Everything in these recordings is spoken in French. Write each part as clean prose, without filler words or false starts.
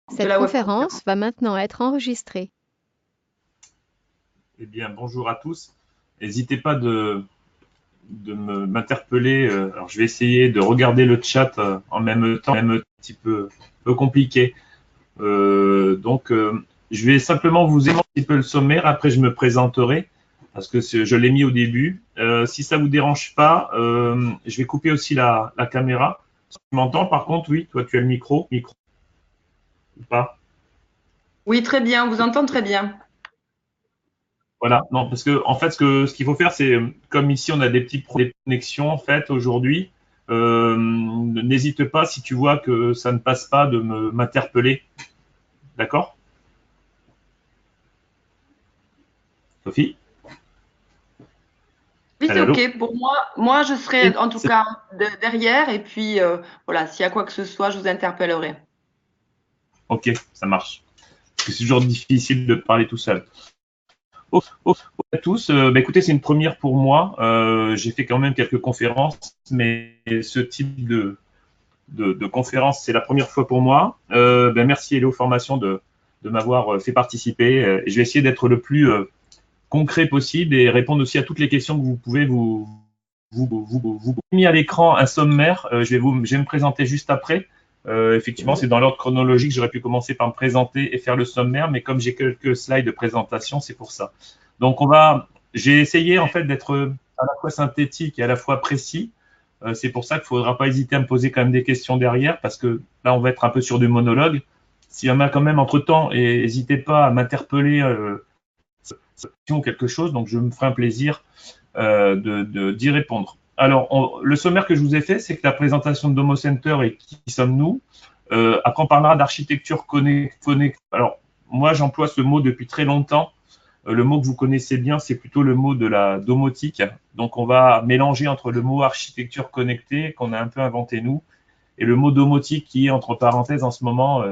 Cette conférence va maintenant être enregistrée. Eh bien, bonjour à tous. N'hésitez pas de m'interpeller. Alors, je vais essayer de regarder le chat en même temps, même un petit peu compliqué. Je vais simplement vous évoquer un petit peu le sommaire. Après, je me présenterai parce que je l'ai mis au début. Si ça vous dérange pas, je vais couper aussi la caméra. Tu m'entends par contre? Oui, toi, tu as le micro ou pas? Oui, très bien, on vous entend très bien. Voilà, non, parce que en fait, ce qu'il faut faire, c'est comme ici, on a des petits problèmes de connexion en fait aujourd'hui. N'hésite pas si tu vois que ça ne passe pas de m'interpeller, d'accord, Sophie? Oui, c'est Allô, allô. OK. Pour moi, je Oui, serai en tout cas derrière et puis voilà, s'il y a quoi que ce soit, je vous interpellerai. Ok, ça marche. Parce que c'est toujours difficile de parler tout seul. À tous, écoutez, c'est une première pour moi. J'ai fait quand même quelques conférences, mais ce type de conférence, c'est la première fois pour moi. Merci Hello Formation de m'avoir fait participer. Et je vais essayer d'être le plus concret possible et répondre aussi à toutes les questions que vous pouvez vous mis à l'écran un sommaire. Je vais me présenter juste après. Effectivement, c'est dans l'ordre chronologique. J'aurais pu commencer par me présenter et faire le sommaire, mais comme j'ai quelques slides de présentation, c'est pour ça. Donc, j'ai essayé en fait d'être à la fois synthétique et à la fois précis. C'est pour ça qu'il ne faudra pas hésiter à me poser quand même des questions derrière, parce que là, on va être un peu sur du monologue. S'il y en a quand même entre-temps, et n'hésitez pas à m'interpeller ou quelque chose, donc je me ferai un plaisir d'y répondre. Alors, le sommaire que je vous ai fait, c'est que la présentation de Domo Center et qui sommes-nous. Après, on parlera d'architecture connectée. Alors, moi, j'emploie ce mot depuis très longtemps. Le mot que vous connaissez bien, c'est plutôt le mot de la domotique. Donc, on va mélanger entre le mot architecture connectée, qu'on a un peu inventé nous, et le mot domotique qui est, entre parenthèses, en ce moment,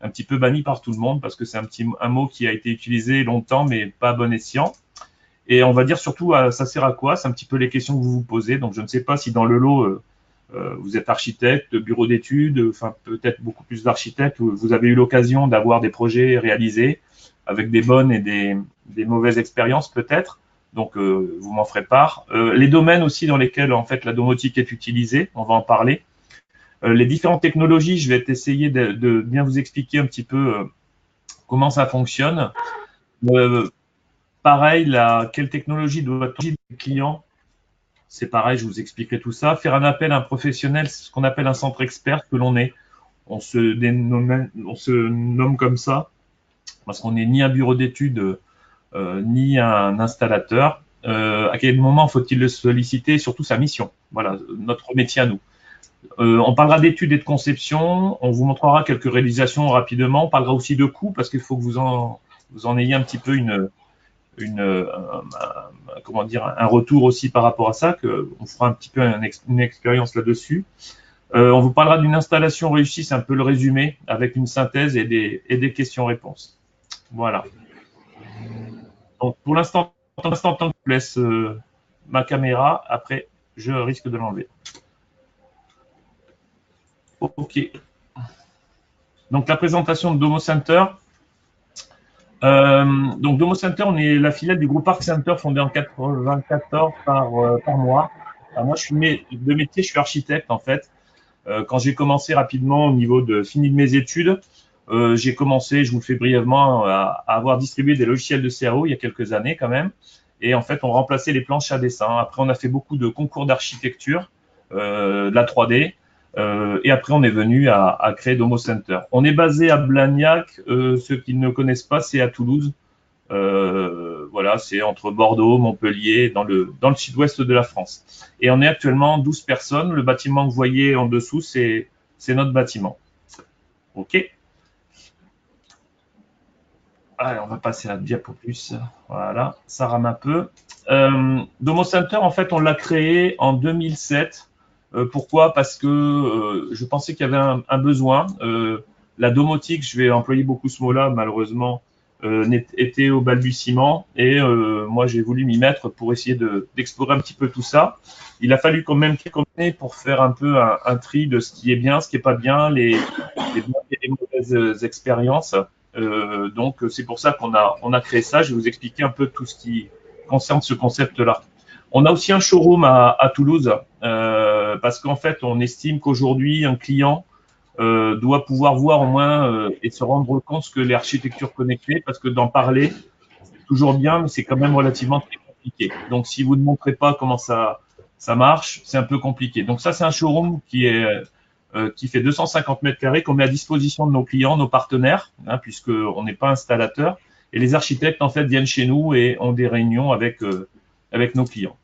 un petit peu banni par tout le monde, parce que c'est un mot qui a été utilisé longtemps, mais pas à bon escient. Et on va dire surtout, ça sert à quoi? C'est un petit peu les questions que vous vous posez. Donc, je ne sais pas si dans le lot, vous êtes architecte, bureau d'études, enfin peut-être beaucoup plus d'architectes, vous avez eu l'occasion d'avoir des projets réalisés avec des bonnes et des mauvaises expériences peut-être. Donc, vous m'en ferez part. Les domaines aussi dans lesquels en fait la domotique est utilisée, on va en parler. Les différentes technologies, je vais essayer de bien vous expliquer un petit peu comment ça fonctionne. Euh, Pareil, quelle technologie doit-on utiliser le client? C'est pareil, je vous expliquerai tout ça. Faire un appel à un professionnel, c'est ce qu'on appelle un centre expert que l'on est. On se nomme comme ça parce qu'on n'est ni un bureau d'études ni un installateur. À quel moment faut-il le solliciter? Surtout sa mission. Voilà, notre métier à nous. On parlera d'études et de conception. On vous montrera quelques réalisations rapidement. On parlera aussi de coûts parce qu'il faut que vous en ayez un petit peu comment dire, un retour aussi par rapport à ça, qu'on fera un petit peu une expérience là-dessus. On vous parlera d'une installation réussie, c'est un peu le résumé, avec une synthèse et des questions-réponses. Voilà. Donc pour l'instant, tant que je vous laisse ma caméra, après je risque de l'enlever. Ok. Donc la présentation de Domo Center. Donc Domo Center, on est la filiale du groupe Arc Center fondé en 1994 par moi. Alors moi, de métier, je suis architecte en fait. Quand j'ai commencé rapidement au niveau de fini de mes études, j'ai commencé, je vous le fais brièvement, à avoir distribué des logiciels de CAO il y a quelques années quand même. Et en fait, on remplaçait les planches à dessin. Après, on a fait beaucoup de concours d'architecture, de la 3D. Et après, on est venu à créer Domo Center. On est basé à Blagnac. Ceux qui ne connaissent pas, c'est à Toulouse. Voilà, c'est entre Bordeaux, Montpellier, dans le sud-ouest de la France. Et on est actuellement 12 personnes. Le bâtiment que vous voyez en dessous, c'est notre bâtiment. OK. Allez, on va passer à la diapo plus. Voilà, ça rame un peu. Domo Center, en fait, on l'a créé en 2007. Pourquoi? Parce que je pensais qu'il y avait un besoin. La domotique, je vais employer beaucoup ce mot-là, malheureusement, était au balbutiement et moi j'ai voulu m'y mettre pour essayer d'explorer un petit peu tout ça. Il a fallu quand même quelques années pour faire un peu un tri de ce qui est bien, ce qui est pas bien, les bonnes et les mauvaises expériences. Donc c'est pour ça on a créé ça. Je vais vous expliquer un peu tout ce qui concerne ce concept-là. On a aussi un showroom à Toulouse parce qu'en fait on estime qu'aujourd'hui un client doit pouvoir voir au moins et se rendre compte que l'architecture connectée, parce que d'en parler, c'est toujours bien, mais c'est quand même relativement très compliqué. Donc, si vous ne montrez pas comment ça marche, c'est un peu compliqué. Donc, ça, c'est un showroom qui fait 250 mètres carrés qu'on met à disposition de nos clients, nos partenaires, hein, puisqu'on n'est pas installateur. Et les architectes, en fait, viennent chez nous et ont des réunions avec nos clients.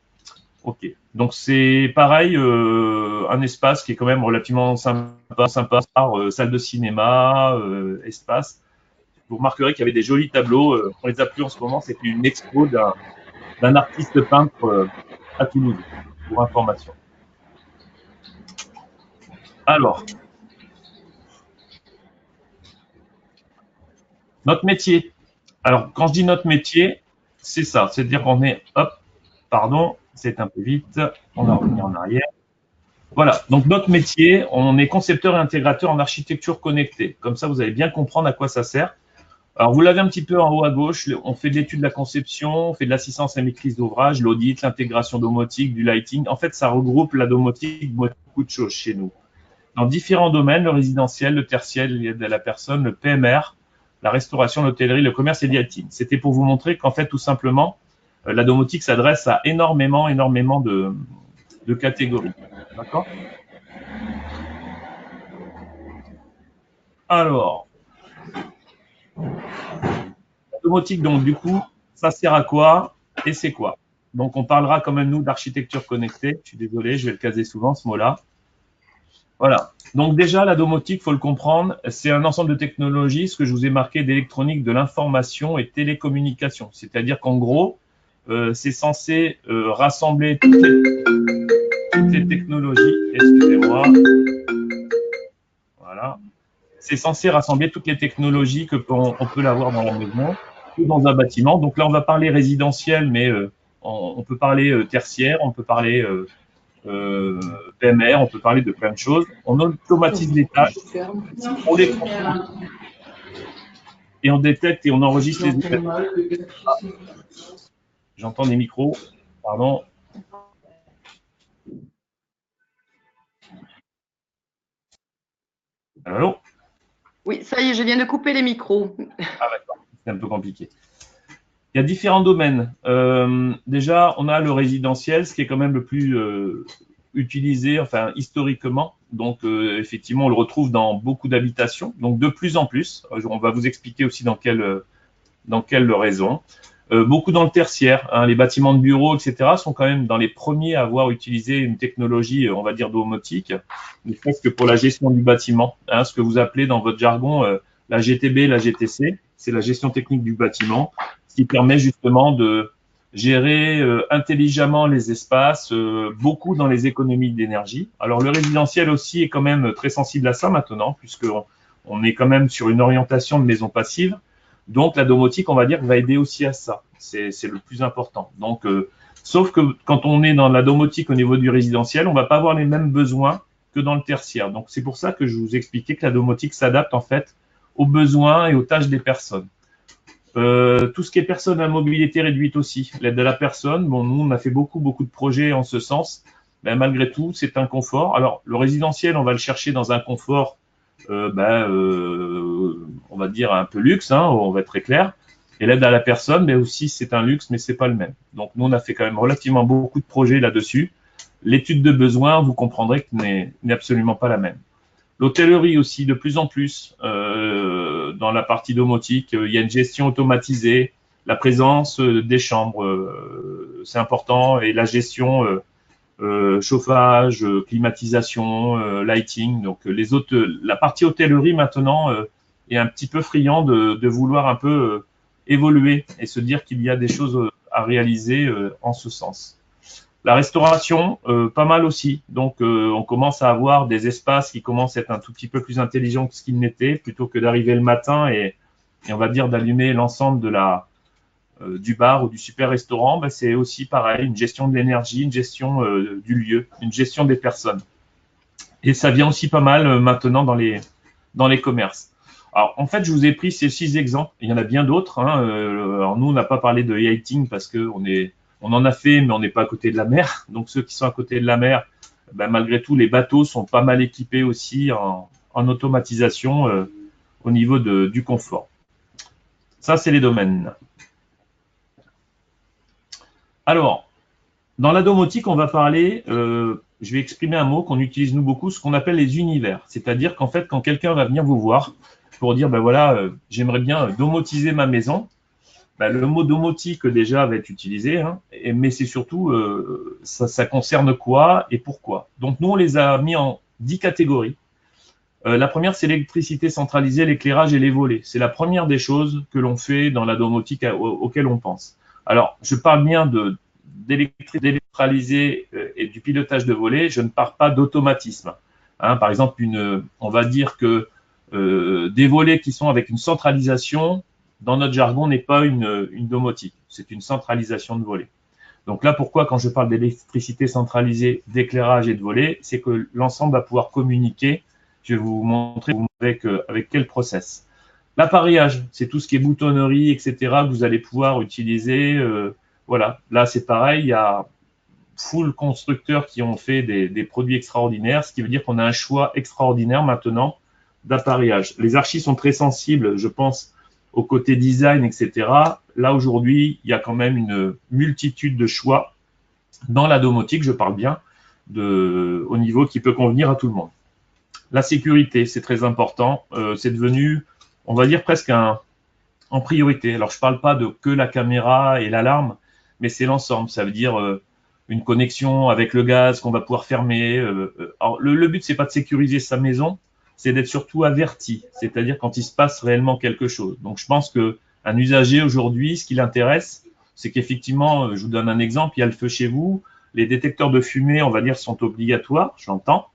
Ok. Donc c'est pareil, un espace qui est quand même relativement sympa salle de cinéma, espace. Vous remarquerez qu'il y avait des jolis tableaux. On les a plus en ce moment. C'est une expo d'un artiste peintre à Toulouse, pour information. Alors, notre métier. Alors, quand je dis notre métier, c'est ça. C'est-à-dire qu'on est, hop, pardon, c'est un peu vite. On va revenir en arrière. Voilà, donc notre métier, on est concepteur et intégrateur en architecture connectée. Comme ça, vous allez bien comprendre à quoi ça sert. Alors, vous l'avez un petit peu en haut à gauche, on fait de l'étude de la conception, on fait de l'assistance à la maîtrise d'ouvrage, l'audit, l'intégration domotique, du lighting. En fait, ça regroupe la domotique, beaucoup de choses chez nous. Dans différents domaines, le résidentiel, le tertiaire, l'aide à la personne, le PMR, la restauration, l'hôtellerie, le commerce et le lighting. C'était pour vous montrer qu'en fait, tout simplement, la domotique s'adresse à énormément de catégories. D'accord? Alors, la domotique, donc du coup, ça sert à quoi et c'est quoi? Donc, on parlera quand même, nous, d'architecture connectée. Je suis désolé, je vais le caser souvent, ce mot-là. Voilà. Donc déjà, la domotique, il faut le comprendre, c'est un ensemble de technologies, ce que je vous ai marqué d'électronique, de l'information et télécommunication. C'est-à-dire qu'en gros, c'est censé rassembler toutes les technologies. Excusez-moi. Voilà. C'est censé rassembler toutes les technologies qu'on peut avoir dans la maison ou dans un bâtiment. Donc là, on va parler résidentiel, mais on peut parler tertiaire, on peut parler PMR, on peut parler de plein de choses. On automatise les tâches, on les contrôle et on détecte et on enregistre les événements. Ah, j'entends des micros, pardon. Allô? Oui, ça y est, je viens de couper les micros. Ah d'accord, c'est un peu compliqué. Il y a différents domaines. Déjà, on a le résidentiel, ce qui est quand même le plus utilisé, enfin historiquement. Donc, effectivement, on le retrouve dans beaucoup d'habitations. Donc, de plus en plus, on va vous expliquer aussi dans quelle raison. Beaucoup dans le tertiaire, hein, les bâtiments de bureaux, etc., sont quand même dans les premiers à avoir utilisé une technologie, on va dire, domotique, ne serait-ce que pour la gestion du bâtiment, hein, ce que vous appelez dans votre jargon la GTB, la GTC, c'est la gestion technique du bâtiment, ce qui permet justement de gérer intelligemment les espaces, beaucoup dans les économies d'énergie. Alors le résidentiel aussi est quand même très sensible à ça maintenant, puisqu'on est quand même sur une orientation de maison passive. Donc la domotique, on va dire, va aider aussi à ça. C'est le plus important. Donc, sauf que quand on est dans la domotique au niveau du résidentiel, on va pas avoir les mêmes besoins que dans le tertiaire. Donc c'est pour ça que je vous expliquais que la domotique s'adapte en fait aux besoins et aux tâches des personnes. Tout ce qui est personnes à mobilité réduite aussi, l'aide à la personne. Bon, nous, on a fait beaucoup de projets en ce sens. Mais malgré tout, c'est un confort. Alors, le résidentiel, on va le chercher dans un confort, on va dire un peu luxe, hein, on va être très clair. Et l'aide à la personne, mais aussi, c'est un luxe, mais c'est pas le même. Donc, nous, on a fait quand même relativement beaucoup de projets là-dessus. L'étude de besoin, vous comprendrez que n'est absolument pas la même. L'hôtellerie aussi, de plus en plus, dans la partie domotique, il y a une gestion automatisée, la présence des chambres, c'est important, et la gestion chauffage, climatisation, lighting. Donc la partie hôtellerie maintenant est un petit peu friand de vouloir un peu évoluer et se dire qu'il y a des choses à réaliser en ce sens. La restauration, pas mal aussi. Donc, on commence à avoir des espaces qui commencent à être un tout petit peu plus intelligents que ce qu'ils n'étaient, plutôt que d'arriver le matin et et on va dire d'allumer l'ensemble du bar ou du super restaurant, ben, c'est aussi pareil, une gestion de l'énergie, une gestion du lieu, une gestion des personnes. Et ça vient aussi pas mal maintenant dans les commerces. Alors, en fait, je vous ai pris ces 6 exemples. Il y en a bien d'autres. Hein. Alors, nous, on n'a pas parlé de yachting parce on en a fait, mais on n'est pas à côté de la mer. Donc, ceux qui sont à côté de la mer, ben, malgré tout, les bateaux sont pas mal équipés aussi en automatisation au niveau du confort. Ça, c'est les domaines. Alors, dans la domotique, on va parler, je vais exprimer un mot qu'on utilise nous beaucoup, ce qu'on appelle les univers. C'est-à-dire qu'en fait, quand quelqu'un va venir vous voir pour dire, ben voilà, j'aimerais bien domotiser ma maison, ben, le mot domotique déjà va être utilisé, hein, mais c'est surtout, ça concerne quoi et pourquoi. Donc nous, on les a mis en 10 catégories. La première, c'est l'électricité centralisée, l'éclairage et les volets. C'est la première des choses que l'on fait dans la domotique auquel on pense. Alors, je parle bien d'électricité centralisée et du pilotage de volets, je ne parle pas d'automatisme. Hein, par exemple, on va dire que des volets qui sont avec une centralisation, dans notre jargon, n'est pas une domotique. C'est une centralisation de volets. Donc là, pourquoi, quand je parle d'électricité centralisée, d'éclairage et de volets, c'est que l'ensemble va pouvoir communiquer. Je vais vous montrer avec quel process. L'appareillage, c'est tout ce qui est boutonnerie, etc., que vous allez pouvoir utiliser. Voilà, là, c'est pareil. Il y a full constructeurs qui ont fait des produits extraordinaires, ce qui veut dire qu'on a un choix extraordinaire maintenant d'appareillage. Les archis sont très sensibles, je pense, au côté design, etc. Là, aujourd'hui, il y a quand même une multitude de choix dans la domotique, je parle bien, au niveau qui peut convenir à tout le monde. La sécurité, c'est très important. C'est devenu, on va dire, presque en priorité. Alors, je ne parle pas de que la caméra et l'alarme, mais c'est l'ensemble. Ça veut dire une connexion avec le gaz qu'on va pouvoir fermer. Alors, le but, c'est pas de sécuriser sa maison, c'est d'être surtout averti, c'est-à-dire quand il se passe réellement quelque chose. Donc, je pense qu'un usager aujourd'hui, ce qui l'intéresse, c'est qu'effectivement, je vous donne un exemple, il y a le feu chez vous, les détecteurs de fumée, on va dire, sont obligatoires, je l'entends.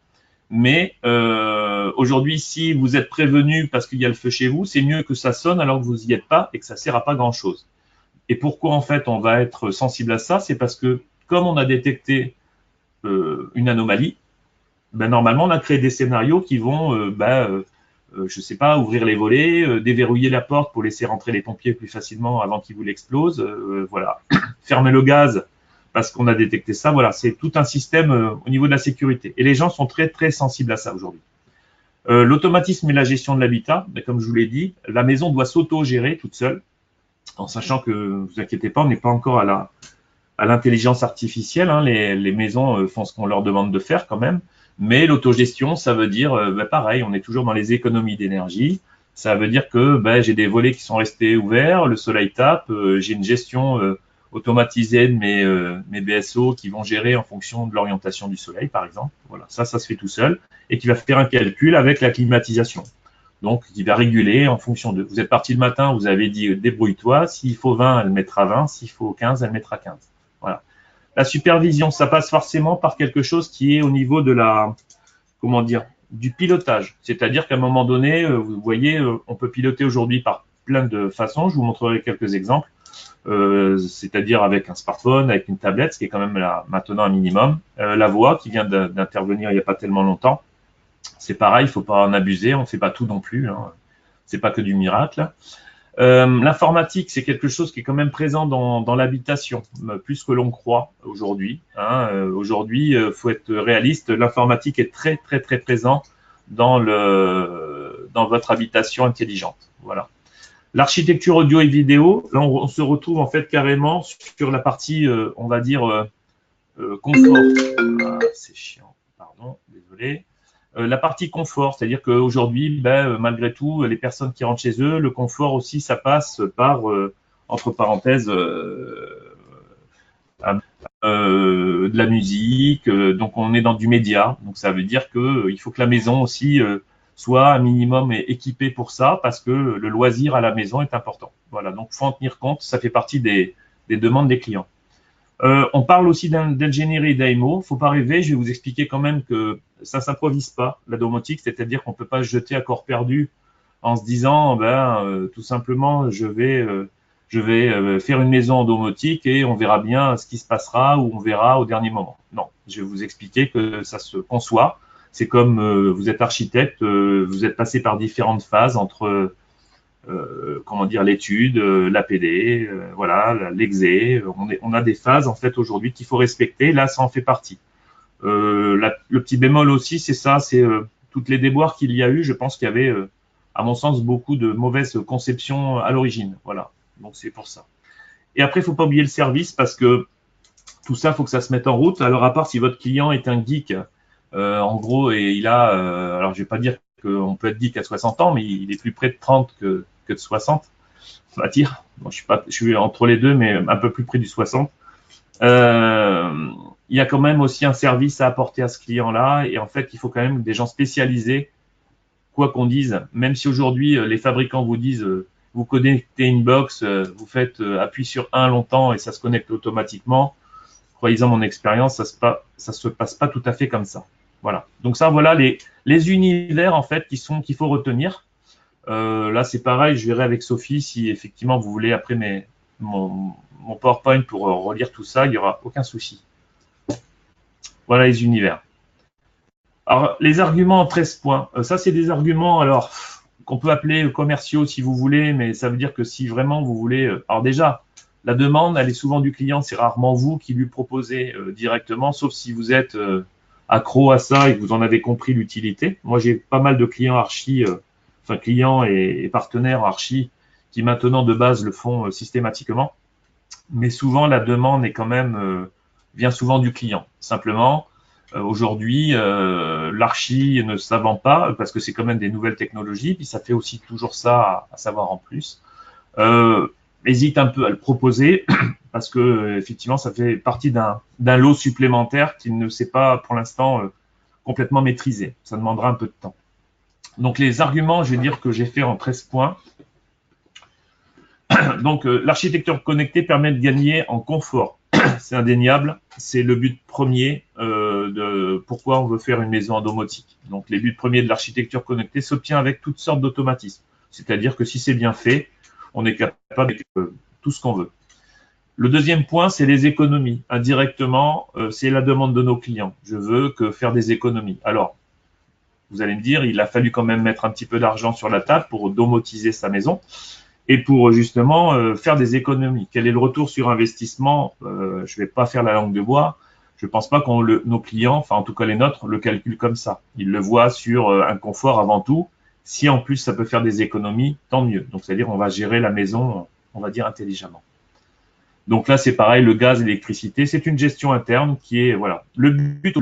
Mais aujourd'hui, si vous êtes prévenu parce qu'il y a le feu chez vous, c'est mieux que ça sonne alors que vous n'y êtes pas et que ça ne sert à pas grand-chose. Et pourquoi en fait on va être sensible à ça? C'est parce que comme on a détecté une anomalie, ben, normalement on a créé des scénarios qui vont, je ne sais pas, ouvrir les volets, déverrouiller la porte pour laisser rentrer les pompiers plus facilement avant qu'ils vous l'explosent, voilà, fermer le gaz parce qu'on a détecté ça. Voilà, c'est tout un système au niveau de la sécurité. Et les gens sont très, très sensibles à ça aujourd'hui. L'automatisme et la gestion de l'habitat, comme je vous l'ai dit, la maison doit s'auto-gérer toute seule, en sachant que, ne vous inquiétez pas, on n'est pas encore à l'intelligence artificielle. Hein, les maisons font ce qu'on leur demande de faire quand même. Mais l'autogestion, ça veut dire, pareil, on est toujours dans les économies d'énergie. Ça veut dire que j'ai des volets qui sont restés ouverts, le soleil tape, j'ai une gestion automatisée de mes BSO qui vont gérer en fonction de l'orientation du soleil, par exemple. Voilà, ça se fait tout seul et qui va faire un calcul avec la climatisation. Donc, qui va réguler en fonction de. Vous êtes parti le matin, vous avez dit débrouille-toi. S'il faut 20, elle mettra 20. S'il faut 15, elle mettra 15. Voilà. La supervision, ça passe forcément par quelque chose qui est au niveau de du pilotage. C'est-à-dire qu'à un moment donné, vous voyez, on peut piloter aujourd'hui par plein de façons. Je vous montrerai quelques exemples. C'est-à-dire avec un smartphone, avec une tablette, ce qui est quand même maintenant un minimum. La voix qui vient d'intervenir il n'y a pas tellement longtemps. C'est pareil, il ne faut pas en abuser, on ne fait pas tout non plus. Hein. C'est pas que du miracle. L'informatique, c'est quelque chose qui est quand même présent dans l'habitation, plus que l'on croit aujourd'hui. Hein. Aujourd'hui, faut être réaliste, l'informatique est très, très, très présent dans votre habitation intelligente. Voilà. L'architecture audio et vidéo, là, on se retrouve en fait carrément sur la partie, on va dire, confort. Ah, c'est chiant, pardon, désolé. La partie confort, c'est-à-dire qu'aujourd'hui, malgré tout, les personnes qui rentrent chez eux, le confort aussi, ça passe par, entre parenthèses, de la musique. Donc, on est dans du média. Donc, ça veut dire qu'il faut que la maison aussi soit un minimum équipée pour ça, parce que le loisir à la maison est important. Voilà, donc il faut en tenir compte. Ça fait partie des demandes des clients. On parle aussi d'ingénierie d'AMO. Faut pas rêver. Je vais vous expliquer quand même que ça s'improvise pas, la domotique. C'est-à-dire qu'on peut pas se jeter à corps perdu en se disant, tout simplement, je vais faire une maison en domotique et on verra bien ce qui se passera ou on verra au dernier moment. Non, je vais vous expliquer que ça se conçoit. C'est comme vous êtes architecte, vous êtes passé par différentes phases entre comment dire, l'étude, l'APD, voilà, l'exé. On a des phases en fait aujourd'hui qu'il faut respecter. Là, ça en fait partie. Le petit bémol aussi, c'est ça, c'est toutes les déboires qu'il y a eu. Je pense qu'il y avait, à mon sens, beaucoup de mauvaises conceptions à l'origine. Voilà. Donc c'est pour ça. Et après, il faut pas oublier le service parce que tout ça, faut que ça se mette en route. Alors à part si votre client est un geek, en gros, et il a, alors je vais pas dire qu'on peut être geek à 60 ans, mais il est plus près de 30 que de 60, on va dire. Bon, je suis entre les deux, mais un peu plus près du 60. Il y a quand même aussi un service à apporter à ce client-là, et en fait, il faut quand même des gens spécialisés, quoi qu'on dise. Même si aujourd'hui les fabricants vous disent, vous connectez une box, vous faites appui sur 1 longtemps et ça se connecte automatiquement. Croyez-en mon expérience, ça se passe pas tout à fait comme ça. Voilà. Donc ça, voilà les univers en fait qu'il faut retenir. Là, c'est pareil, je verrai avec Sophie si effectivement vous voulez après mon PowerPoint pour relire tout ça, il n'y aura aucun souci. Voilà les univers. Alors, les arguments en 13 points. Ça, c'est des arguments alors qu'on peut appeler commerciaux si vous voulez, mais ça veut dire que si vraiment vous voulez. Alors déjà, la demande, elle est souvent du client, c'est rarement vous qui lui proposez directement, sauf si vous êtes accro à ça et que vous en avez compris l'utilité. Moi, j'ai pas mal de clients archi, clients et partenaires archi qui maintenant de base le font systématiquement. Mais souvent, la demande est quand même vient souvent du client. Simplement, aujourd'hui, l'archi ne savant pas, parce que c'est quand même des nouvelles technologies, puis ça fait aussi toujours ça à savoir en plus, hésite un peu à le proposer parce que effectivement, ça fait partie d'un lot supplémentaire qu'il ne sait pas pour l'instant complètement maîtriser. Ça demandera un peu de temps. Donc les arguments, je vais dire que j'ai fait en 13 points. Donc l'architecture connectée permet de gagner en confort. C'est indéniable. C'est le but premier de pourquoi on veut faire une maison en domotique. Donc les buts premiers de l'architecture connectée s'obtient avec toutes sortes d'automatismes. C'est-à-dire que si c'est bien fait, on est capable de tout ce qu'on veut. Le deuxième point, c'est les économies. Indirectement, c'est la demande de nos clients. Je veux faire des économies. Alors, vous allez me dire, il a fallu quand même mettre un petit peu d'argent sur la table pour domotiser sa maison et pour justement faire des économies. Quel est le retour sur investissement? Je ne vais pas faire la langue de bois. Je ne pense pas que nos clients, enfin en tout cas les nôtres, le calculent comme ça. Ils le voient sur un confort avant tout. Si en plus ça peut faire des économies, tant mieux. Donc c'est-à-dire on va gérer la maison, on va dire intelligemment. Donc là c'est pareil, le gaz, l'électricité, c'est une gestion interne qui est voilà. Le but,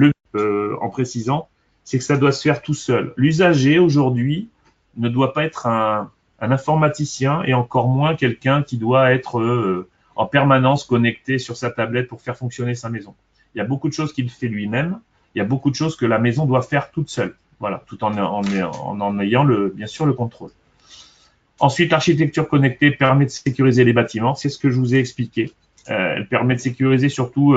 en précisant, c'est que ça doit se faire tout seul. L'usager aujourd'hui ne doit pas être un informaticien et encore moins quelqu'un qui doit être en permanence connecté sur sa tablette pour faire fonctionner sa maison. Il y a beaucoup de choses qu'il fait lui-même. Il y a beaucoup de choses que la maison doit faire toute seule. Voilà, tout en ayant bien sûr le contrôle. Ensuite, l'architecture connectée permet de sécuriser les bâtiments. C'est ce que je vous ai expliqué. Elle permet de sécuriser surtout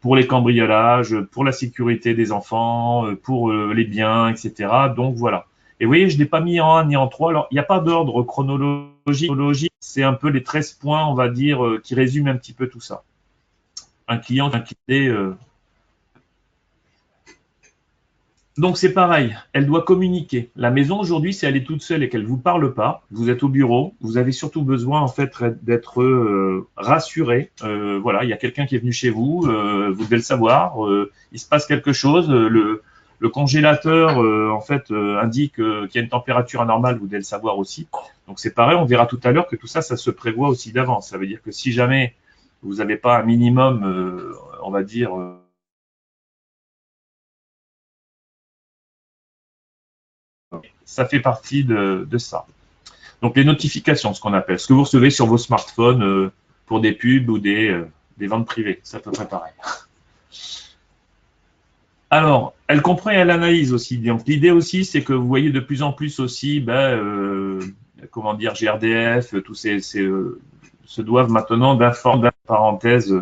pour les cambriolages, pour la sécurité des enfants, pour les biens, etc. Donc voilà. Et vous voyez, je ne l'ai pas mis en 1 ni en 3. Alors, il n'y a pas d'ordre chronologique. C'est un peu les 13 points, on va dire, qui résument un petit peu tout ça. Un client qui est... Donc, c'est pareil. Elle doit communiquer. La maison, aujourd'hui, si elle est toute seule et qu'elle ne vous parle pas, vous êtes au bureau, vous avez surtout besoin, en fait, d'être rassuré. Voilà, il y a quelqu'un qui est venu chez vous, vous devez le savoir. Il se passe quelque chose. Le congélateur, en fait, indique qu'il y a une température anormale, vous devez le savoir aussi. Donc, c'est pareil, on verra tout à l'heure que tout ça, ça se prévoit aussi d'avance. Ça veut dire que si jamais vous n'avez pas un minimum, on va dire, ça fait partie de ça. Donc, les notifications, ce qu'on appelle, ce que vous recevez sur vos smartphones pour des pubs ou des ventes privées, c'est à peu près pareil. Alors, elle comprend et elle analyse aussi. Donc, l'idée aussi, c'est que vous voyez de plus en plus aussi, comment dire, GRDF, tous se doivent maintenant d'informer, parenthèse,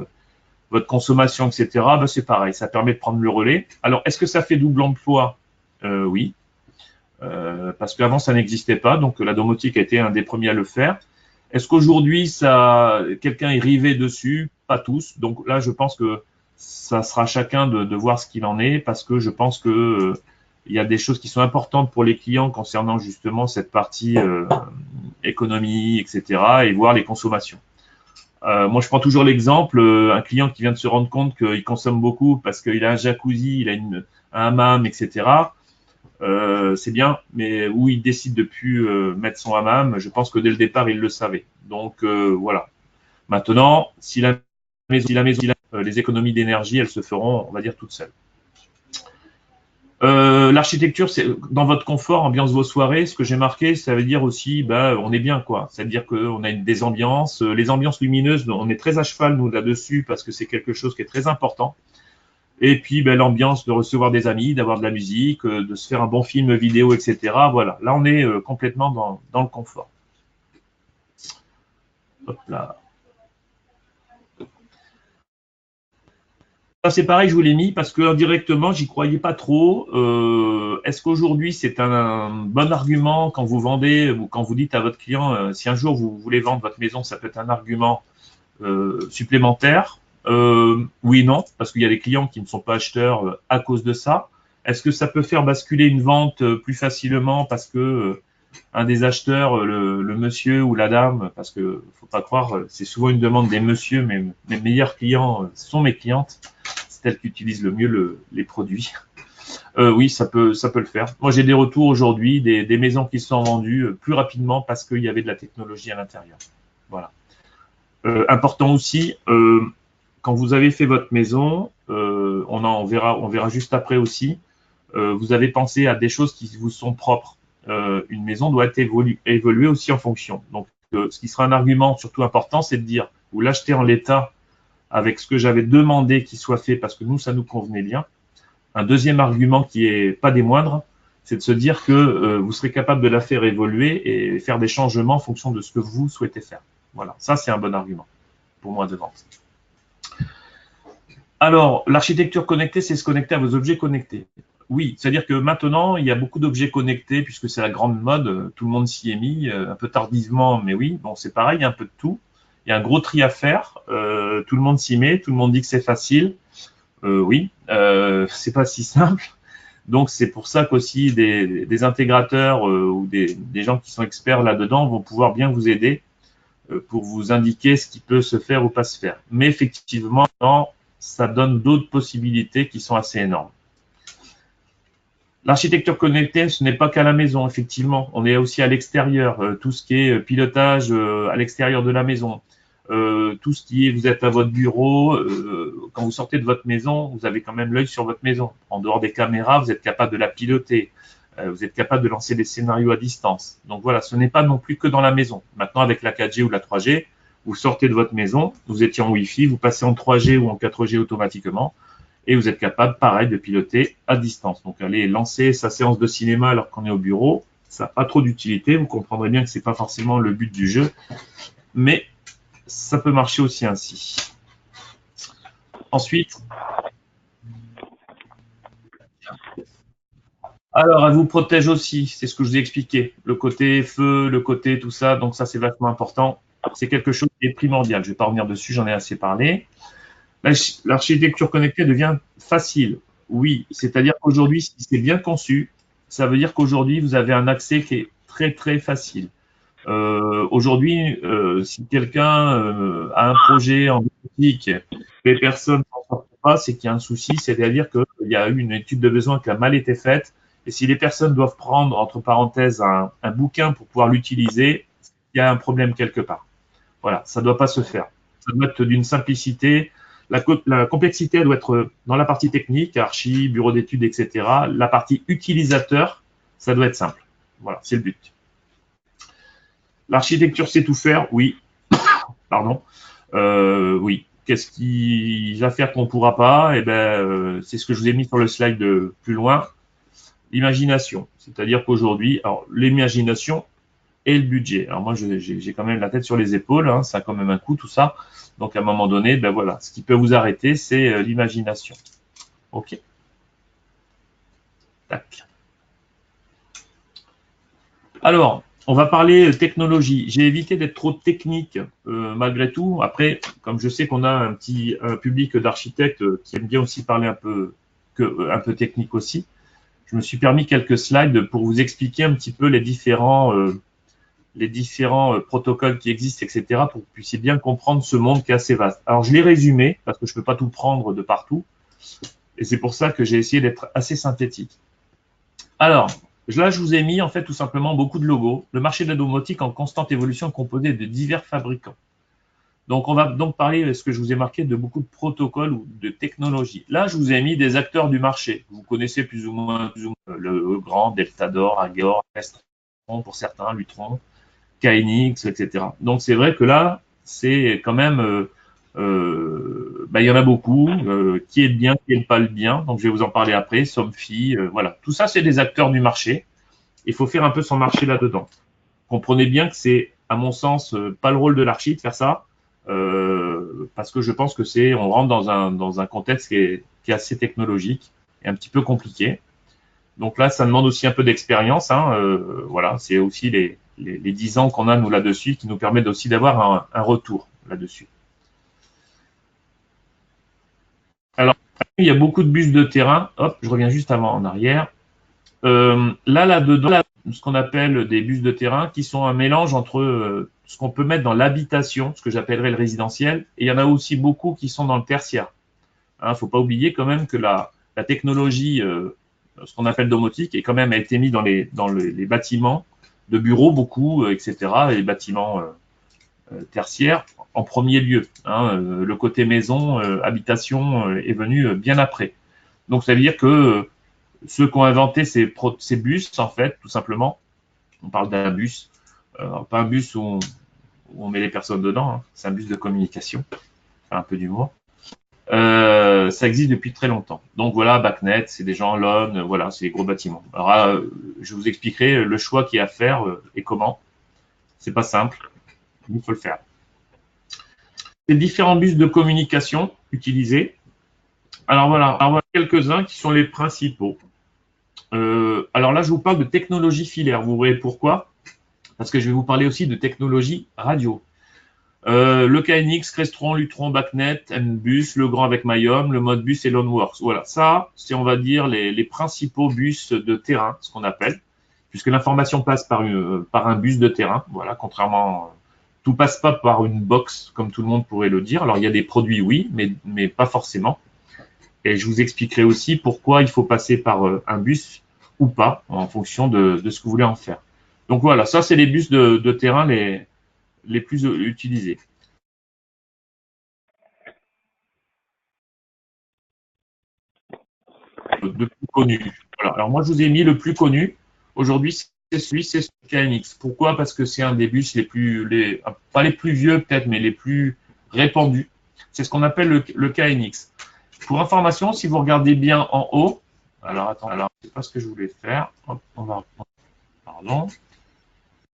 votre consommation, etc. C'est pareil, ça permet de prendre le relais. Alors, est-ce que ça fait double emploi? Oui. parce qu'avant, ça n'existait pas. Donc, la domotique a été un des premiers à le faire. Est-ce qu'aujourd'hui, quelqu'un est rivé dessus? Pas tous. Donc là, je pense que ça sera chacun de voir ce qu'il en est, parce que je pense que il y a des choses qui sont importantes pour les clients concernant justement cette partie économie, etc., et voir les consommations. Moi, je prends toujours l'exemple, un client qui vient de se rendre compte qu'il consomme beaucoup parce qu'il a un jacuzzi, il a un hammam, etc. C'est bien, mais où il décide de plus mettre son hammam, je pense que dès le départ, il le savait. Donc voilà. Maintenant, si la maison, les économies d'énergie, elles se feront, on va dire, toutes seules. L'architecture, c'est dans votre confort, ambiance vos soirées. Ce que j'ai marqué, ça veut dire aussi, on est bien, quoi. C'est-à-dire qu'on a des ambiances, les ambiances lumineuses, on est très à cheval nous là-dessus parce que c'est quelque chose qui est très important. Et puis l'ambiance de recevoir des amis, d'avoir de la musique, de se faire un bon film vidéo, etc. Voilà, là on est complètement dans le confort. Hop là. Ça c'est pareil, je vous l'ai mis parce que indirectement, j'y croyais pas trop. Est-ce qu'aujourd'hui c'est un bon argument quand vous vendez ou quand vous dites à votre client, si un jour vous voulez vendre votre maison, ça peut être un argument supplémentaire? Oui, non, parce qu'il y a des clients qui ne sont pas acheteurs à cause de ça. Est-ce que ça peut faire basculer une vente plus facilement parce que un des acheteurs, le monsieur ou la dame, parce que faut pas croire, c'est souvent une demande des messieurs, mais mes meilleurs clients sont mes clientes, c'est elles qui utilisent le mieux les produits. Oui, ça peut le faire. Moi, j'ai des retours aujourd'hui, des maisons qui se sont vendues plus rapidement parce qu'il y avait de la technologie à l'intérieur. Voilà. Important aussi, quand vous avez fait votre maison, on verra juste après aussi, vous avez pensé à des choses qui vous sont propres. Une maison doit être évoluer aussi en fonction. Donc, ce qui sera un argument surtout important, c'est de dire, vous l'achetez en l'état avec ce que j'avais demandé qu'il soit fait parce que nous, ça nous convenait bien. Un deuxième argument qui est pas des moindres, c'est de se dire que vous serez capable de la faire évoluer et faire des changements en fonction de ce que vous souhaitez faire. Voilà, ça c'est un bon argument pour moi de vente. Alors, l'architecture connectée, c'est se connecter à vos objets connectés. Oui, c'est-à-dire que maintenant, il y a beaucoup d'objets connectés puisque c'est la grande mode, tout le monde s'y est mis, un peu tardivement, mais oui, bon, c'est pareil, il y a un peu de tout. Il y a un gros tri à faire, tout le monde s'y met, tout le monde dit que c'est facile. Oui, c'est pas si simple. Donc, c'est pour ça qu'aussi des intégrateurs ou des gens qui sont experts là-dedans vont pouvoir bien vous aider pour vous indiquer ce qui peut se faire ou pas se faire. Mais effectivement, ça donne d'autres possibilités qui sont assez énormes. L'architecture connectée, ce n'est pas qu'à la maison, effectivement. On est aussi à l'extérieur, tout ce qui est pilotage à l'extérieur de la maison. Tout ce qui est, vous êtes à votre bureau, quand vous sortez de votre maison, vous avez quand même l'œil sur votre maison. En dehors des caméras, vous êtes capable de la piloter. Vous êtes capable de lancer des scénarios à distance. Donc voilà, ce n'est pas non plus que dans la maison. Maintenant, avec la 4G ou la 3G, vous sortez de votre maison, vous étiez en Wi-Fi, vous passez en 3G ou en 4G automatiquement, et vous êtes capable, pareil, de piloter à distance. Donc, aller lancer sa séance de cinéma alors qu'on est au bureau, ça n'a pas trop d'utilité. Vous comprendrez bien que ce n'est pas forcément le but du jeu, mais ça peut marcher aussi ainsi. Ensuite, alors, elle vous protège aussi, c'est ce que je vous ai expliqué. Le côté feu, le côté tout ça, donc ça, c'est vachement important. C'est quelque chose qui est primordial. Je ne vais pas revenir dessus, j'en ai assez parlé. L'architecture connectée devient facile. Oui, c'est-à-dire qu'aujourd'hui, si c'est bien conçu, ça veut dire qu'aujourd'hui, vous avez un accès qui est très, très facile. Aujourd'hui, si quelqu'un a un projet en boutique, les personnes ne s'en sortent pas, c'est qu'il y a un souci, c'est-à-dire qu'il y a eu une étude de besoin qui a mal été faite. Et si les personnes doivent prendre, entre parenthèses, un bouquin pour pouvoir l'utiliser, il y a un problème quelque part. Voilà, ça ne doit pas se faire. Ça doit être d'une simplicité. La complexité elle doit être dans la partie technique, archi, bureau d'études, etc. La partie utilisateur, ça doit être simple. Voilà, c'est le but. L'architecture sait tout faire, oui. Pardon. Oui. Qu'est-ce qui va faire qu'on ne pourra pas? C'est ce que je vous ai mis sur le slide de plus loin. L'imagination. C'est-à-dire qu'aujourd'hui, alors l'imagination et le budget. Alors moi, j'ai quand même la tête sur les épaules, hein, ça a quand même un coût tout ça. Donc à un moment donné, voilà, ce qui peut vous arrêter, c'est l'imagination. Ok. Tac. Alors, on va parler technologie. J'ai évité d'être trop technique malgré tout. Après, comme je sais qu'on a un public d'architectes qui aime bien aussi parler un peu technique aussi, je me suis permis quelques slides pour vous expliquer un petit peu les différents protocoles qui existent, etc., pour que vous puissiez bien comprendre ce monde qui est assez vaste. Alors, je l'ai résumé parce que je ne peux pas tout prendre de partout. Et c'est pour ça que j'ai essayé d'être assez synthétique. Alors, là, je vous ai mis en fait tout simplement beaucoup de logos. Le marché de la domotique en constante évolution composé de divers fabricants. Donc, on va donc parler, ce que je vous ai marqué, de beaucoup de protocoles ou de technologies. Là, je vous ai mis des acteurs du marché. Vous connaissez plus ou moins le grand, Deltador, Agor, Estron pour certains, Lutron, KNX, etc. Donc, c'est vrai que là, c'est quand même il y en a beaucoup. Qui est le bien, qui est pas le bien. Donc, je vais vous en parler après. Somfy, voilà. Tout ça, c'est des acteurs du marché. Il faut faire un peu son marché là-dedans. Comprenez bien que c'est, à mon sens, pas le rôle de l'archi de faire ça, parce que je pense que on rentre dans un contexte qui est assez technologique et un petit peu compliqué. Donc là, ça demande aussi un peu d'expérience. Hein, voilà, c'est aussi les 10 ans qu'on a nous là-dessus qui nous permettent aussi d'avoir un retour là-dessus. Alors, il y a beaucoup de bus de terrain. Hop, je reviens juste avant en arrière. Là-dedans, ce qu'on appelle des bus de terrain, qui sont un mélange entre ce qu'on peut mettre dans l'habitation, ce que j'appellerais le résidentiel, et il y en a aussi beaucoup qui sont dans le tertiaire. Hein, faut pas oublier quand même que la technologie, ce qu'on appelle domotique, est quand même a été mis dans les bâtiments de bureaux, beaucoup, etc., et les bâtiments tertiaires en premier lieu. Hein, le côté maison, habitation est venu bien après. Donc ça veut dire que ceux qui ont inventé ces bus, en fait, tout simplement, on parle d'un bus, pas un bus où on met les personnes dedans, hein, c'est un bus de communication, un peu d'humour. Ça existe depuis très longtemps. Donc voilà, BACnet, c'est des gens, l'ONU, voilà, c'est des gros bâtiments. Alors je vous expliquerai le choix qu'il y a à faire et comment. C'est pas simple, mais il faut le faire. Les différents bus de communication utilisés. Alors voilà quelques-uns qui sont les principaux. Alors là, je vous parle de technologie filaire. Vous voyez pourquoi? Parce que je vais vous parler aussi de technologie radio. Le KNX, Crestron, Lutron, BACnet, MBus, le grand avec Mayom, le Modbus et Loneworks. Voilà, ça, c'est on va dire les principaux bus de terrain, ce qu'on appelle, puisque l'information passe par un bus de terrain. Voilà, contrairement, tout passe pas par une box comme tout le monde pourrait le dire. Alors il y a des produits, oui, mais pas forcément. Et je vous expliquerai aussi pourquoi il faut passer par un bus ou pas, en fonction de ce que vous voulez en faire. Donc voilà, ça c'est les bus de terrain les plus utilisés. De plus connu. Voilà. Alors moi je vous ai mis le plus connu. Aujourd'hui c'est ce KNX. Pourquoi? Parce que c'est un des bus pas les plus vieux peut-être, mais les plus répandus. C'est ce qu'on appelle le KNX. Pour information, si vous regardez bien en haut, alors c'est pas ce que je voulais faire. Hop, on va reprendre. Pardon.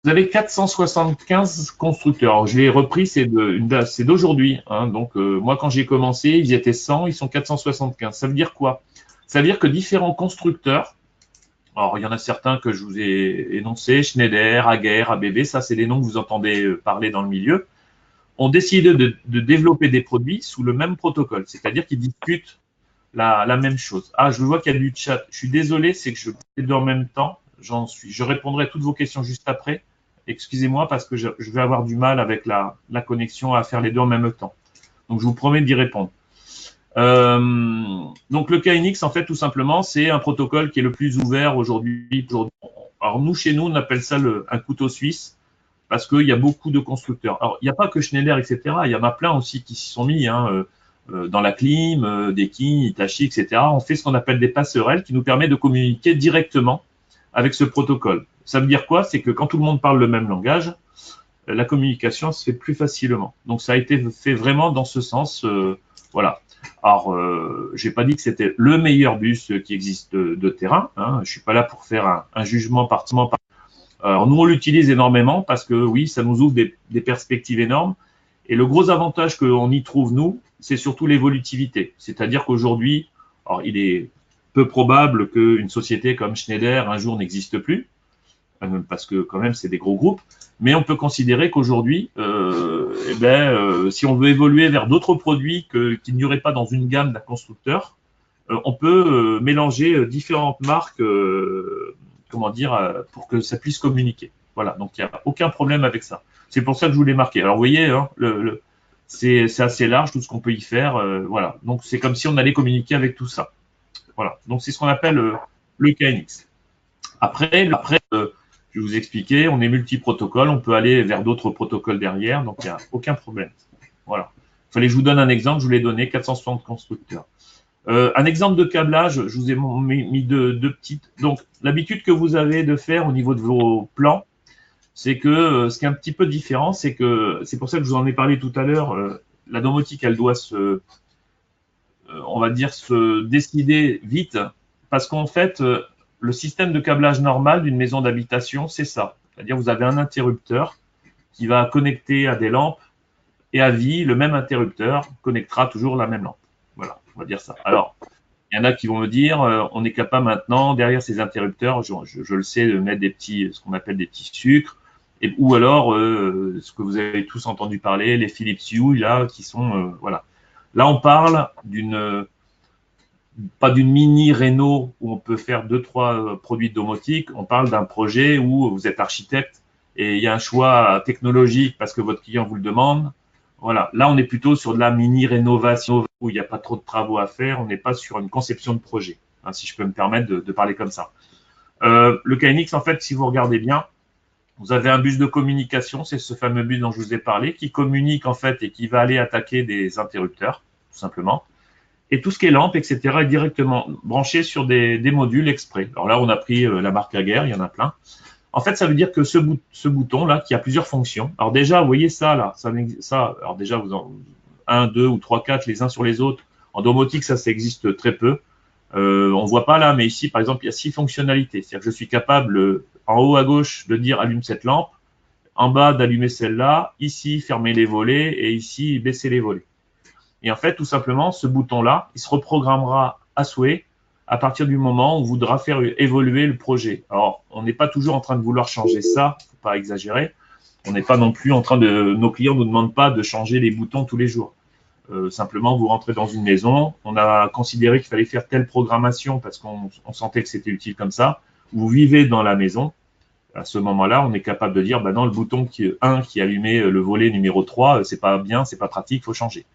Vous avez 475 constructeurs. Alors, je l'ai repris, c'est d'aujourd'hui. Hein. Donc, moi, quand j'ai commencé, ils étaient 100, ils sont 475. Ça veut dire quoi? Ça veut dire que différents constructeurs, alors il y en a certains que je vous ai énoncés, Schneider, Aguerre, ABB, ça c'est des noms que vous entendez parler dans le milieu, ont décidé de développer des produits sous le même protocole. C'est-à-dire qu'ils discutent la même chose. Ah, je vois qu'il y a du chat. Je suis désolé, c'est que je fais les deux en même temps. Je répondrai à toutes vos questions juste après. Excusez-moi parce que je vais avoir du mal avec la connexion à faire les deux en même temps. Donc, je vous promets d'y répondre. Donc, le KNX, en fait, tout simplement, c'est un protocole qui est le plus ouvert aujourd'hui. Alors, nous, chez nous, on appelle ça un couteau suisse parce qu'il y a beaucoup de constructeurs. Alors, il n'y a pas que Schneider, etc. Il y en a plein aussi qui s'y sont mis, hein, dans la clim, Daikin, Hitachi, etc. On fait ce qu'on appelle des passerelles qui nous permettent de communiquer directement avec ce protocole. Ça veut dire quoi? C'est que quand tout le monde parle le même langage, la communication se fait plus facilement. Donc ça a été fait vraiment dans ce sens. Voilà. Alors, j'ai pas dit que c'était le meilleur bus qui existe de terrain. Hein. Je suis pas là pour faire un jugement particulier. Alors nous on l'utilise énormément parce que oui, ça nous ouvre des perspectives énormes. Et le gros avantage qu'on y trouve nous, c'est surtout l'évolutivité. C'est-à-dire qu'aujourd'hui, alors il est peu probable qu'une société comme Schneider un jour n'existe plus. parce que quand même c'est des gros groupes, mais on peut considérer qu'aujourd'hui, si on veut évoluer vers d'autres produits qu'il n'y aurait pas dans une gamme d'un constructeur, on peut mélanger différentes marques, pour que ça puisse communiquer. Voilà, donc il n'y a aucun problème avec ça. C'est pour ça que je voulais marquer. Alors vous voyez, hein, c'est assez large tout ce qu'on peut y faire. Voilà, donc c'est comme si on allait communiquer avec tout ça. Voilà, donc c'est ce qu'on appelle le KNX. Après, je vais vous expliquer, on est multi-protocole, on peut aller vers d'autres protocoles derrière, donc il n'y a aucun problème. Voilà. Il fallait que je vous donne un exemple, je vous l'ai donné, 460 constructeurs. Un exemple de câblage, je vous ai mis deux petites. Donc, l'habitude que vous avez de faire au niveau de vos plans, c'est que ce qui est un petit peu différent, c'est pour ça que je vous en ai parlé tout à l'heure, la domotique, elle doit on va dire, se décider vite, parce qu'en fait, le système de câblage normal d'une maison d'habitation, c'est ça. C'est-à-dire, vous avez un interrupteur qui va connecter à des lampes, et à vie, le même interrupteur connectera toujours la même lampe. Voilà, on va dire ça. Alors, il y en a qui vont me dire, on est capable maintenant, derrière ces interrupteurs, je le sais, de mettre ce qu'on appelle des petits sucres, ou alors, ce que vous avez tous entendu parler, les Philips Hue, là, qui sont, voilà. Là, on parle pas d'une mini réno où on peut faire 2-3 produits de domotique, on parle d'un projet où vous êtes architecte et il y a un choix technologique parce que votre client vous le demande. Voilà, là on est plutôt sur de la mini rénovation où il n'y a pas trop de travaux à faire, on n'est pas sur une conception de projet, hein, si je peux me permettre de parler comme ça. Le KNX, en fait, si vous regardez bien, vous avez un bus de communication, c'est ce fameux bus dont je vous ai parlé, qui communique en fait et qui va aller attaquer des interrupteurs, tout simplement. Et tout ce qui est lampe, etc., est directement branché sur des modules exprès. Alors là, on a pris la marque Laguerre, il y en a plein. En fait, ça veut dire que ce bouton-là, qui a plusieurs fonctions. Alors déjà, vous voyez ça, là, alors déjà, vous en 1, 2 ou 3, 4 les uns sur les autres. En domotique, ça existe très peu. On voit pas là, mais ici, par exemple, il y a 6 fonctionnalités. C'est-à-dire que je suis capable, en haut à gauche, de dire allume cette lampe, en bas d'allumer celle-là, ici, fermer les volets, et ici, baisser les volets. Et en fait, tout simplement, ce bouton-là, il se reprogrammera à souhait à partir du moment où on voudra faire évoluer le projet. Alors, on n'est pas toujours en train de vouloir changer ça, faut pas exagérer. On n'est pas non plus en train nos clients ne nous demandent pas de changer les boutons tous les jours. Simplement, vous rentrez dans une maison, on a considéré qu'il fallait faire telle programmation parce qu'on sentait que c'était utile comme ça. Vous vivez dans la maison. À ce moment-là, on est capable de dire, non, le bouton qui allumait le volet numéro 3, c'est pas bien, c'est pas pratique, il faut changer.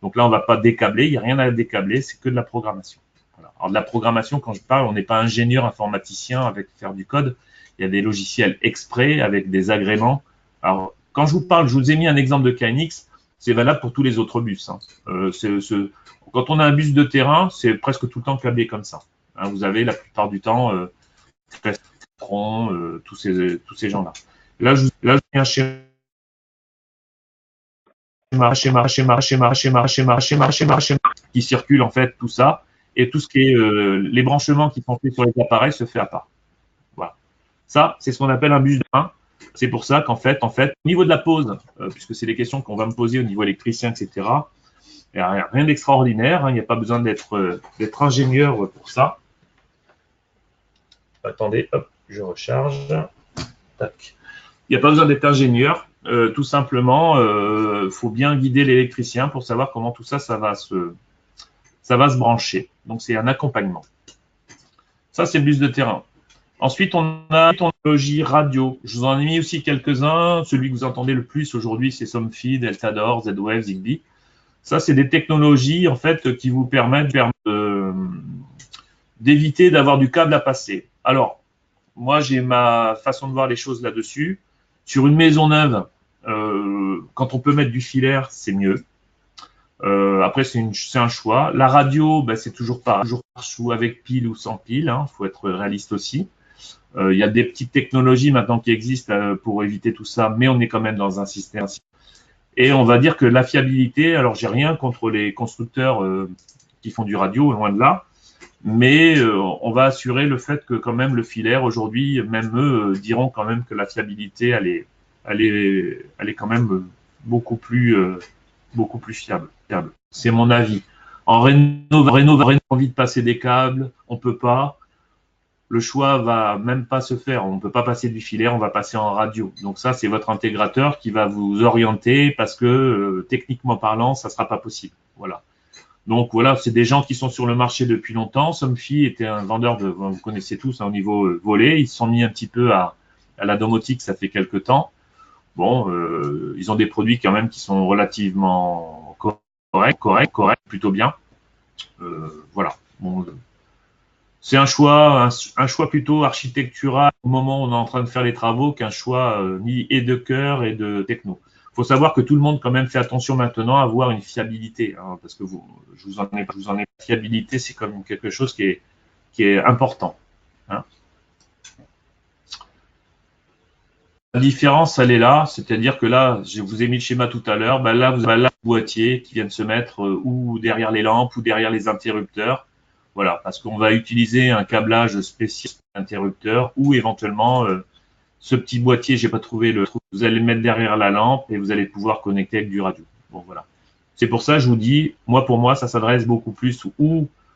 Donc là, on ne va pas décabler, il n'y a rien à décabler, c'est que de la programmation. Voilà. Alors de la programmation, quand je parle, on n'est pas ingénieur informaticien avec faire du code. Il y a des logiciels exprès avec des agréments. Alors quand je vous parle, je vous ai mis un exemple de KNX, c'est valable pour tous les autres bus. Hein. Quand on a un bus de terrain, c'est presque tout le temps câblé comme ça. Hein, vous avez la plupart du temps tous ces gens-là. Là, je viens chez schéma qui circule en fait tout ça et tout ce qui est les branchements qui sont faits sur les appareils se fait à part. Voilà. Ça, c'est ce qu'on appelle un bus de 1. C'est pour ça qu'en fait, au niveau de la pose, puisque c'est les questions qu'on va me poser au niveau électricien, etc., il n'y a rien d'extraordinaire. Hein, il n'y a pas besoin d'être ingénieur pour ça. Attendez, hop, je recharge. Tac. Il n'y a pas besoin d'être ingénieur. Tout simplement, faut bien guider l'électricien pour savoir comment tout ça, ça va se brancher. Donc, c'est un accompagnement. Ça, c'est le bus de terrain. Ensuite, on a la technologie radio. Je vous en ai mis aussi quelques-uns. Celui que vous entendez le plus aujourd'hui, c'est Somfy, Deltador, Z-Wave, Zigbee. Ça, c'est des technologies, en fait, qui vous permettent d'éviter d'avoir du câble à passer. Alors, moi, j'ai ma façon de voir les choses là-dessus. Sur une maison neuve, quand on peut mettre du filaire, c'est mieux. Après, c'est un choix. La radio, c'est toujours pareil, toujours avec pile ou sans pile. Hein, faut être réaliste aussi. Il y a des petites technologies maintenant qui existent pour éviter tout ça, mais on est quand même dans un système. Et on va dire que la fiabilité, alors j'ai rien contre les constructeurs qui font du radio, loin de là, mais on va assurer le fait que quand même le filaire aujourd'hui, même eux diront quand même que la fiabilité, elle est quand même beaucoup plus fiable. C'est mon avis. En réno, envie de passer des câbles, on peut pas. le choix va même pas se faire. On ne peut pas passer du filaire, on va passer en radio. Donc ça, c'est votre intégrateur qui va vous orienter parce que techniquement parlant, ça sera pas possible. Voilà. Donc voilà, c'est des gens qui sont sur le marché depuis longtemps. Somfy était un vendeur de, vous connaissez tous, hein, au niveau volet. Ils se sont mis un petit peu à la domotique, ça fait quelques temps. Bon, ils ont des produits quand même qui sont relativement corrects, plutôt bien. Voilà. Bon, c'est un choix plutôt architectural au moment où on est en train de faire les travaux qu'un choix ni et de cœur et de techno. Il faut savoir que tout le monde quand même fait attention maintenant à avoir une fiabilité, hein, parce que je vous en ai. Fiabilité, c'est comme quelque chose qui est important. Hein. La différence, elle est là, c'est-à-dire que là, je vous ai mis le schéma tout à l'heure. Ben là, vous avez le boîtier qui vient de se mettre ou derrière les lampes ou derrière les interrupteurs. Voilà, parce qu'on va utiliser un câblage spécial interrupteur ou éventuellement ce petit boîtier, j'ai pas trouvé le trou. Vous allez le mettre derrière la lampe et vous allez pouvoir connecter avec du radio. Bon, voilà. C'est pour ça, je vous dis, pour moi, ça s'adresse beaucoup plus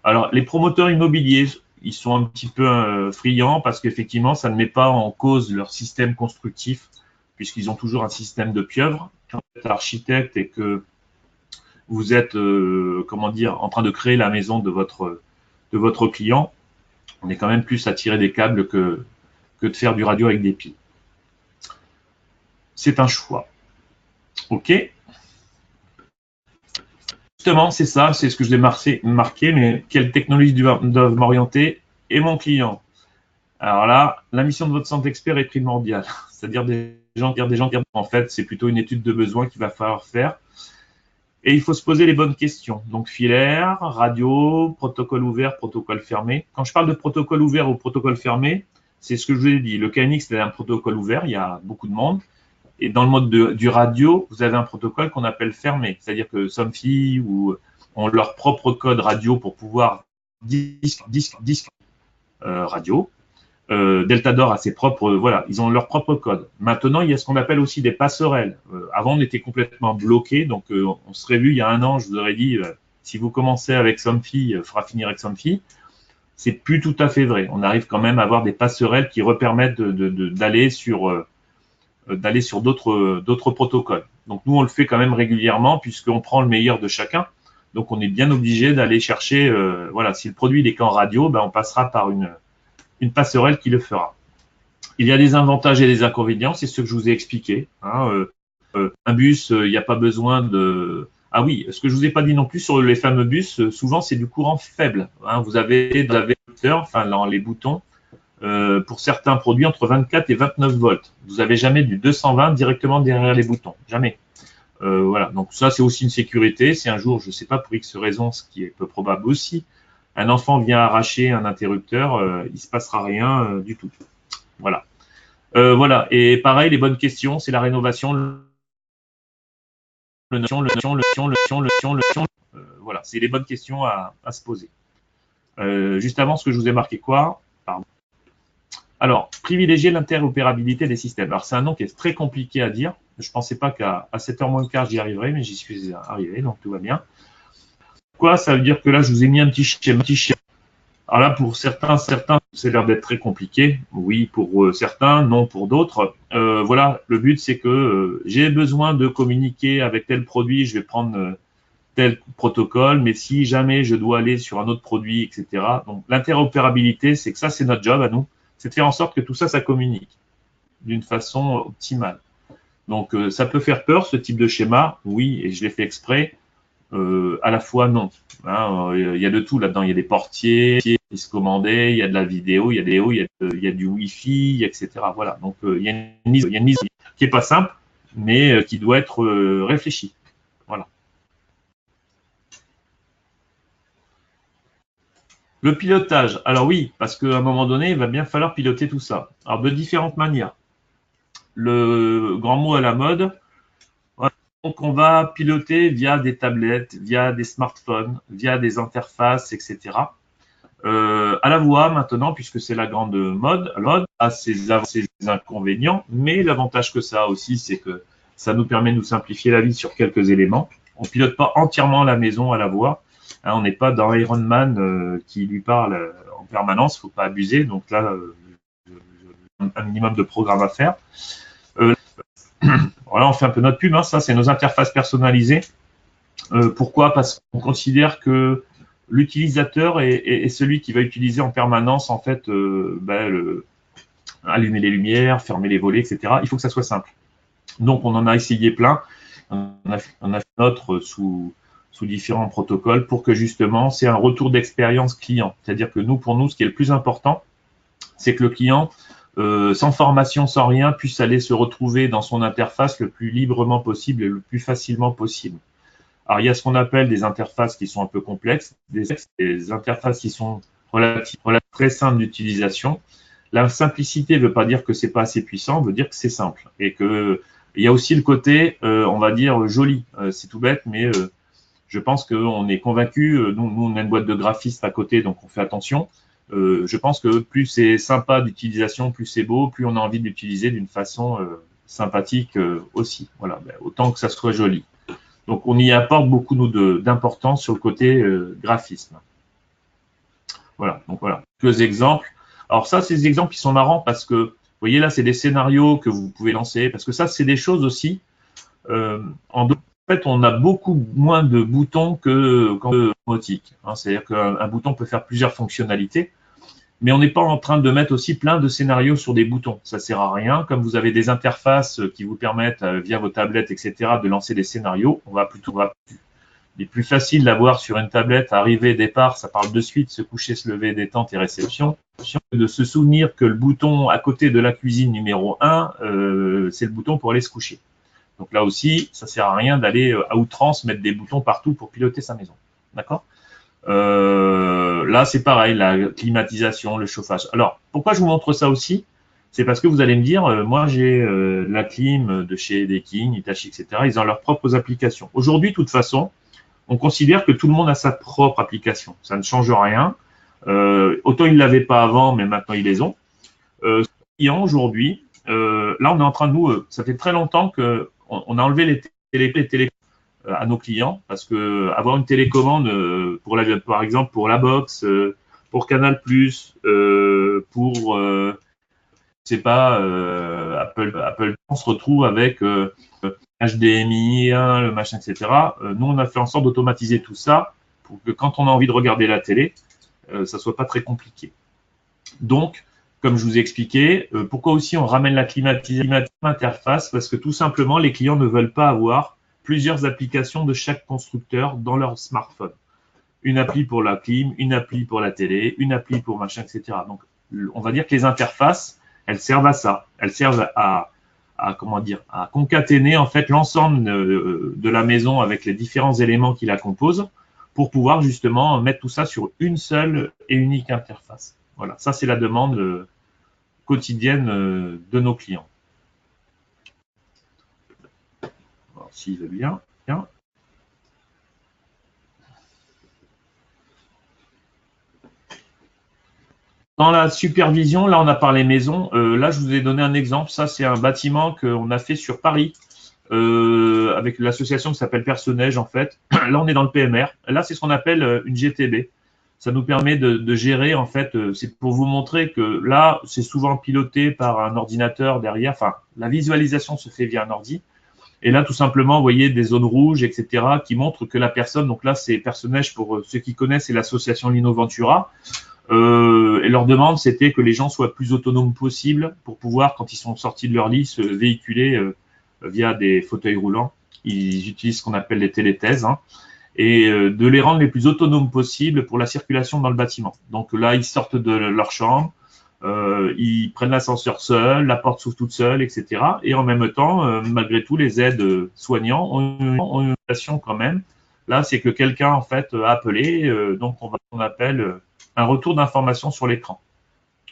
alors, les promoteurs immobiliers, ils sont un petit peu friands parce qu'effectivement, ça ne met pas en cause leur système constructif puisqu'ils ont toujours un système de pieuvre. Quand vous êtes architecte et que vous êtes, en train de créer la maison de votre client, on est quand même plus à tirer des câbles que de faire du radio avec des piles. C'est un choix. OK. Justement, c'est ça, c'est ce que je l'ai marqué, mais quelle technologie doivent m'orienter et mon client. Alors là, la mission de votre centre expert est primordiale. C'est-à-dire des gens, en fait, c'est plutôt une étude de besoin qu'il va falloir faire. Et il faut se poser les bonnes questions. Donc, filaire, radio, protocole ouvert, protocole fermé. Quand je parle de protocole ouvert ou protocole fermé, c'est ce que je vous ai dit. Le KNX, c'est un protocole ouvert, il y a beaucoup de monde. Et dans le mode du radio, vous avez un protocole qu'on appelle fermé. C'est-à-dire que Somfy ont leur propre code radio pour pouvoir disque radio. Deltador a ses propres, voilà, ils ont leur propre code. Maintenant, il y a ce qu'on appelle aussi des passerelles. Avant, on était complètement bloqué, donc on serait vu il y a un an, je vous aurais dit, si vous commencez avec Somfy, fera finir avec Somfy. C'est plus tout à fait vrai. On arrive quand même à avoir des passerelles qui permettent d'aller sur d'autres protocoles. Donc nous, on le fait quand même régulièrement puisqu'on prend le meilleur de chacun. Donc on est bien obligé d'aller chercher, voilà, si le produit n'est qu'en radio, on passera par une passerelle qui le fera. Il y a des avantages et des inconvénients, c'est ce que je vous ai expliqué. Hein. Un bus, il n'y a pas besoin de... Ah oui, ce que je vous ai pas dit non plus sur les fameux bus, souvent c'est du courant faible. Hein. Vous avez dans les boutons, pour certains produits entre 24 et 29 volts. Vous n'avez jamais du 220 directement derrière les boutons, jamais. Voilà, donc ça c'est aussi une sécurité. Si un jour, je ne sais pas pour X raison, ce qui est peu probable aussi, un enfant vient arracher un interrupteur, il ne se passera rien du tout. Voilà. Voilà, et pareil, les bonnes questions, c'est la rénovation, voilà, c'est les bonnes questions à se poser. Juste avant, ce que je vous ai marqué quoi? Pardon. Alors, privilégier l'interopérabilité des systèmes. Alors, c'est un nom qui est très compliqué à dire. Je ne pensais pas qu'à 7h moins le quart, j'y arriverais, mais j'y suis arrivé, donc tout va bien. Quoi? Ça veut dire que là, je vous ai mis un petit schéma. Alors là, pour certains, c'est l'air d'être très compliqué. Oui, pour certains, non pour d'autres. Voilà, le but, c'est que j'ai besoin de communiquer avec tel produit, je vais prendre tel protocole, mais si jamais je dois aller sur un autre produit, etc. Donc, l'interopérabilité, c'est que ça, c'est notre job à nous. C'est de faire en sorte que tout ça, ça communique d'une façon optimale. Donc, ça peut faire peur, ce type de schéma, oui, et je l'ai fait exprès, à la fois non. Hein, il y a de tout là-dedans, il y a des portiers qui se commandaient, il y a de la vidéo, il y a du Wi-Fi, etc. Voilà, donc il y a une mise qui n'est pas simple, mais qui doit être réfléchie. Voilà. Le pilotage. Alors oui, parce qu'à un moment donné, il va bien falloir piloter tout ça. Alors de différentes manières. Le grand mot à la mode, voilà. Donc on va piloter via des tablettes, via des smartphones, via des interfaces, etc. À la voix maintenant, puisque c'est la grande mode, a ses inconvénients, mais l'avantage que ça a aussi, c'est que ça nous permet de nous simplifier la vie sur quelques éléments. On ne pilote pas entièrement la maison à la voix. Hein, on n'est pas dans Iron Man qui lui parle en permanence, il ne faut pas abuser. Donc là, un minimum de programme à faire. Voilà, on fait un peu notre pub. Hein, ça, c'est nos interfaces personnalisées. Pourquoi? Parce qu'on considère que l'utilisateur est celui qui va utiliser en permanence en fait allumer les lumières, fermer les volets, etc. Il faut que ça soit simple. Donc on en a essayé plein, on a fait notre sous différents protocoles pour que justement c'est un retour d'expérience client. C'est-à-dire que pour nous, ce qui est le plus important, c'est que le client, sans formation, sans rien, puisse aller se retrouver dans son interface le plus librement possible et le plus facilement possible. Alors, il y a ce qu'on appelle des interfaces qui sont un peu complexes, des interfaces qui sont relativement très simples d'utilisation. La simplicité ne veut pas dire que c'est pas assez puissant, veut dire que c'est simple. Et que il y a aussi le côté, on va dire, joli. C'est tout bête, mais je pense qu'on est convaincu. Nous, on a une boîte de graphistes à côté, donc on fait attention. Je pense que plus c'est sympa d'utilisation, plus c'est beau, plus on a envie de l'utiliser d'une façon sympathique aussi. Voilà, autant que ça soit joli. Donc, on y apporte beaucoup d'importance sur le côté graphisme. Voilà, donc voilà, quelques exemples. Alors ça, ces exemples, ils sont marrants parce que, vous voyez là, c'est des scénarios que vous pouvez lancer, parce que ça, c'est des choses aussi. En fait, on a beaucoup moins de boutons qu'en domotique. Hein, c'est-à-dire qu'un bouton peut faire plusieurs fonctionnalités. Mais on n'est pas en train de mettre aussi plein de scénarios sur des boutons. Ça sert à rien. Comme vous avez des interfaces qui vous permettent, via vos tablettes, etc., de lancer des scénarios, il est plus facile d'avoir sur une tablette arrivée, départ, ça parle de suite, se coucher, se lever, détente et réception, de se souvenir que le bouton à côté de la cuisine numéro 1, c'est le bouton pour aller se coucher. Donc là aussi, ça sert à rien d'aller à outrance mettre des boutons partout pour piloter sa maison. D'accord ? Là, c'est pareil, la climatisation, le chauffage. Alors, pourquoi je vous montre ça aussi? C'est parce que vous allez me dire, moi j'ai la clim de chez Deking, Hitachi, etc. Ils ont leurs propres applications. Aujourd'hui, de toute façon, on considère que tout le monde a sa propre application. Ça ne change rien. Autant ils ne l'avaient pas avant, mais maintenant ils les ont. Aujourd'hui, là, on est en train de ça fait très longtemps qu'on a enlevé les télé à nos clients parce que avoir une télécommande par exemple pour la box, pour Canal+, pour c'est pas Apple, on se retrouve avec HDMI, le machin, etc. Nous, on a fait en sorte d'automatiser tout ça pour que quand on a envie de regarder la télé, ça soit pas très compliqué. Donc, comme je vous ai expliqué, pourquoi aussi on ramène la climatisation interface? Parce que tout simplement, les clients ne veulent pas avoir plusieurs applications de chaque constructeur dans leur smartphone. Une appli pour la clim, une appli pour la télé, une appli pour machin, etc. Donc, on va dire que les interfaces, elles servent à ça. Elles servent à concaténer en fait l'ensemble de la maison avec les différents éléments qui la composent pour pouvoir justement mettre tout ça sur une seule et unique interface. Voilà, ça c'est la demande quotidienne de nos clients. Alors, s'il veut bien. Dans la supervision, là on a parlé maison. Là je vous ai donné un exemple. Ça c'est un bâtiment qu'on a fait sur Paris avec l'association qui s'appelle Personnage en fait. Là on est dans le PMR. Là c'est ce qu'on appelle une GTB. Ça nous permet de gérer en fait. C'est pour vous montrer que là c'est souvent piloté par un ordinateur derrière. Enfin la visualisation se fait via un ordi. Et là, tout simplement, vous voyez des zones rouges, etc., qui montrent que la personne, donc là, c'est Personnage, pour ceux qui connaissent, c'est l'association Lino Ventura. Et leur demande, c'était que les gens soient plus autonomes possible pour pouvoir, quand ils sont sortis de leur lit, se véhiculer via des fauteuils roulants. Ils utilisent ce qu'on appelle les téléthèses, hein, et de les rendre les plus autonomes possible pour la circulation dans le bâtiment. Donc là, ils sortent de leur chambre, ils prennent l'ascenseur seul, la porte s'ouvre toute seule, etc. Et en même temps, malgré tout, les aides soignants ont une relation quand même. Là, c'est que quelqu'un en fait a appelé, donc on appelle un retour d'information sur l'écran.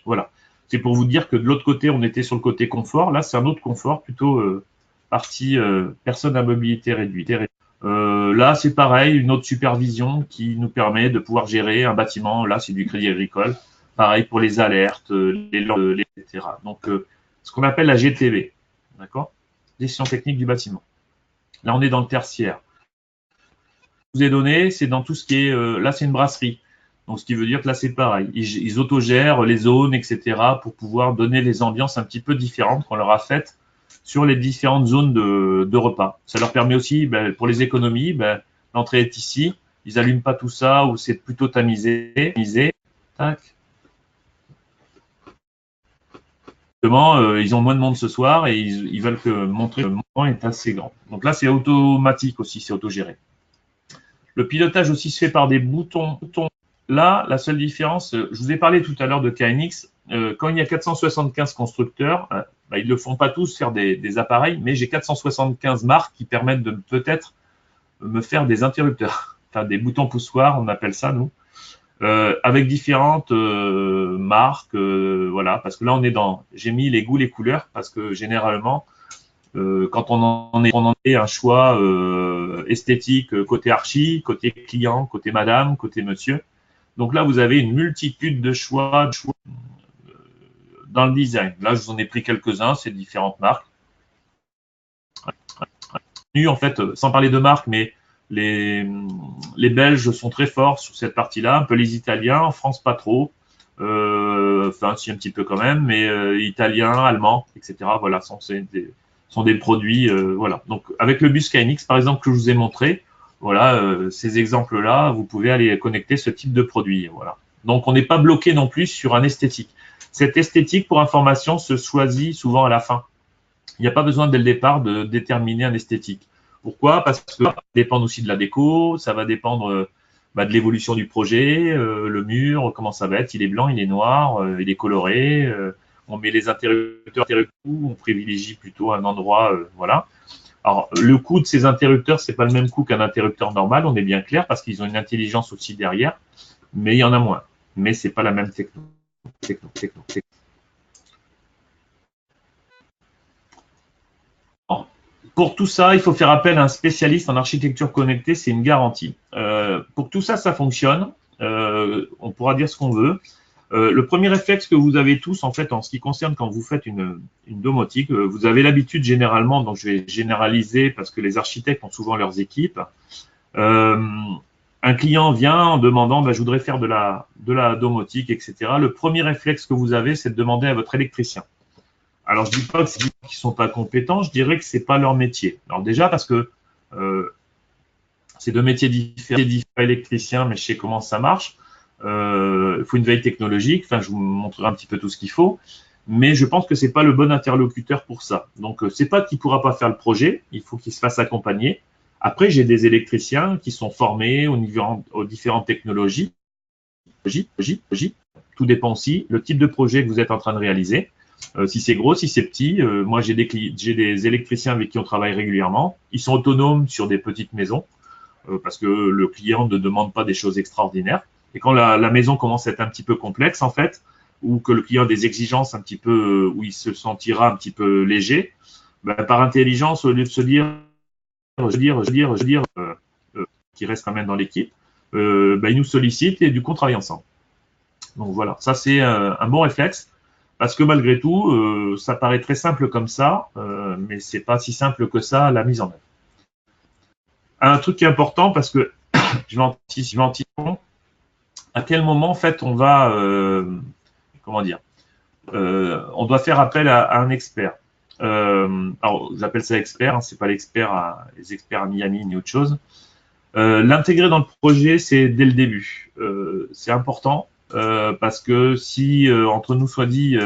Voilà. C'est pour vous dire que de l'autre côté, on était sur le côté confort. Là, c'est un autre confort, plutôt partie personne à mobilité réduite. Là, c'est pareil, une autre supervision qui nous permet de pouvoir gérer un bâtiment. Là, c'est du Crédit Agricole. Pareil pour les alertes, etc. Donc, ce qu'on appelle la GTB, d'accord? Gestion technique du bâtiment. Là, on est dans le tertiaire. vous ai donné, c'est dans tout ce qui est, là c'est une brasserie. Donc ce qui veut dire que là c'est pareil. Ils autogèrent les zones, etc. pour pouvoir donner les ambiances un petit peu différentes qu'on leur a faites sur les différentes zones de repas. Ça leur permet aussi, pour les économies, l'entrée est ici. Ils allument pas tout ça ou c'est plutôt tamisé. Tac. Ils ont moins de monde ce soir et ils veulent montrer que le moment est assez grand. Donc là, c'est automatique aussi, c'est autogéré. Le pilotage aussi se fait par des boutons. Là, la seule différence, je vous ai parlé tout à l'heure de KNX. Quand il y a 475 constructeurs, ils ne le font pas tous faire des appareils, mais j'ai 475 marques qui permettent de peut-être me faire des interrupteurs, enfin des boutons poussoirs, on appelle ça nous. Avec différentes marques, voilà, parce que là j'ai mis les goûts, les couleurs, parce que généralement, quand on en est un choix esthétique côté archi, côté client, côté madame, côté monsieur. Donc là, vous avez une multitude de choix dans le design. Là, je vous en ai pris quelques-uns, c'est différentes marques. En fait, sans parler de marques, mais les Belges sont très forts sur cette partie-là, un peu les Italiens, en France pas trop, enfin si un petit peu quand même, mais Italiens, Allemands, etc. Voilà, sont des produits, voilà. Donc avec le bus KNX, par exemple, que je vous ai montré, voilà, ces exemples-là, vous pouvez aller connecter ce type de produit, voilà. Donc on n'est pas bloqué non plus sur un esthétique. Cette esthétique, pour information, se choisit souvent à la fin. Il n'y a pas besoin dès le départ de déterminer un esthétique. Pourquoi? Parce que ça va dépendre aussi de la déco, ça va dépendre de l'évolution du projet, le mur, comment ça va être, il est blanc, il est noir, il est coloré, on met les interrupteurs, on privilégie plutôt un endroit, voilà. Alors, le coût de ces interrupteurs, c'est pas le même coût qu'un interrupteur normal, on est bien clair, parce qu'ils ont une intelligence aussi derrière, mais il y en a moins. Mais c'est pas la même techno. Pour tout ça, il faut faire appel à un spécialiste en architecture connectée, c'est une garantie. Pour que tout ça, ça fonctionne, on pourra dire ce qu'on veut. Le premier réflexe que vous avez tous, en fait, en ce qui concerne quand vous faites une domotique, vous avez l'habitude généralement, donc je vais généraliser parce que les architectes ont souvent leurs équipes. Un client vient en demandant, je voudrais faire de la domotique, etc. Le premier réflexe que vous avez, c'est de demander à votre électricien. Alors, je dis pas que c'est des gens qui sont pas compétents, je dirais que c'est pas leur métier. Alors déjà parce que c'est deux métiers différents, électricien, mais je sais comment ça marche. Il faut une veille technologique. Enfin, je vous montrerai un petit peu tout ce qu'il faut, mais je pense que c'est pas le bon interlocuteur pour ça. Donc, c'est pas qu'il pourra pas faire le projet, il faut qu'il se fasse accompagner. Après, j'ai des électriciens qui sont formés aux différentes technologies. Tout dépend aussi le type de projet que vous êtes en train de réaliser. Si c'est gros, si c'est petit, moi j'ai des électriciens avec qui on travaille régulièrement. Ils sont autonomes sur des petites maisons parce que le client ne demande pas des choses extraordinaires. Et quand la maison commence à être un petit peu complexe en fait, ou que le client a des exigences un petit peu où il se sentira un petit peu léger, par intelligence, au lieu de se dire, qui reste quand même dans l'équipe, il nous sollicite et du coup on travaille ensemble. Donc voilà, ça c'est un bon réflexe. Parce que malgré tout, ça paraît très simple comme ça, mais c'est pas si simple que ça la mise en œuvre. Un truc qui est important parce que je l'anticipe, à quel moment en fait on va, on doit faire appel à un expert. Alors j'appelle ça expert, hein, c'est pas les experts à Miami ni autre chose. L'intégrer dans le projet, c'est dès le début. C'est important. Parce que si, entre nous soit dit,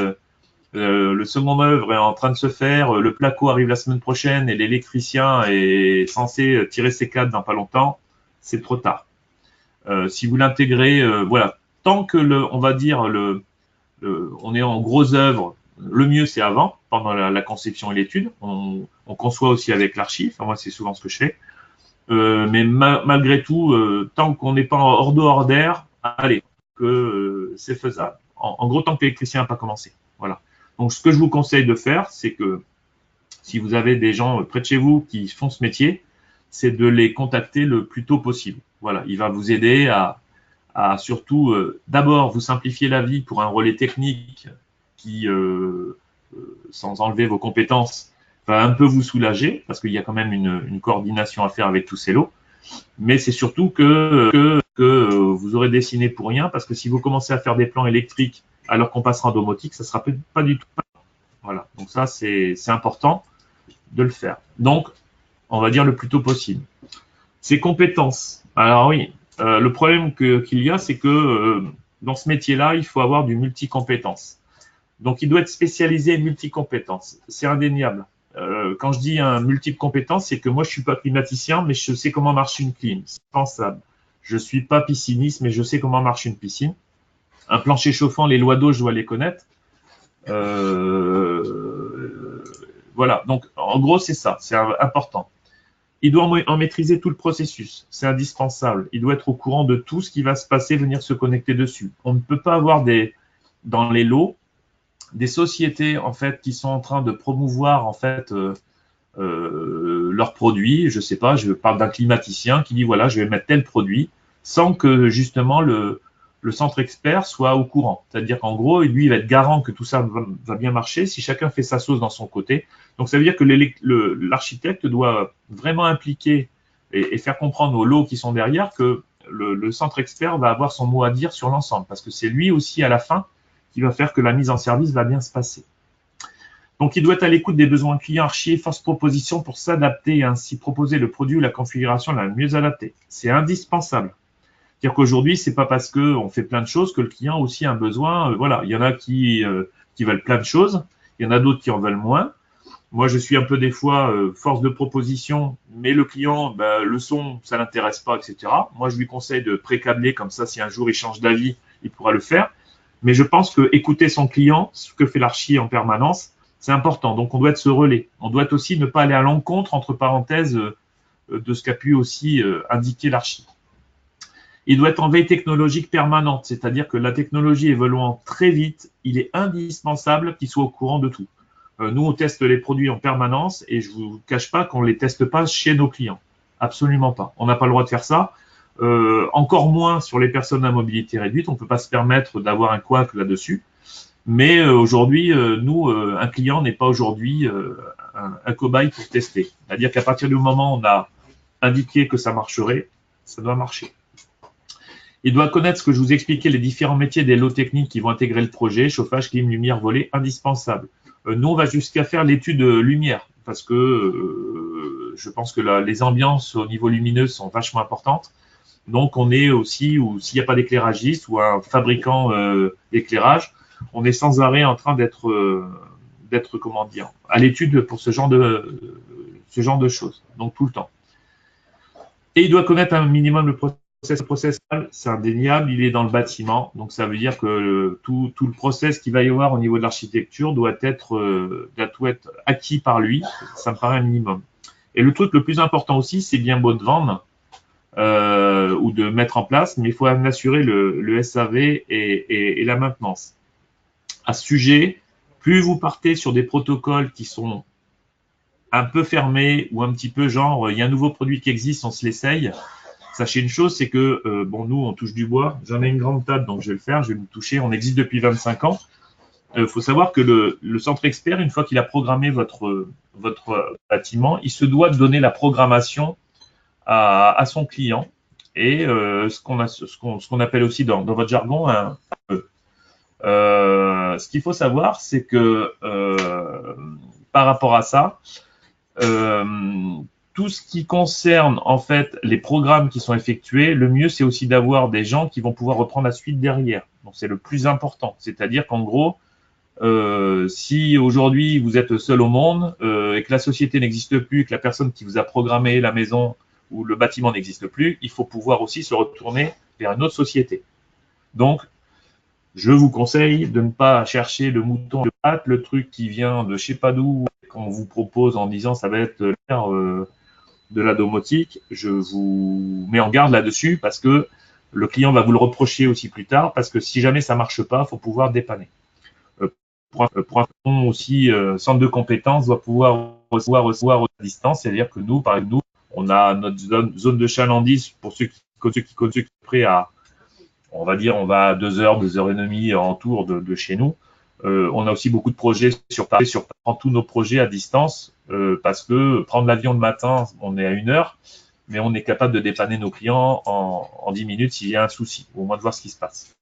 le second œuvre est en train de se faire, le placo arrive la semaine prochaine et l'électricien est censé tirer ses câbles dans pas longtemps, c'est trop tard. Si vous l'intégrez, voilà, tant que on va dire on est en gros œuvre, le mieux c'est avant, pendant la conception et l'étude. On conçoit aussi avec l'archi. Enfin, moi c'est souvent ce que je fais. Mais malgré tout, tant qu'on n'est pas hors d'eau, hors d'air, allez, que c'est faisable. En gros, tant que l'électricien n'a pas commencé. Voilà. Donc, ce que je vous conseille de faire, c'est que si vous avez des gens près de chez vous qui font ce métier, c'est de les contacter le plus tôt possible. Voilà. Il va vous aider à surtout, d'abord, vous simplifier la vie pour un relais technique qui, sans enlever vos compétences, va un peu vous soulager parce qu'il y a quand même une coordination à faire avec tous ces lots. Mais c'est surtout que vous aurez dessiné pour rien, parce que si vous commencez à faire des plans électriques alors qu'on passera en domotique, ça sera pas du tout. Voilà. Donc ça, c'est important de le faire. Donc, on va dire le plus tôt possible. Ses compétences. Alors oui, le problème qu'il y a, c'est que dans ce métier-là, il faut avoir du multicompétence. Donc, il doit être spécialisé multicompétences. C'est indéniable. Quand je dis un multiple compétence, c'est que moi, je suis pas climaticien, mais je sais comment marche une clim. C'est pensable. Je suis pas pisciniste, mais je sais comment marche une piscine. Un plancher chauffant, les lois d'eau, je dois les connaître. Voilà. Donc, en gros, c'est ça. C'est important. Il doit en maîtriser tout le processus. C'est indispensable. Il doit être au courant de tout ce qui va se passer, venir se connecter dessus. On ne peut pas avoir dans les lots des sociétés en fait qui sont en train de promouvoir en fait leurs produits. Je sais pas, je parle d'un climaticien qui dit voilà, je vais mettre tel produit sans que justement le centre expert soit au courant. C'est-à-dire qu'en gros, lui, il va être garant que tout ça va bien marcher si chacun fait sa sauce dans son côté. Donc, ça veut dire que l'architecte doit vraiment impliquer et faire comprendre aux lots qui sont derrière que le centre expert va avoir son mot à dire sur l'ensemble, parce que c'est lui aussi, à la fin, qui va faire que la mise en service va bien se passer. Donc, il doit être à l'écoute des besoins clients, archi et force proposition pour s'adapter et ainsi proposer le produit ou la configuration la mieux adaptée. C'est indispensable. C'est-à-dire qu'aujourd'hui, c'est pas parce qu'on fait plein de choses que le client a aussi un besoin. Voilà, il y en a qui veulent plein de choses, il y en a d'autres qui en veulent moins. Moi, je suis un peu des fois force de proposition, mais le client, le son, ça l'intéresse pas, etc. Moi, je lui conseille de pré-câbler, comme ça, si un jour il change d'avis, il pourra le faire. Mais je pense que écouter son client, ce que fait l'archi en permanence, c'est important. Donc, on doit être ce relais. On doit aussi ne pas aller à l'encontre, entre parenthèses, de ce qu'a pu aussi indiquer l'archi. Il doit être en veille technologique permanente, c'est-à-dire que la technologie évoluant très vite, il est indispensable qu'il soit au courant de tout. Nous, on teste les produits en permanence et je ne vous cache pas qu'on ne les teste pas chez nos clients. Absolument pas. On n'a pas le droit de faire ça. Encore moins sur les personnes à mobilité réduite. On ne peut pas se permettre d'avoir un couac là-dessus. Mais aujourd'hui, nous, un client n'est pas aujourd'hui un cobaye pour tester. C'est-à-dire qu'à partir du moment où on a indiqué que ça marcherait, ça doit marcher. Il doit connaître ce que je vous expliquais, les différents métiers des lots techniques qui vont intégrer le projet, chauffage, clim, lumière, volet, indispensable. Nous, on va jusqu'à faire l'étude lumière, parce que je pense que les ambiances au niveau lumineux sont vachement importantes. Donc, on est aussi, ou s'il n'y a pas d'éclairagiste ou un fabricant d'éclairage, on est sans arrêt en train d'être comment dire, à l'étude pour ce genre de choses, donc tout le temps. Et il doit connaître un minimum le process, c'est indéniable, il est dans le bâtiment, donc ça veut dire que tout le process qu'il va y avoir au niveau de l'architecture doit être acquis par lui, ça me paraît un minimum. Et le truc le plus important aussi, c'est bien beau de vendre ou de mettre en place, mais il faut en assurer le SAV et la maintenance. À ce sujet, plus vous partez sur des protocoles qui sont un peu fermés ou un petit peu genre, il y a un nouveau produit qui existe, on se l'essaye. Sachez une chose, c'est que, nous, on touche du bois. J'en ai une grande table, donc je vais le faire, je vais me toucher. On existe depuis 25 ans. Il faut savoir que le centre expert, une fois qu'il a programmé votre bâtiment, il se doit de donner la programmation à son client et ce qu'on appelle aussi dans votre jargon un ce qu'il faut savoir, c'est que par rapport à ça, tout ce qui concerne en fait les programmes qui sont effectués, le mieux c'est aussi d'avoir des gens qui vont pouvoir reprendre la suite derrière. Donc c'est le plus important. C'est-à-dire qu'en gros, si aujourd'hui vous êtes seul au monde et que la société n'existe plus, que la personne qui vous a programmé la maison ou le bâtiment n'existe plus, il faut pouvoir aussi se retourner vers une autre société. Donc, je vous conseille de ne pas chercher le mouton de pâte, le truc qui vient de je sais pas d'où, qu'on vous propose en disant ça va être l'air de la domotique. Je vous mets en garde là-dessus parce que le client va vous le reprocher aussi plus tard, parce que si jamais ça marche pas, il faut pouvoir dépanner. Pour un aussi, centre de compétences doit pouvoir recevoir à distance, c'est-à-dire que nous, par exemple, nous, on a notre zone de chalandise pour ceux qui sont prêts à, on va dire, on va à 2 heures, 2h30 en tour de chez nous. On a aussi beaucoup de projets sur Paris, prend tous nos projets à distance, parce que prendre l'avion le matin, on est à 1 heure, mais on est capable de dépanner nos clients en 10 minutes s'il y a un souci, ou au moins de voir ce qui se passe.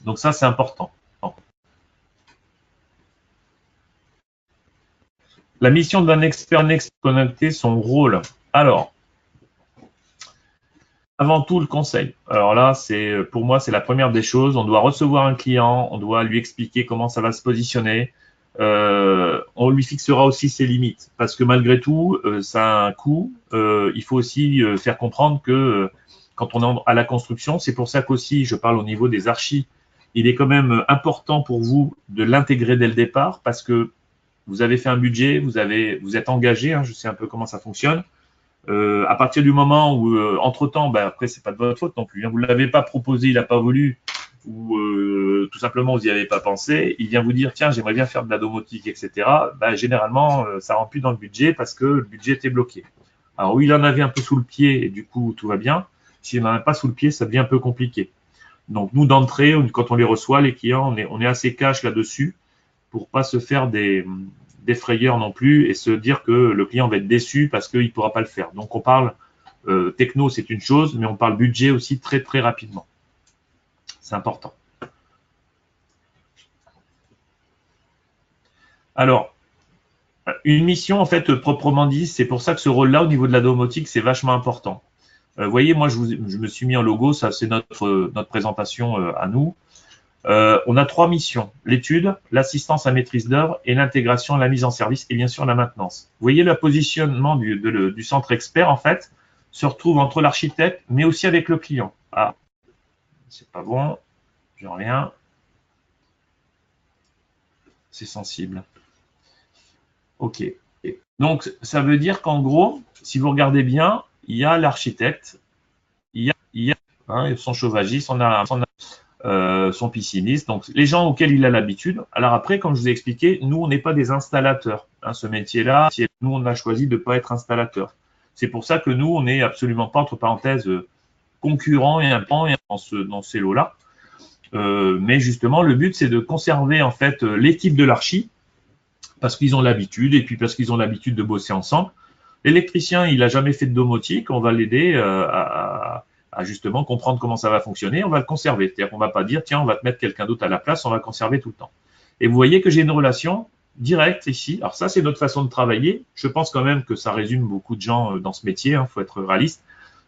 Donc ça, c'est important. La mission d'un expert connecté, son rôle. Alors, avant tout, le conseil. Alors là, pour moi, c'est la première des choses. On doit recevoir un client, on doit lui expliquer comment ça va se positionner. On lui fixera aussi ses limites, parce que malgré tout, ça a un coût. Il faut aussi faire comprendre que quand on est à la construction, c'est pour ça qu'aussi, je parle au niveau des archis, il est quand même important pour vous de l'intégrer dès le départ, parce que vous avez fait un budget, vous êtes engagé, hein, je sais un peu comment ça fonctionne. À partir du moment où, entre-temps, après, c'est pas de votre faute non plus, hein, vous ne l'avez pas proposé, il n'a pas voulu, ou tout simplement vous n'y avez pas pensé, il vient vous dire tiens, j'aimerais bien faire de la domotique, etc. Généralement, ça ne rentre plus dans le budget parce que le budget était bloqué. Alors oui, il en avait un peu sous le pied et du coup, tout va bien. S'il n'en a pas sous le pied, ça devient un peu compliqué. Donc nous, d'entrée, quand on les reçoit, les clients, on est assez cash là-dessus pour pas se faire des frayeurs non plus et se dire que le client va être déçu parce qu'il ne pourra pas le faire. Donc on parle techno, c'est une chose, mais on parle budget aussi très très rapidement. C'est important. Alors, une mission en fait proprement dit, c'est pour ça que ce rôle-là au niveau de la domotique, c'est vachement important. Vous voyez, moi je me suis mis en logo, ça c'est notre présentation à nous. On a 3 missions, l'étude, l'assistance à maîtrise d'œuvre et l'intégration, la mise en service et bien sûr la maintenance. Vous voyez, le positionnement du centre expert, en fait, se retrouve entre l'architecte, mais aussi avec le client. Ah, c'est pas bon, je reviens. C'est sensible. OK. Donc, ça veut dire qu'en gros, si vous regardez bien, il y a l'architecte, il y a son chauffagiste, son pisciniste, donc les gens auxquels il a l'habitude. Alors après, comme je vous ai expliqué, nous, on n'est pas des installateurs. Hein, ce métier-là, nous, on a choisi de ne pas être installateur. C'est pour ça que nous, on n'est absolument pas, entre parenthèses, concurrents et impans dans ces lots-là. Mais justement, le but, c'est de conserver en fait l'équipe de l'archi, parce qu'ils ont l'habitude, et puis parce qu'ils ont l'habitude de bosser ensemble. L'électricien, il n'a jamais fait de domotique, on va l'aider à justement comprendre comment ça va fonctionner, on va le conserver. C'est-à-dire qu'on ne va pas dire, tiens, on va te mettre quelqu'un d'autre à la place, on va le conserver tout le temps. Et vous voyez que j'ai une relation directe ici. Alors ça, c'est notre façon de travailler. Je pense quand même que ça résume beaucoup de gens dans ce métier, il faut être réaliste.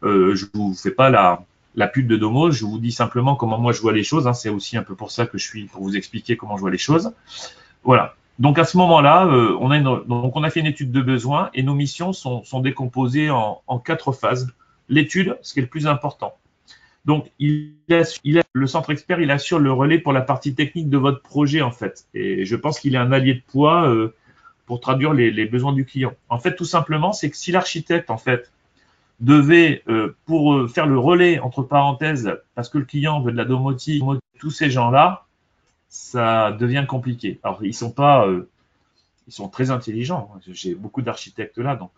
Je ne vous fais pas la pub de Domo, je vous dis simplement comment moi je vois les choses. Hein. C'est aussi un peu pour ça que je suis, pour vous expliquer comment je vois les choses. Voilà. Donc à ce moment-là, on a fait une étude de besoin et nos missions sont décomposées en 4 phases. L'étude, ce qui est le plus important. Donc le centre expert, il assure le relais pour la partie technique de votre projet en fait. Et je pense qu'il est un allié de poids pour traduire les besoins du client. En fait, tout simplement, c'est que si l'architecte en fait devait, pour faire le relais entre parenthèses, parce que le client veut de la domotique, tous ces gens-là, ça devient compliqué. Alors, ils sont très intelligents. J'ai beaucoup d'architectes là, donc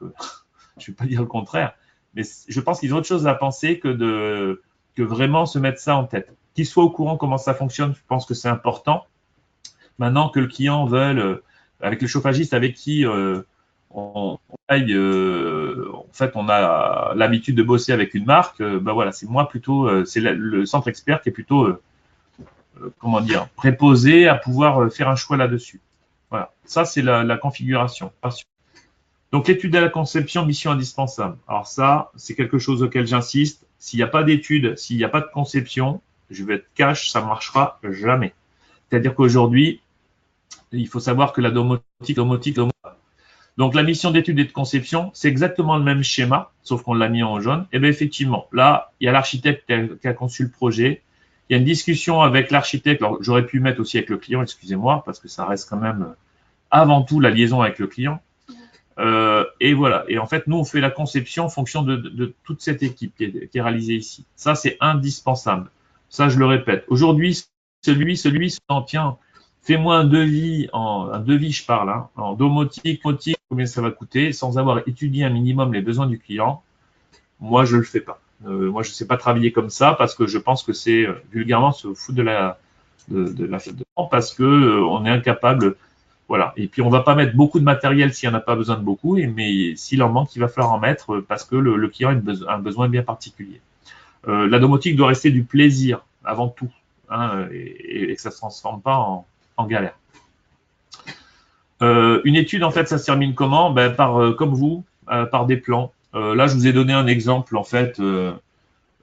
je ne vais pas dire le contraire. Mais je pense qu'ils ont autre chose à penser que vraiment se mettre ça en tête. Qu'ils soient au courant comment ça fonctionne, je pense que c'est important. Maintenant que le client veuille, avec le chauffagiste avec qui on aille, en fait, on a l'habitude de bosser avec une marque, voilà, c'est moi plutôt, c'est le centre expert qui est plutôt comment dire, préposé à pouvoir faire un choix là-dessus. Voilà, ça c'est la configuration. Donc l'étude à la conception, mission indispensable. Alors ça, c'est quelque chose auquel j'insiste. S'il n'y a pas d'étude, s'il n'y a pas de conception, je vais être cash, ça ne marchera jamais. C'est-à-dire qu'aujourd'hui, il faut savoir que la domotique. Donc la mission d'étude et de conception, c'est exactement le même schéma, sauf qu'on l'a mis en jaune. Et bien effectivement, là, il y a l'architecte qui a conçu le projet. Il y a une discussion avec l'architecte. Alors, j'aurais pu mettre aussi avec le client, excusez-moi, parce que ça reste quand même avant tout la liaison avec le client. Et voilà. Et en fait, nous, on fait la conception en fonction de toute cette équipe qui est réalisée ici. Ça, c'est indispensable. Ça, je le répète. Aujourd'hui, celui, tiens, fais-moi un devis, je parle, hein, en domotique, combien ça va coûter, sans avoir étudié un minimum les besoins du client. Moi, je le fais pas. Moi, je ne sais pas travailler comme ça parce que je pense que c'est vulgairement se foutre de la fête de temps parce que on est incapable. Voilà. Et puis, on ne va pas mettre beaucoup de matériel s'il n'y en a pas besoin de beaucoup, mais s'il en manque, il va falloir en mettre parce que le client a un besoin bien particulier. La domotique doit rester du plaisir avant tout, hein, et que ça ne se transforme pas en galère. Une étude, en fait, ça se termine comment? Ben, comme vous, par des plans. Là, je vous ai donné un exemple, en fait,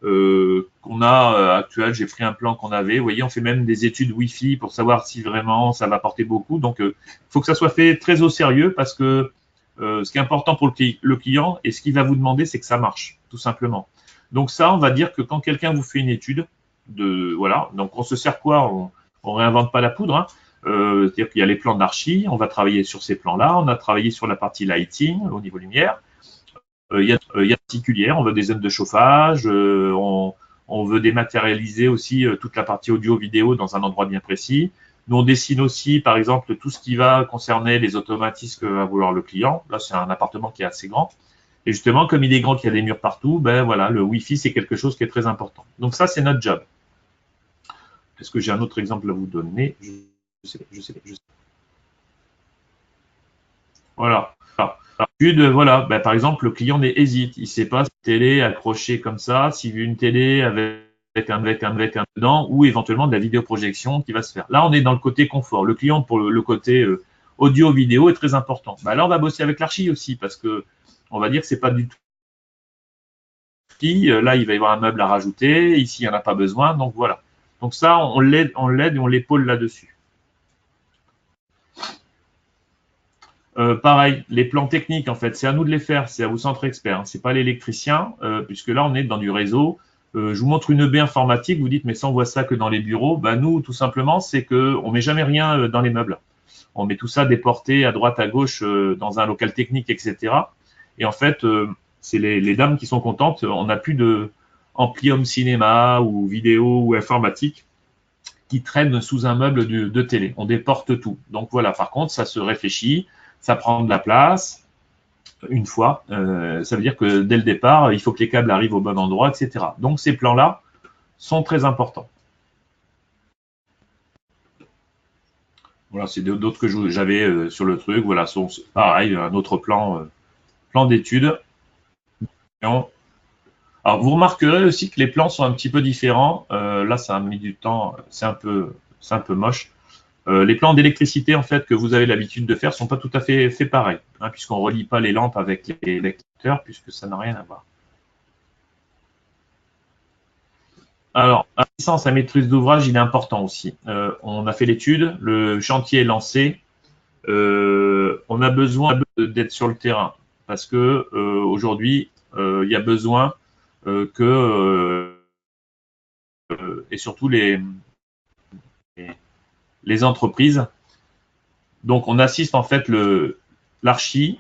qu'on a actuel. J'ai pris un plan qu'on avait. Vous voyez, on fait même des études Wi-Fi pour savoir si vraiment ça va apporter beaucoup. Donc, il faut que ça soit fait très au sérieux parce que ce qui est important pour le client et ce qu'il va vous demander, c'est que ça marche, tout simplement. Donc ça, on va dire que quand quelqu'un vous fait une étude, voilà, donc on se sert quoi? On réinvente pas la poudre, hein. C'est-à-dire qu'il y a les plans d'archi, on va travailler sur ces plans-là, on a travaillé sur la partie lighting au niveau lumière. Il y a particulière, on veut des zones de chauffage, on veut dématérialiser aussi toute la partie audio-vidéo dans un endroit bien précis. Nous, on dessine aussi, par exemple, tout ce qui va concerner les automatismes que va vouloir le client. Là, c'est un appartement qui est assez grand. Et justement, comme il est grand, qu'il y a des murs partout, ben voilà, le Wi-Fi, c'est quelque chose qui est très important. Donc ça, c'est notre job. Est-ce que j'ai un autre exemple à vous donner? Je sais. Voilà. Voilà. Ben, par exemple, le client hésite. Il ne sait pas si une télé accrochée comme ça, s'il veut une télé avec un dedans, ou éventuellement de la vidéoprojection qui va se faire. Là, on est dans le côté confort. Le client, pour le côté audio-vidéo, est très important. Ben, là, on va bosser avec l'archi aussi, parce que on va dire que c'est pas du tout. Là, il va y avoir un meuble à rajouter. Ici, il n'y en a pas besoin. Donc voilà. Donc ça, on l'aide et on l'épaule là-dessus. Pareil, les plans techniques, en fait, c'est à nous de les faire, c'est à vous centre expert, hein. C'est pas l'électricien, puisque là, on est dans du réseau. Je vous montre une baie informatique, vous dites, mais ça, on voit ça que dans les bureaux. Ben, nous, tout simplement, c'est qu'on met jamais rien dans les meubles. On met tout ça déporté à droite, à gauche, dans un local technique, etc. Et en fait, c'est les dames qui sont contentes. On n'a plus de ampli home cinéma ou vidéo ou informatique qui traîne sous un meuble de télé. On déporte tout. Donc voilà, par contre, ça se réfléchit, ça prend de la place. Une fois, ça veut dire que dès le départ, il faut que les câbles arrivent au bon endroit, etc. Donc ces plans-là sont très importants. Voilà, c'est d'autres que j'avais sur le truc. Voilà, pareil, un autre plan d'étude. Alors, vous remarquerez aussi que les plans sont un petit peu différents. Là, ça a mis du temps, c'est un peu moche. Les plans d'électricité, en fait, que vous avez l'habitude de faire, sont pas tout à fait pareil, hein, puisqu'on relie pas les lampes avec les lecteurs, puisque ça n'a rien à voir. Alors, la licence à maîtrise d'ouvrage, il est important aussi. On a fait l'étude, le chantier est lancé. On a besoin d'être sur le terrain parce que aujourd'hui, il y a besoin et surtout les entreprises. Donc, on assiste en fait l'archi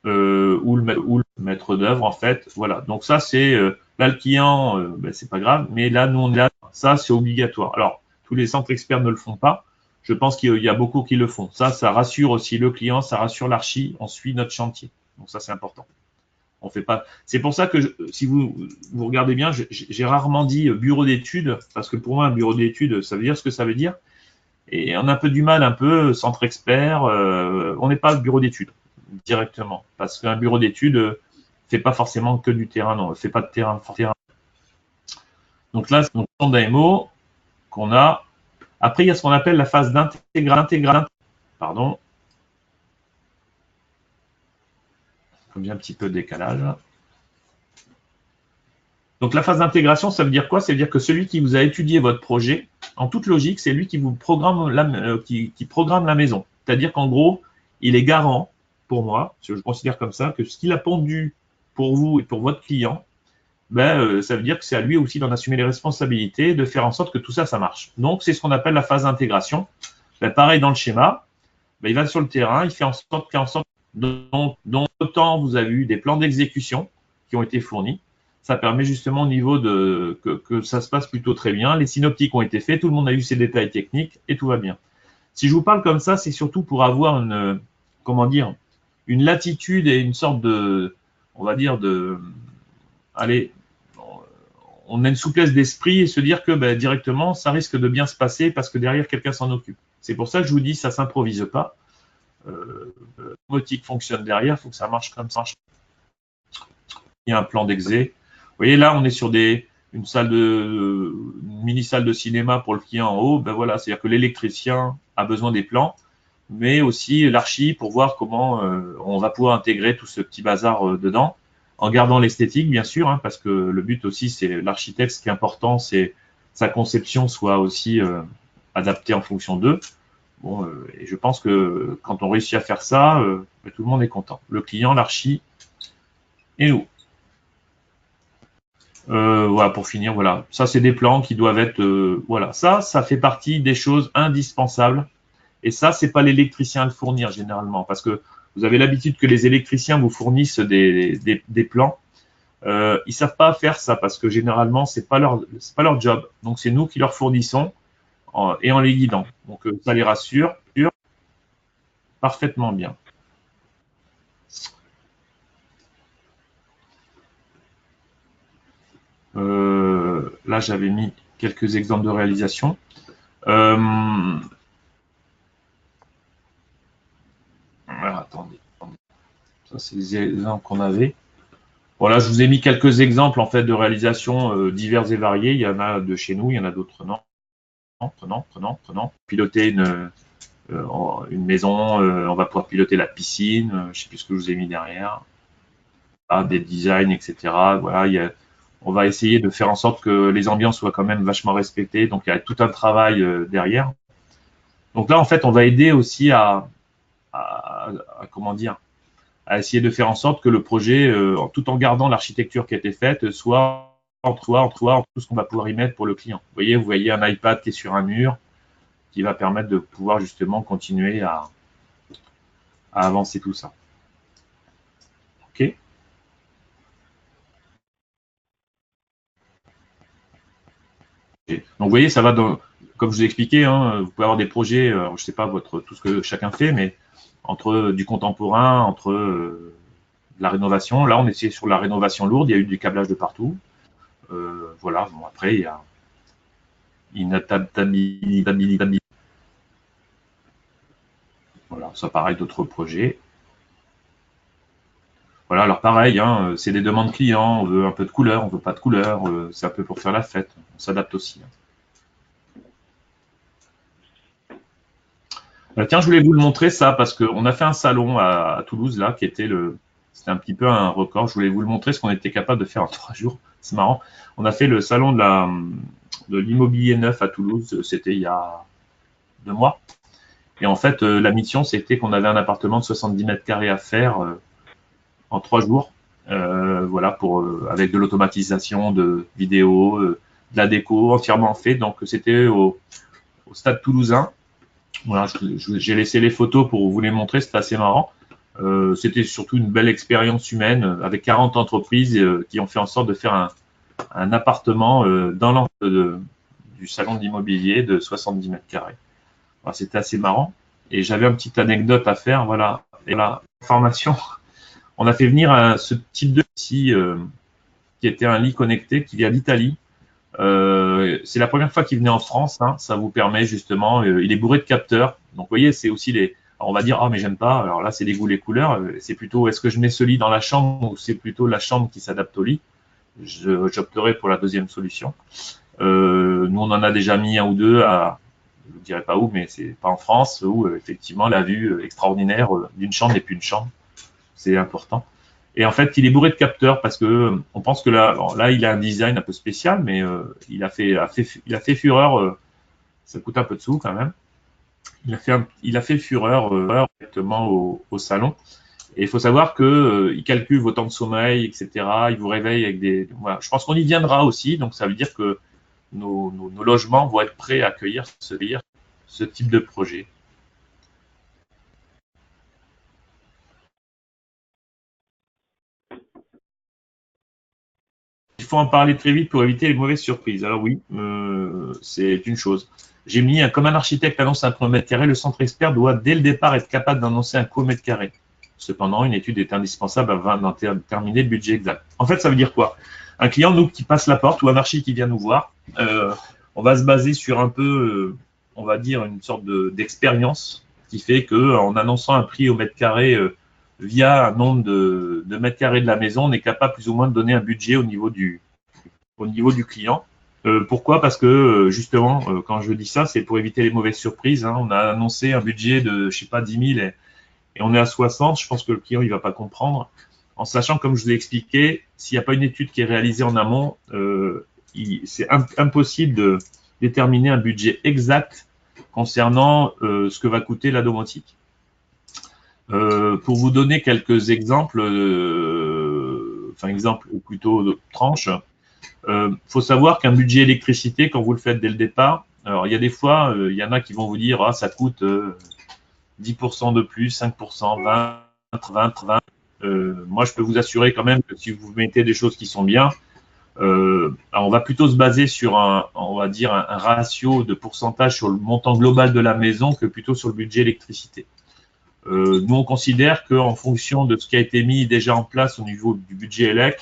ou le maître d'œuvre en fait. Voilà. Donc ça, c'est là le client, ben, c'est pas grave, mais là nous on est là. Ça, c'est obligatoire. Alors, tous les centres experts ne le font pas. Je pense qu'il y a beaucoup qui le font. Ça rassure aussi le client, ça rassure l'archi. On suit notre chantier. Donc ça, c'est important. On fait pas. C'est pour ça que si vous regardez bien, j'ai rarement dit bureau d'études parce que pour moi, un bureau d'études, ça veut dire ce que ça veut dire. Et on a un peu du mal, centre expert. On n'est pas le bureau d'études directement parce qu'un bureau d'études fait pas forcément que du terrain, non, fait pas de terrain. Donc là, c'est une d'AMO qu'on a. Après, il y a ce qu'on appelle la phase d'intégration. Pardon. Comme j'ai un petit peu de décalage. Donc la phase d'intégration, ça veut dire quoi? Ça veut dire que celui qui vous a étudié votre projet, en toute logique, c'est lui qui vous programme qui programme la maison. C'est-à-dire qu'en gros, il est garant pour moi, je considère comme ça, que ce qu'il a pondu pour vous et pour votre client, ben, ça veut dire que c'est à lui aussi d'en assumer les responsabilités, de faire en sorte que tout ça, ça marche. Donc, c'est ce qu'on appelle la phase d'intégration. Ben, pareil dans le schéma, ben, il va sur le terrain, il fait en sorte donc autant vous avez eu des plans d'exécution qui ont été fournis. Ça permet justement au niveau que ça se passe plutôt très bien. Les synoptiques ont été faits, tout le monde a eu ses détails techniques et tout va bien. Si je vous parle comme ça, c'est surtout pour avoir une latitude et une sorte on va dire allez, on a une souplesse d'esprit et se dire que ben, directement, ça risque de bien se passer parce que derrière, quelqu'un s'en occupe. C'est pour ça que je vous dis, ça s'improvise pas. domotique fonctionne derrière, il faut que ça marche comme ça. Il y a un plan d'exé. Vous voyez, là, on est sur une mini salle de cinéma pour le client en haut. Ben voilà, c'est-à-dire que l'électricien a besoin des plans, mais aussi l'archi pour voir comment on va pouvoir intégrer tout ce petit bazar dedans, en gardant l'esthétique, bien sûr, hein, parce que le but aussi, c'est l'architecte, ce qui est important, c'est sa conception soit aussi adaptée en fonction d'eux. Bon, et je pense que quand on réussit à faire ça, tout le monde est content. Le client, l'archi et nous. Voilà, pour finir, voilà. Ça, c'est des plans qui doivent être, voilà. Ça fait partie des choses indispensables. Et ça, c'est pas l'électricien à le fournir généralement, parce que vous avez l'habitude que les électriciens vous fournissent des plans. Ils savent pas faire ça parce que généralement, c'est pas leur job. Donc, c'est nous qui leur fournissons et en les guidant. Donc, ça les rassure parfaitement bien. Là, j'avais mis quelques exemples de réalisation. Alors, attendez. Ça, c'est les exemples qu'on avait. Voilà, je vous ai mis quelques exemples en fait de réalisations diverses et variées. Il y en a de chez nous, il y en a d'autres non. Prenant. Piloter une maison, on va pouvoir piloter la piscine, je ne sais plus ce que je vous ai mis derrière. Des designs, etc. Voilà, on va essayer de faire en sorte que les ambiances soient quand même vachement respectées. Donc, il y a tout un travail derrière. Donc là, en fait, on va aider aussi à comment dire, à essayer de faire en sorte que le projet, tout en gardant l'architecture qui a été faite, soit entre tout ce qu'on va pouvoir y mettre pour le client. Vous voyez un iPad qui est sur un mur, qui va permettre de pouvoir justement continuer à avancer tout ça. OK ? Donc, vous voyez, ça va comme je vous ai expliqué, hein, vous pouvez avoir des projets, je ne sais pas tout ce que chacun fait, mais entre du contemporain, entre de la rénovation. Là, on est sur la rénovation lourde, il y a eu du câblage de partout. Voilà, bon, après, il y a une adaptabilité. Voilà, ça pareil, d'autres projets. Voilà, alors pareil, hein, c'est des demandes clients, on veut un peu de couleur, on veut pas de couleur, c'est un peu pour faire la fête, on s'adapte aussi. Tiens, je voulais vous le montrer ça parce qu'on a fait un salon à Toulouse là qui était c'était un petit peu un record. Je voulais vous le montrer ce qu'on était capable de faire en 3 jours. C'est marrant. On a fait le salon de l'immobilier neuf à Toulouse. C'était il y a 2 mois. Et en fait, la mission c'était qu'on avait un appartement de 70 mètres carrés à faire en 3 jours. Voilà avec de l'automatisation de vidéos, de la déco entièrement fait. Donc c'était au Stade Toulousain. Voilà, j'ai laissé les photos pour vous les montrer, c'était assez marrant. C'était surtout une belle expérience humaine avec 40 entreprises qui ont fait en sorte de faire un appartement dans l'entre du salon d'immobilier de 70 mètres carrés. Voilà, c'était assez marrant. Et j'avais une petite anecdote à faire. Voilà, et la formation. On a fait venir ce type de lit qui était un lit connecté qui vient d'Italie. C'est la première fois qu'il venait en France, hein, ça vous permet justement, il est bourré de capteurs. Donc vous voyez, c'est aussi alors on va dire, ah mais j'aime pas, alors là c'est les goûts, les couleurs, c'est plutôt, est-ce que je mets ce lit dans la chambre ou c'est plutôt la chambre qui s'adapte au lit? J'opterai pour la deuxième solution. Nous on en a déjà mis un ou deux je ne dirais pas où, mais c'est pas en France, où effectivement la vue extraordinaire d'une chambre n'est plus une chambre, c'est important. Et en fait, il est bourré de capteurs parce que on pense que là, il a un design un peu spécial, mais il a fait fureur. Ça coûte un peu de sous quand même. Il a fait fureur directement au salon. Et il faut savoir que il calcule vos temps de sommeil, etc. Il vous réveille avec des. Voilà. Je pense qu'on y viendra aussi. Donc ça veut dire que nos logements vont être prêts à accueillir ce type de projet. Il faut en parler très vite pour éviter les mauvaises surprises. Alors oui, c'est une chose. J'ai mis, comme un architecte annonce un coût mètre carré, le centre expert doit dès le départ être capable d'annoncer un coût mètre carré. Cependant, une étude est indispensable avant d'en déterminer le budget exact. En fait, ça veut dire quoi? Un client, nous, qui passe la porte ou un archi qui vient nous voir, on va se baser sur un peu, on va dire, une sorte d'expérience qui fait qu'en annonçant un prix au mètre carré via un nombre de mètres carrés de la maison, on est capable plus ou moins de donner un budget au niveau du client. Pourquoi? Parce que justement, quand je dis ça, c'est pour éviter les mauvaises surprises. Hein. On a annoncé un budget de, je sais pas, 10 000 et on est à 60. Je pense que le client, il va pas comprendre. En sachant, comme je vous ai expliqué, s'il n'y a pas une étude qui est réalisée en amont, c'est impossible de déterminer un budget exact concernant ce que va coûter la domotique. Pour vous donner quelques exemples, exemples ou plutôt tranches, faut savoir qu'un budget électricité, quand vous le faites dès le départ, alors il y a des fois, il y en a qui vont vous dire, ah, ça coûte 10% de plus, 5%, 20, 20. Moi, je peux vous assurer quand même que si vous mettez des choses qui sont bien, on va plutôt se baser sur on va dire un ratio de pourcentage sur le montant global de la maison que plutôt sur le budget électricité. Nous, on considère qu'en fonction de ce qui a été mis déjà en place au niveau du budget élec,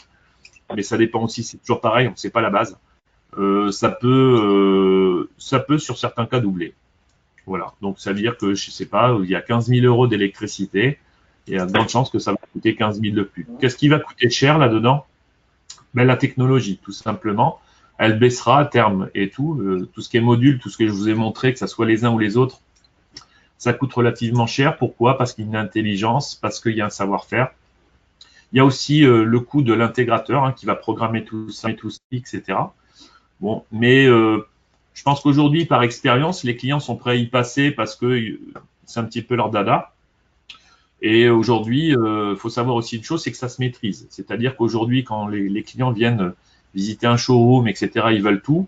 mais ça dépend aussi, c'est toujours pareil, on ne sait pas la base, ça peut sur certains cas doubler. Voilà, donc ça veut dire que, je ne sais pas, il y a 15 000 euros d'électricité, il y a de grandes chances que ça va coûter 15 000 de plus. Qu'est-ce qui va coûter cher là-dedans? Ben, la technologie, tout simplement. Elle baissera à terme et tout ce qui est module, tout ce que je vous ai montré, que ce soit les uns ou les autres, ça coûte relativement cher. Pourquoi? Parce qu'il y a une intelligence, parce qu'il y a un savoir-faire. Il y a aussi le coût de l'intégrateur qui va programmer tout ça, etc. Bon, mais je pense qu'aujourd'hui, par expérience, les clients sont prêts à y passer parce que c'est un petit peu leur dada. Et aujourd'hui, il faut savoir aussi une chose, c'est que ça se maîtrise. C'est-à-dire qu'aujourd'hui, quand les clients viennent visiter un showroom, etc., ils veulent tout,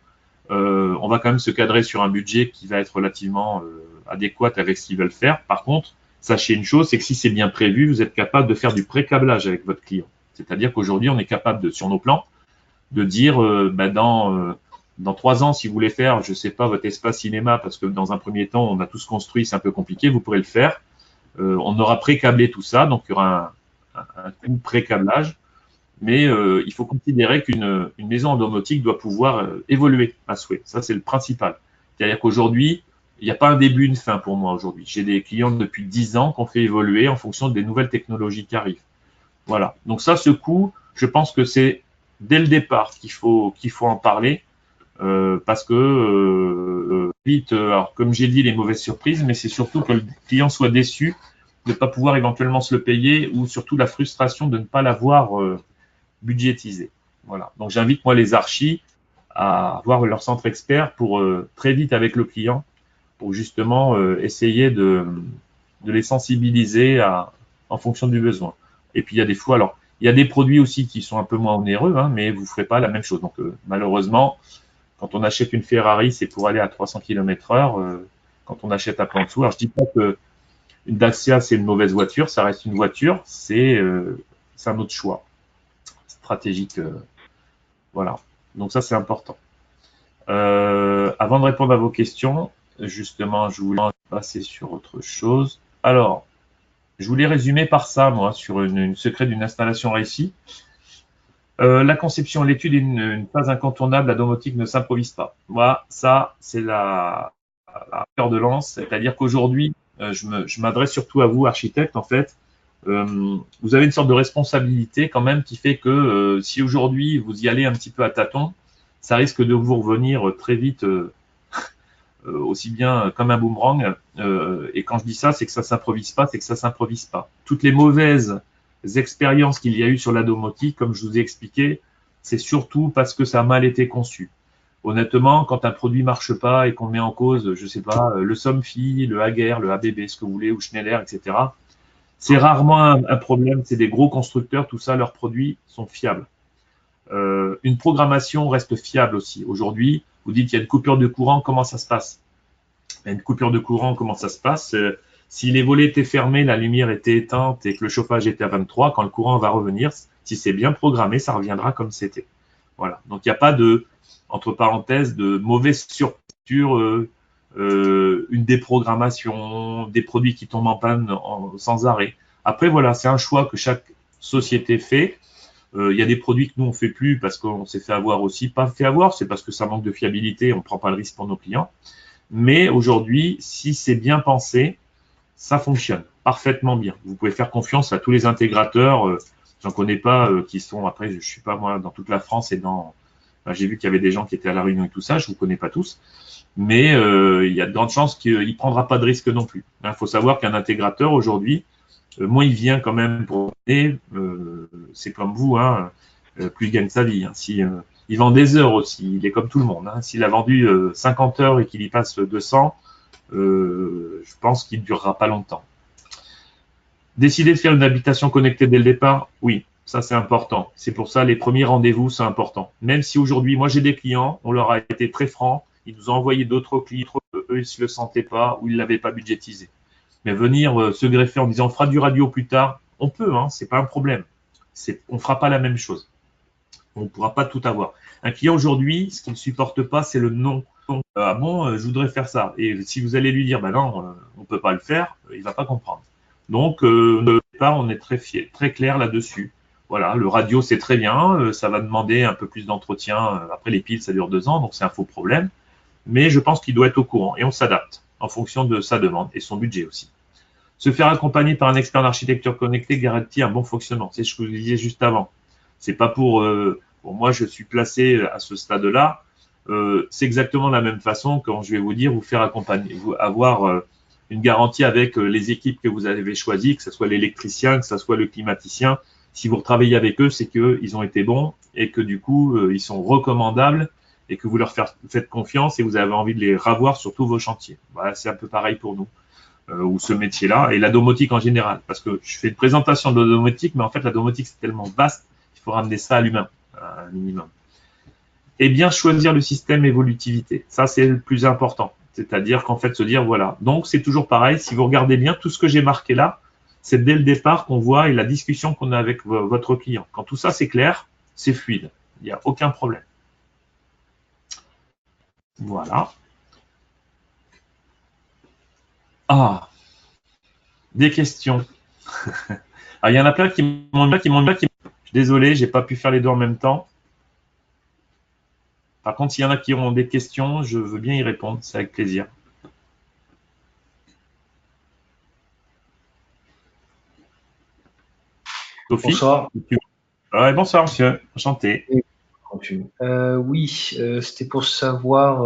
on va quand même se cadrer sur un budget qui va être relativement adéquat avec ce qu'ils veulent faire. Par contre, sachez une chose, c'est que si c'est bien prévu, vous êtes capable de faire du pré-câblage avec votre client. C'est-à-dire qu'aujourd'hui, on est capable sur nos plans, de dire dans 3 ans, si vous voulez faire, je sais pas, votre espace cinéma, parce que dans un premier temps, on a tous construit, c'est un peu compliqué, vous pourrez le faire. On aura pré-câblé tout ça, donc il y aura un coût pré-câblage. Mais il faut considérer qu'une maison en domotique doit pouvoir évoluer à souhait. Ça, c'est le principal. C'est-à-dire qu'aujourd'hui, il n'y a pas un début, une fin pour moi aujourd'hui. J'ai des clients depuis 10 ans qu'on fait évoluer en fonction des nouvelles technologies qui arrivent. Voilà. Donc ça, ce coût, je pense que c'est dès le départ qu'il faut en parler parce que vite, alors comme j'ai dit, les mauvaises surprises, mais c'est surtout que le client soit déçu de ne pas pouvoir éventuellement se le payer ou surtout la frustration de ne pas l'avoir budgétisé. Voilà. Donc j'invite moi les archis à avoir leur centre expert pour très vite avec le client pour justement essayer de les sensibiliser en fonction du besoin. Et puis il y a des fois, alors il y a des produits aussi qui sont un peu moins onéreux, mais vous ne ferez pas la même chose. Donc malheureusement, quand on achète une Ferrari, c'est pour aller à 300 km/h. Quand on achète un plan dessous, alors je dis pas que une Dacia c'est une mauvaise voiture, ça reste une voiture, c'est un autre choix stratégique. Voilà. Donc ça c'est important. Avant de répondre à vos questions, justement, je voulais passer sur autre chose. Alors, je voulais résumer par ça, moi, sur une secret d'une installation réussie. La conception et l'étude est une phase incontournable. La domotique ne s'improvise pas. Moi, ça, c'est la cœur de lance. C'est-à-dire qu'aujourd'hui, je m'adresse surtout à vous, architectes, en fait. Vous avez une sorte de responsabilité quand même qui fait que si aujourd'hui vous y allez un petit peu à tâtons, ça risque de vous revenir très vite aussi bien comme un boomerang. Et quand je dis ça, c'est que ça s'improvise pas, c'est que ça s'improvise pas. Toutes les mauvaises expériences qu'il y a eu sur la domotique, comme je vous ai expliqué, c'est surtout parce que ça a mal été conçu. Honnêtement, quand un produit marche pas et qu'on met en cause, je sais pas, le Somfy, le Hager, le ABB, ce que vous voulez, ou Schneider, etc., c'est rarement un problème. C'est des gros constructeurs, tout ça, leurs produits sont fiables. Une programmation reste fiable aussi. Aujourd'hui, vous dites qu'il y a une coupure de courant, comment ça se passe? Une coupure de courant, comment ça se passe? Si les volets étaient fermés, la lumière était éteinte et que le chauffage était à 23, quand le courant va revenir, si c'est bien programmé, ça reviendra comme c'était. Voilà. Donc il n'y a pas de, entre parenthèses, de mauvaise surprise, une déprogrammation, des produits qui tombent en panne sans arrêt. Après, voilà, c'est un choix que chaque société fait. Il y a des produits que nous, on ne fait plus parce qu'on s'est fait avoir aussi. Pas fait avoir, c'est parce que ça manque de fiabilité, on ne prend pas le risque pour nos clients. Mais aujourd'hui, si c'est bien pensé, ça fonctionne parfaitement bien. Vous pouvez faire confiance à tous les intégrateurs. J'en connais pas qui sont, après, je suis pas moi dans toute la France et dans, j'ai vu qu'il y avait des gens qui étaient à La Réunion et tout ça, je vous connais pas tous, mais il y a de grandes chances qu'il prendra pas de risque non plus. Il faut savoir qu'un intégrateur aujourd'hui, moins il vient quand même pour c'est comme vous, hein, plus il gagne sa vie. Hein. Si il vend des heures aussi, il est comme tout le monde. Hein. S'il a vendu 50 heures et qu'il y passe 200, je pense qu'il ne durera pas longtemps. Décider de faire une habitation connectée dès le départ, oui, ça c'est important. C'est pour ça les premiers rendez-vous, c'est important. Même si aujourd'hui, moi j'ai des clients, on leur a été très francs, ils nous ont envoyé d'autres clients, eux ils ne le sentaient pas ou ils ne l'avaient pas budgétisé. Mais venir se greffer en disant on fera du radio plus tard, on peut, hein, c'est pas un problème. On ne fera pas la même chose. On ne pourra pas tout avoir. Un client aujourd'hui, ce qu'il ne supporte pas, c'est le non. Ah bon, je voudrais faire ça. Et si vous allez lui dire, ben non, on ne peut pas le faire, il ne va pas comprendre. Donc, de départ, on est très clair là-dessus. Voilà, le radio, c'est très bien. Ça va demander un peu plus d'entretien. Après, les piles, ça dure 2 ans, donc c'est un faux problème. Mais je pense qu'il doit être au courant et on s'adapte en fonction de sa demande et son budget aussi. Se faire accompagner par un expert en architecture connectée garantit un bon fonctionnement. C'est ce que je vous disais juste avant. C'est pas pour moi, je suis placé à ce stade-là. C'est exactement la même façon quand je vais vous dire vous faire accompagner, avoir une garantie avec les équipes que vous avez choisies, que ce soit l'électricien, que ce soit le climaticien. Si vous travaillez avec eux, c'est qu'ils ont été bons et que du coup, ils sont recommandables et que vous leur faites confiance et vous avez envie de les revoir sur tous vos chantiers. Voilà, c'est un peu pareil pour nous, ou ce métier-là, et la domotique en général. Parce que je fais une présentation de la domotique, mais en fait, la domotique, c'est tellement vaste qu'il faut ramener ça à l'humain, un minimum. Et bien choisir le système évolutivité. Ça, c'est le plus important. C'est-à-dire qu'en fait, se dire, voilà. Donc, c'est toujours pareil. Si vous regardez bien, tout ce que j'ai marqué là, c'est dès le départ qu'on voit et la discussion qu'on a avec votre client. Quand tout ça, c'est clair, c'est fluide. Il n'y a aucun problème. Voilà. Ah, des questions. Ah, il y en a plein qui m'ont dit, je suis désolé, j'ai pas pu faire les deux en même temps. Par contre, s'il y en a qui ont des questions, je veux bien y répondre, c'est avec plaisir. Sophie? Bonsoir. Ouais, bonsoir, monsieur. Enchanté. Oui, c'était pour savoir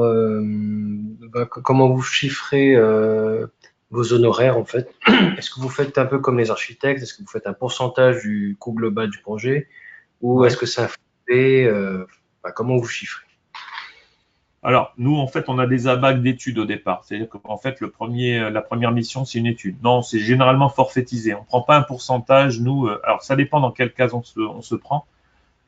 comment vous chiffrez vos honoraires en fait. Est-ce que vous faites un peu comme les architectes? Est-ce que vous faites un pourcentage du coût global du projet? Ou est-ce que c'est un forfait comment vous chiffrez? Alors, nous, en fait, on a des abacs d'études au départ. C'est-à-dire qu'en fait, la première mission, c'est une étude. Non, c'est généralement forfaitisé. On ne prend pas un pourcentage, nous. Alors, ça dépend dans quel cas on se prend.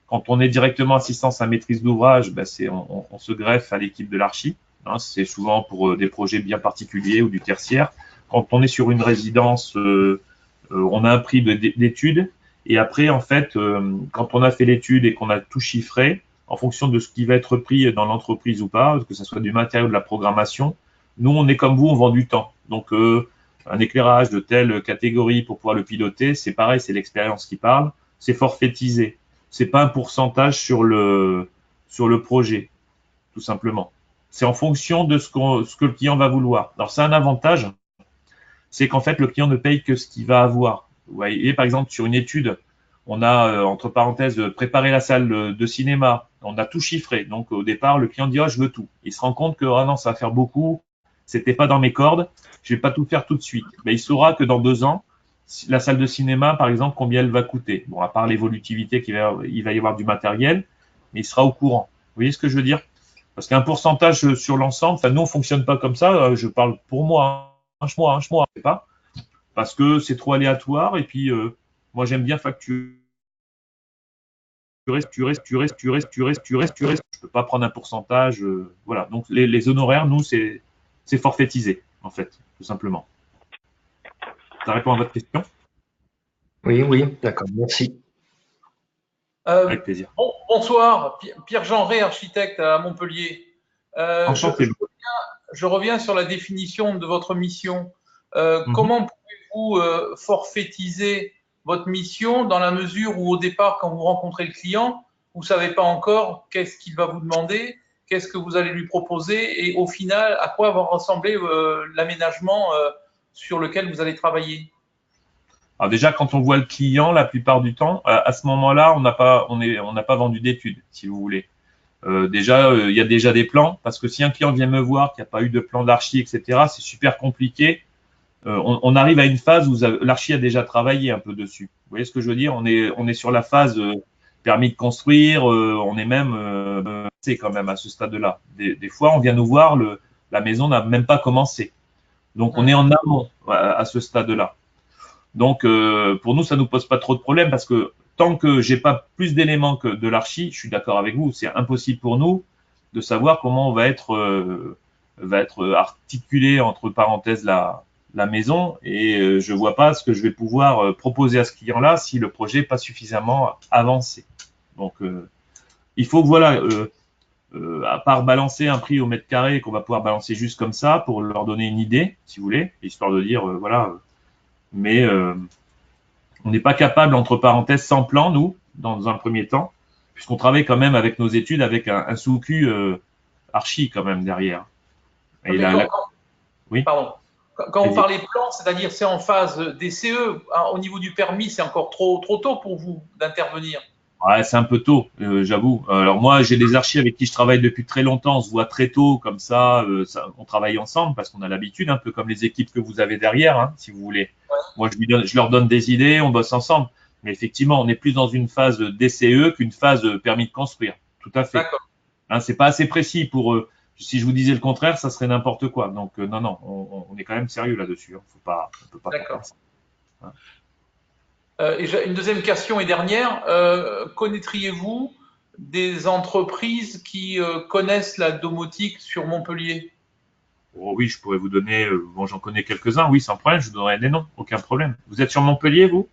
Quand on est directement assistance à maîtrise d'ouvrage, ben on se greffe à l'équipe de l'archi. Hein, c'est souvent pour des projets bien particuliers ou du tertiaire. Quand on est sur une résidence, on a un prix d'étude. Et après, en fait, quand on a fait l'étude et qu'on a tout chiffré, en fonction de ce qui va être pris dans l'entreprise ou pas, que ce soit du matériel ou de la programmation, nous, on est comme vous, on vend du temps. Donc, un éclairage de telle catégorie pour pouvoir le piloter, c'est pareil, c'est l'expérience qui parle, c'est forfaitisé. C'est pas un pourcentage sur le projet, tout simplement. C'est en fonction de ce que le client va vouloir. Alors, c'est un avantage, c'est qu'en fait, le client ne paye que ce qu'il va avoir. Vous voyez, par exemple, sur une étude, on a, entre parenthèses, préparé la salle de cinéma. On a tout chiffré. Donc, au départ, le client dit, oh, je veux tout. Il se rend compte que, ah non, ça va faire beaucoup. C'était pas dans mes cordes. Je vais pas tout faire tout de suite. Mais il saura que dans 2 ans, la salle de cinéma, par exemple, combien elle va coûter. Bon, à part l'évolutivité, il va y avoir du matériel, mais il sera au courant. Vous voyez ce que je veux dire? Parce qu'un pourcentage sur l'ensemble, enfin, nous, on fonctionne pas comme ça. Je parle pour moi, je sais pas. Parce que c'est trop aléatoire. Et puis, moi, j'aime bien facturer. Tu restes. Je peux pas prendre un pourcentage. Voilà. Donc, les honoraires, nous, c'est forfaitisé, en fait, tout simplement. Ça répond à votre question? Oui, d'accord, merci. Avec plaisir. Bonsoir, Pierre-Jean Rey, architecte à Montpellier. Enchanté. Je reviens sur la définition de votre mission. Comment pouvez-vous forfaitiser votre mission dans la mesure où au départ, quand vous rencontrez le client, vous ne savez pas encore qu'est-ce qu'il va vous demander, qu'est-ce que vous allez lui proposer et au final, à quoi va ressembler l'aménagement sur lequel vous allez travailler? Alors déjà, quand on voit le client, la plupart du temps, à ce moment-là, on n'a pas vendu d'études, si vous voulez. Déjà, il y a déjà des plans, parce que si un client vient me voir, qu'il n'y a pas eu de plan d'archi, etc., c'est super compliqué. On arrive à une phase où l'archi a déjà travaillé un peu dessus. Vous voyez ce que je veux dire? On est sur la phase permis de construire, on est même c'est quand même à ce stade-là. Des fois, on vient nous voir, la maison n'a même pas commencé. Donc, on est en amont à ce stade-là. Donc, pour nous, ça nous pose pas trop de problèmes parce que tant que j'ai pas plus d'éléments que de l'archi, je suis d'accord avec vous, c'est impossible pour nous de savoir comment on va être articulé entre parenthèses la maison et je vois pas ce que je vais pouvoir proposer à ce client-là si le projet n'est pas suffisamment avancé. Donc, il faut que voilà, à part balancer un prix au mètre carré qu'on va pouvoir balancer juste comme ça pour leur donner une idée, si vous voulez, histoire de dire voilà. Mais on n'est pas capable, entre parenthèses, sans plan, nous, dans un premier temps, puisqu'on travaille quand même avec nos études, avec un sous-Q archi quand même derrière. Et oui. Pardon. Quand on parle des plans, c'est-à-dire c'est en phase DCE, hein, au niveau du permis, c'est encore trop tôt pour vous d'intervenir. Ouais, c'est un peu tôt, j'avoue. Alors moi, j'ai des archis avec qui je travaille depuis très longtemps. On se voit très tôt, comme ça, on travaille ensemble parce qu'on a l'habitude, un peu comme les équipes que vous avez derrière, hein, si vous voulez. Ouais. Moi, je leur donne des idées, on bosse ensemble. Mais effectivement, on est plus dans une phase DCE qu'une phase permis de construire. Tout à fait. D'accord. Hein, c'est pas assez précis pour eux. Si je vous disais le contraire, ça serait n'importe quoi. Donc non, on est quand même sérieux là-dessus. Hein. On peut pas. D'accord. Hein. Et une deuxième question et dernière, connaîtriez-vous des entreprises qui connaissent la domotique sur Montpellier? Oh, oui, je pourrais vous donner, bon, j'en connais quelques-uns, oui, sans problème, je vous donnerai des noms, aucun problème. Vous êtes sur Montpellier, vous?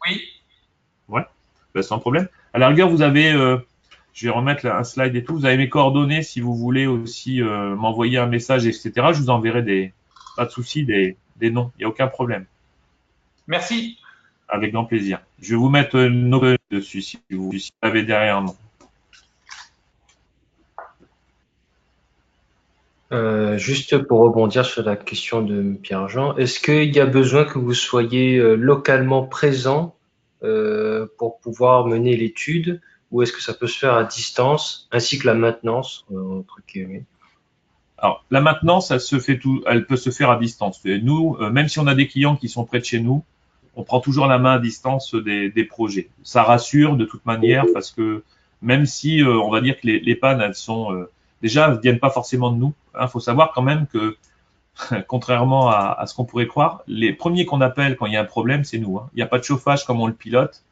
Oui. Ouais, ben, sans problème. À la rigueur, vous avez, je vais remettre un slide et tout, vous avez mes coordonnées si vous voulez aussi m'envoyer un message, etc. Je vous enverrai pas de souci, des noms, il n'y a aucun problème. Merci. Avec grand plaisir. Je vais vous mettre nos dessus si vous avez derrière moi. Juste pour rebondir sur la question de Pierre-Jean, est-ce qu'il y a besoin que vous soyez localement présent pour pouvoir mener l'étude ou est-ce que ça peut se faire à distance ainsi que la maintenance entre guillemets? Alors, la maintenance, elle peut se faire à distance. Et nous, même si on a des clients qui sont près de chez nous, on prend toujours la main à distance des projets. Ça rassure de toute manière parce que même si on va dire que les pannes, elles sont déjà, elles viennent pas forcément de nous. Il faut savoir quand même que, contrairement à ce qu'on pourrait croire, les premiers qu'on appelle quand il y a un problème, c'est nous. Hein. Il n'y a pas de chauffage comme on le pilote.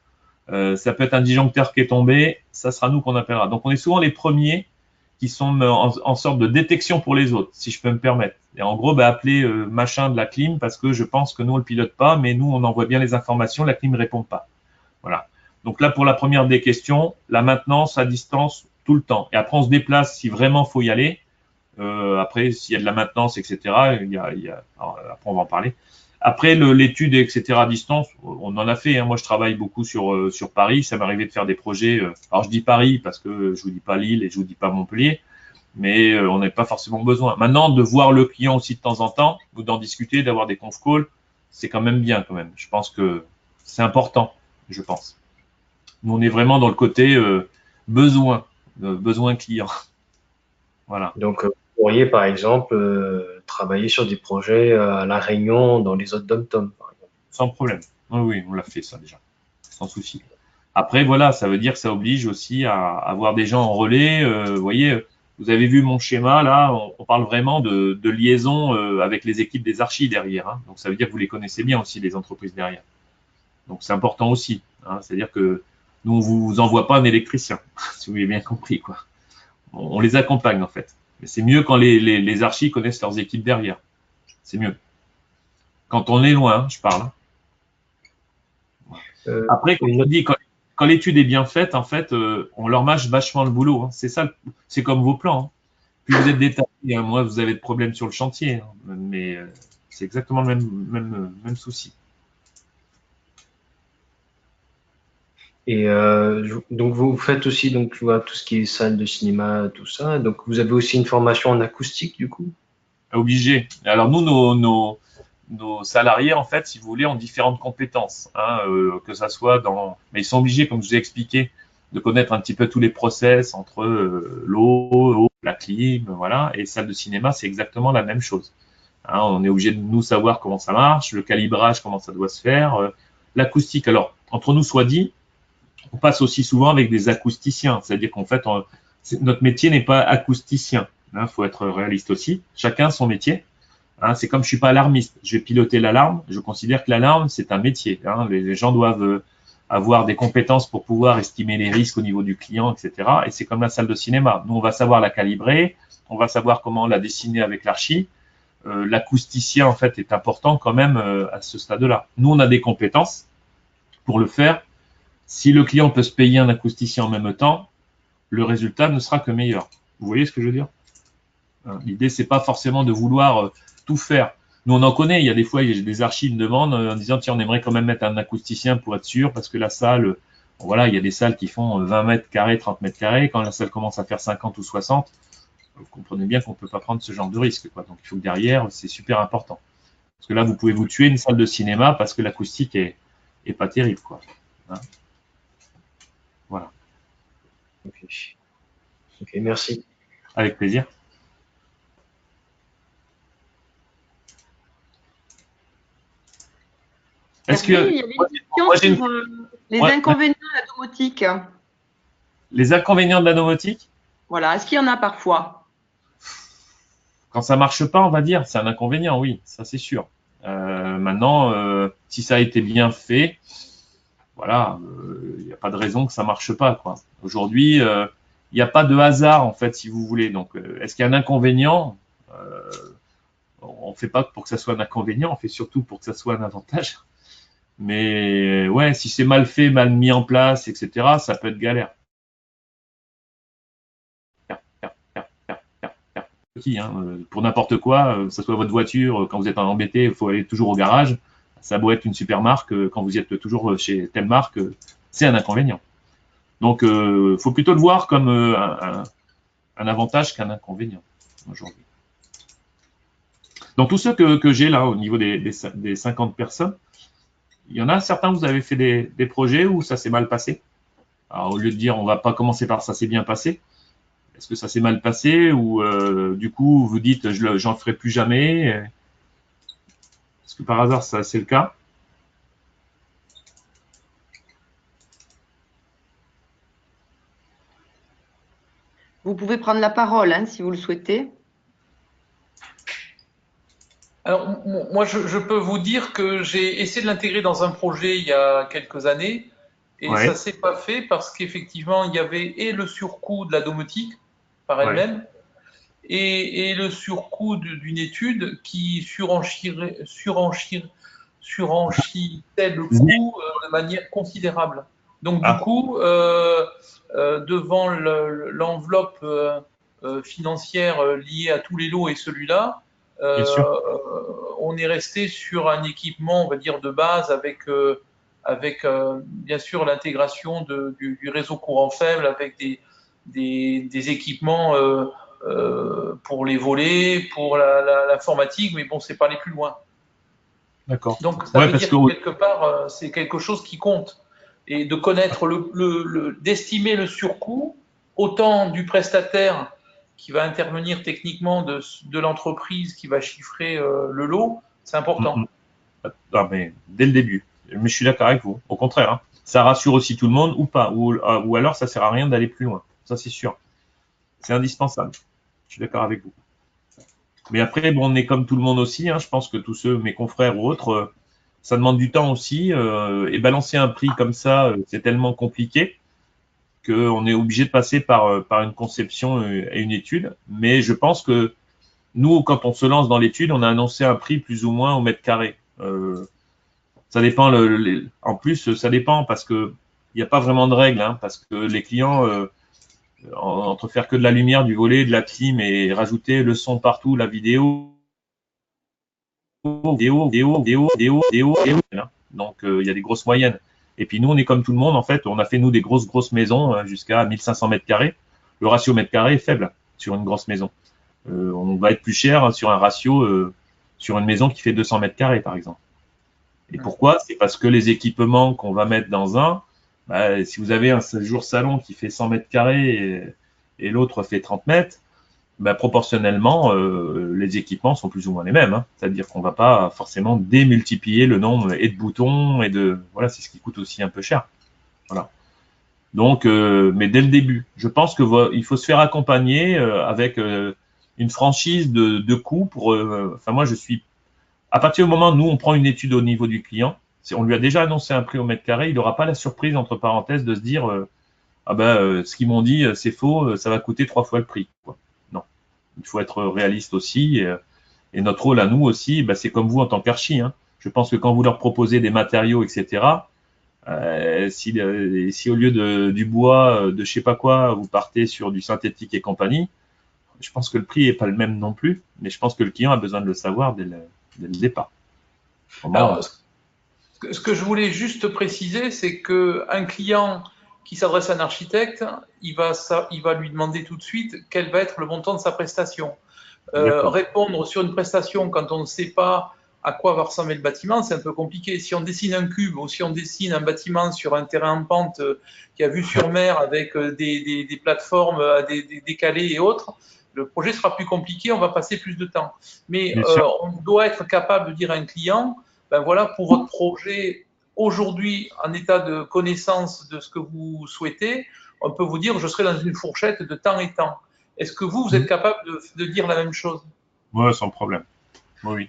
Ça peut être un disjoncteur qui est tombé, ça sera nous qu'on appellera. Donc on est souvent les premiers qui sont en sorte de détection pour les autres, si je peux me permettre. Et en gros, appeler machin de la clim parce que je pense que nous, on le pilote pas, mais nous, on envoie bien les informations, la clim ne répond pas. Voilà. Donc là, pour la première des questions, la maintenance à distance tout le temps. Et après, on se déplace si vraiment faut y aller. Après, s'il y a de la maintenance, etc., alors, après, on va en parler. Après, l'étude, etc., à distance, on en a fait. Hein. Moi, je travaille beaucoup sur Paris. Ça m'est arrivé de faire des projets. Alors, je dis Paris parce que je vous dis pas Lille et je vous dis pas Montpellier, mais on n'a pas forcément besoin. Maintenant, de voir le client aussi de temps en temps, ou d'en discuter, d'avoir des conf calls, c'est quand même bien, quand même. Je pense que c'est important, je pense. Nous, on est vraiment dans le côté besoin client. Voilà. Donc, vous pourriez, par exemple, travailler sur des projets à La Réunion, dans les autres dom-tom, par exemple. Sans problème. Oui, on l'a fait ça déjà, sans souci. Après, voilà, ça veut dire que ça oblige aussi à avoir des gens en relais. Vous voyez, vous avez vu mon schéma, là, on parle vraiment de liaison avec les équipes des archis derrière. Hein. Donc, ça veut dire que vous les connaissez bien aussi, les entreprises derrière. Donc, c'est important aussi. Hein. C'est-à-dire que nous, on vous envoie pas un électricien, si vous avez bien compris, quoi. On les accompagne, en fait. Mais c'est mieux quand les archis connaissent leurs équipes derrière. C'est mieux. Quand on est loin, je parle. Après, comme je dis, quand l'étude est bien faite, en fait, on leur mâche vachement le boulot. Hein. C'est ça, c'est comme vos plans. Hein. Plus vous êtes détaillé, hein, moins vous avez de problèmes sur le chantier. Hein. Mais c'est exactement le même souci. Et donc vous faites aussi donc tu vois tout ce qui est salle de cinéma, tout ça. Donc vous avez aussi une formation en acoustique du coup? Obligé. Alors nous, nos salariés, en fait, si vous voulez, ont différentes compétences, hein, que ça soit mais ils sont obligés, comme je vous ai expliqué, de connaître un petit peu tous les process entre l'eau, la clim, voilà, et salle de cinéma, c'est exactement la même chose. Hein, on est obligé de nous savoir comment ça marche, le calibrage, comment ça doit se faire, l'acoustique. Alors, entre nous soit dit, on passe aussi souvent avec des acousticiens, c'est-à-dire qu'en fait, notre métier n'est pas acousticien. Il faut être réaliste aussi. Chacun son métier. Hein, c'est comme je suis pas alarmiste. Je vais piloter l'alarme. Je considère que l'alarme, c'est un métier. Hein. Les gens doivent avoir des compétences pour pouvoir estimer les risques au niveau du client, etc. Et c'est comme la salle de cinéma. Nous, on va savoir la calibrer. On va savoir comment la dessiner avec l'archi. L'acousticien, en fait, est important quand même à ce stade-là. Nous, on a des compétences pour le faire. Si le client peut se payer un acousticien en même temps, le résultat ne sera que meilleur. Vous voyez ce que je veux dire? L'idée, c'est pas forcément de vouloir tout faire. Nous, on en connaît. Il y a des fois, il y a des archives me demandent en disant, tiens, on aimerait quand même mettre un acousticien pour être sûr, parce que la salle, voilà, il y a des salles qui font 20 mètres carrés, 30 mètres carrés. Quand la salle commence à faire 50 ou 60, vous comprenez bien qu'on peut pas prendre ce genre de risque, quoi. Donc, il faut que derrière, c'est super important. Parce que là, vous pouvez vous tuer une salle de cinéma parce que l'acoustique est pas terrible, quoi. Hein, voilà. Ok, merci. Avec plaisir. Est-ce que Il y avait une question sur les inconvénients de la domotique. Les inconvénients de la domotique? Voilà, est-ce qu'il y en a parfois? Quand ça marche pas, on va dire, c'est un inconvénient, oui, ça c'est sûr. Maintenant, si ça a été bien fait, voilà, il n'y a pas de raison que ça marche pas, quoi. Aujourd'hui, il n'y a pas de hasard, en fait, si vous voulez. Donc, est-ce qu'il y a un inconvénient? On fait pas pour que ça soit un inconvénient, on fait surtout pour que ça soit un avantage. Mais ouais, si c'est mal fait, mal mis en place, etc., ça peut être galère. Pour n'importe quoi, que ce soit votre voiture, quand vous êtes embêté, il faut aller toujours au garage. Ça a beau être une super marque, quand vous êtes toujours chez telle marque, c'est un inconvénient. Donc, faut plutôt le voir comme un avantage qu'un inconvénient aujourd'hui. Dans tous ceux que j'ai là, au niveau des 50 personnes, il y en a certains, vous avez fait des projets où ça s'est mal passé. Alors, au lieu de dire on va pas commencer par ça s'est bien passé, est-ce que ça s'est mal passé ou du coup vous dites j'en ferai plus jamais? Est-ce que par hasard ça c'est le cas? Vous pouvez prendre la parole hein, si vous le souhaitez. Alors, moi, je peux vous dire que j'ai essayé de l'intégrer dans un projet il y a quelques années et Ouais. ça s'est pas fait parce qu'effectivement, il y avait et le surcoût de la domotique par elle-même et le surcoût d'une étude qui surenchissait le coût de manière considérable. Donc, du coup, devant l'enveloppe financière liée à tous les lots et celui-là, on est resté sur un équipement, on va dire, de base avec bien sûr l'intégration du réseau courant faible avec des équipements pour les volets, pour l'informatique, mais bon, c'est pas aller plus loin. D'accord. Donc, ça veut dire que quelque part, c'est quelque chose qui compte. Et de connaître d'estimer le surcoût, autant du prestataire qui va intervenir techniquement de l'entreprise qui va chiffrer le lot, c'est important. Non, mais dès le début. Mais je suis d'accord avec vous. Au contraire, hein. Ça rassure aussi tout le monde ou pas. Ou alors, ça sert à rien d'aller plus loin. Ça, c'est sûr. C'est indispensable. Je suis d'accord avec vous. Mais après, bon, on est comme tout le monde aussi. Hein. Je pense que tous ceux, mes confrères ou autres, ça demande du temps aussi. Et balancer un prix comme ça, c'est tellement compliqué qu'on est obligé de passer par une conception et une étude. Mais je pense que nous, quand on se lance dans l'étude, on a annoncé un prix plus ou moins au mètre carré. Ça dépend. En plus, ça dépend parce que il n'y a pas vraiment de règles, hein, parce que les clients, entre faire que de la lumière, du volet, de la clim et rajouter le son partout, la vidéo, hein. Donc il y a des grosses moyennes. Et puis nous, on est comme tout le monde, en fait, on a fait nous des grosses maisons jusqu'à 1500 mètres carrés. Le ratio mètre carré est faible sur une grosse maison. On va être plus cher sur un ratio sur une maison qui fait 200 mètres carrés, par exemple. Et pourquoi? C'est parce que les équipements qu'on va mettre dans un, bah, si vous avez un séjour salon qui fait 100 mètres carrés et l'autre fait 30 mètres, bah, proportionnellement, les équipements sont plus ou moins les mêmes. Hein. C'est-à-dire qu'on va pas forcément démultiplier le nombre et de boutons et de voilà, c'est ce qui coûte aussi un peu cher. Voilà. Donc, mais dès le début, je pense que il faut se faire accompagner avec une franchise de coûts pour. Enfin, moi, je suis à partir du moment où nous on prend une étude au niveau du client, on lui a déjà annoncé un prix au mètre carré, il n'aura pas la surprise entre parenthèses de se dire ah ben ce qu'ils m'ont dit c'est faux, ça va coûter 3 fois le prix. Quoi. Non, il faut être réaliste aussi. Et notre rôle à nous aussi, bah, c'est comme vous en tant qu'archi. Hein. Je pense que quand vous leur proposez des matériaux, etc. Si au lieu du bois, de je sais pas quoi, vous partez sur du synthétique et compagnie, je pense que le prix est pas le même non plus. Mais je pense que le client a besoin de le savoir dès le départ. Alors, ce que je voulais juste préciser, c'est qu'un client qui s'adresse à un architecte, il va lui demander tout de suite quel va être le montant de sa prestation. Répondre sur une prestation quand on ne sait pas à quoi va ressembler le bâtiment, c'est un peu compliqué. Si on dessine un cube ou si on dessine un bâtiment sur un terrain en pente qui a vue sur mer avec des plateformes décalées et autres, le projet sera plus compliqué, on va passer plus de temps. Mais on doit être capable de dire à un client, ben voilà, pour votre projet, aujourd'hui, en état de connaissance de ce que vous souhaitez, on peut vous dire, je serai dans une fourchette de temps et temps. Est-ce que vous êtes capable de dire la même chose? Oui, sans problème. Oui.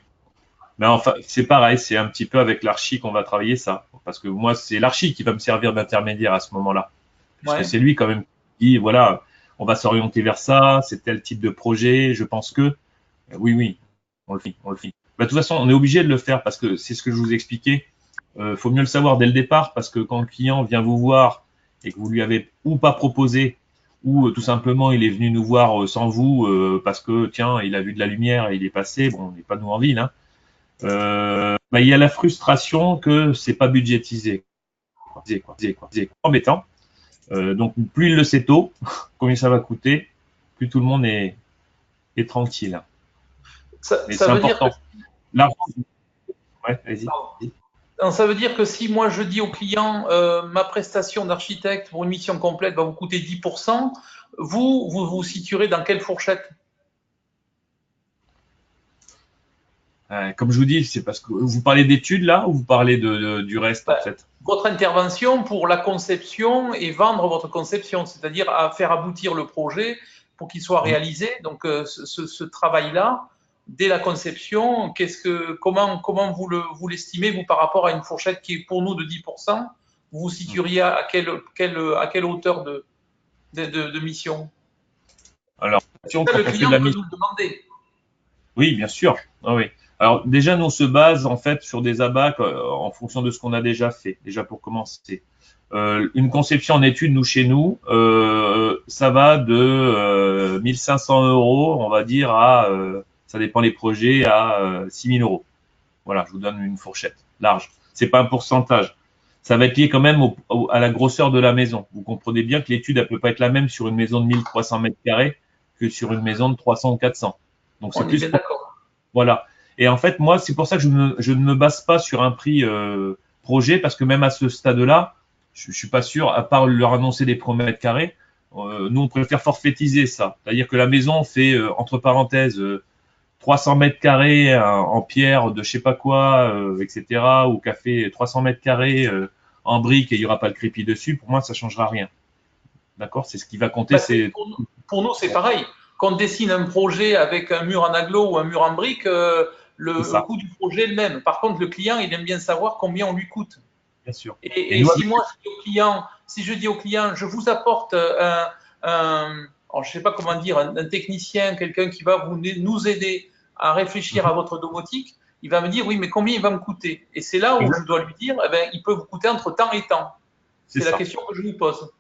Mais enfin, c'est pareil, c'est un petit peu avec l'archi qu'on va travailler ça. Parce que moi, c'est l'archi qui va me servir d'intermédiaire à ce moment-là. Parce que c'est lui quand même qui dit, voilà, on va s'orienter vers ça, c'est tel type de projet, je pense que, oui, on le fait. Bah, de toute façon, on est obligé de le faire parce que c'est ce que je vous expliquais. Faut mieux le savoir dès le départ parce que quand le client vient vous voir et que vous lui avez ou pas proposé ou tout simplement il est venu nous voir sans vous parce que tiens, il a vu de la lumière et il est passé, bon, on n'est pas nous en ville, hein. Bah, il y a la frustration que c'est pas budgétisé. C'est embêtant. Donc plus il le sait tôt, combien ça va coûter, plus tout le monde est tranquille. Mais c'est important. L'argent. Ouais, vas-y. Ça veut dire que si moi je dis au client ma prestation d'architecte pour une mission complète va vous coûter 10%, vous situerez dans quelle fourchette? Comme je vous dis, c'est parce que vous parlez d'études là ou vous parlez du reste en fait? Votre intervention pour la conception et vendre votre conception, c'est-à-dire à faire aboutir le projet pour qu'il soit réalisé. Donc ce travail-là, dès la conception, comment vous l'estimez vous par rapport à une fourchette qui est pour nous de 10%? Vous vous situeriez à quelle hauteur de mission? Alors, le client peut nous le demander. Oui, bien sûr. Ah, oui. Alors déjà, nous on se base en fait sur des abacs en fonction de ce qu'on a déjà fait. Déjà pour commencer, une conception en étude, nous chez nous, ça va de 1500 €, on va dire, à ça dépend les projets, à 6000 €. Voilà, je vous donne une fourchette large. C'est pas un pourcentage. Ça va être lié quand même à la grosseur de la maison. Vous comprenez bien que l'étude elle peut pas être la même sur une maison de 1300 mètres carrés que sur une maison de 300 ou 400. Donc c'est plus d'accord. Voilà. Et en fait, moi, c'est pour ça que je ne me base pas sur un prix projet, parce que même à ce stade-là, je suis pas sûr, à part leur annoncer des prix au mètre carré, nous, on préfère forfaitiser ça. C'est-à-dire que la maison fait, entre parenthèses, 300 mètres carrés en pierre de je sais pas quoi, etc., ou qu'a fait 300 mètres carrés en briques et il y aura pas le crépi dessus. Pour moi, ça changera rien. D'accord? C'est ce qui va compter. Pour nous, c'est pareil. Quand on dessine un projet avec un mur en aglo ou un mur en brique, le coût du projet est le même. Par contre, le client, il aime bien savoir combien on lui coûte. Bien sûr. Et si moi, si je dis au client, je vous apporte alors, je sais pas comment dire, un technicien, quelqu'un qui va nous aider à réfléchir à votre domotique, il va me dire, oui, mais combien il va me coûter? Et c'est là où je dois lui dire, eh ben, il peut vous coûter entre temps et temps. C'est la question que je vous pose.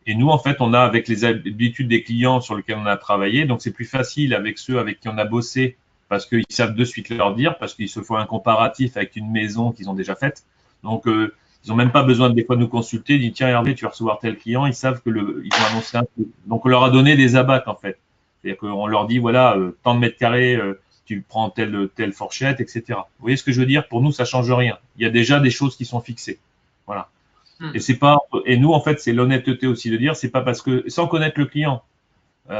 Et nous, en fait, on a avec les habitudes des clients sur lesquels on a travaillé, donc c'est plus facile avec ceux avec qui on a bossé parce qu'ils savent de suite leur dire, parce qu'ils se font un comparatif avec une maison qu'ils ont déjà faite. Donc, ils n'ont même pas besoin de des fois de nous consulter, ils disent tiens Hervé, tu vas recevoir tel client, ils savent que ils ont annoncé un truc. Donc, on leur a donné des abacs en fait. C'est-à-dire qu'on leur dit voilà, tant de mètres carrés, tu prends telle fourchette, etc. Vous voyez ce que je veux dire? Pour nous, ça change rien. Il y a déjà des choses qui sont fixées. Voilà. Et c'est pas, et nous, en fait, c'est l'honnêteté aussi de dire, c'est pas parce que, sans connaître le client,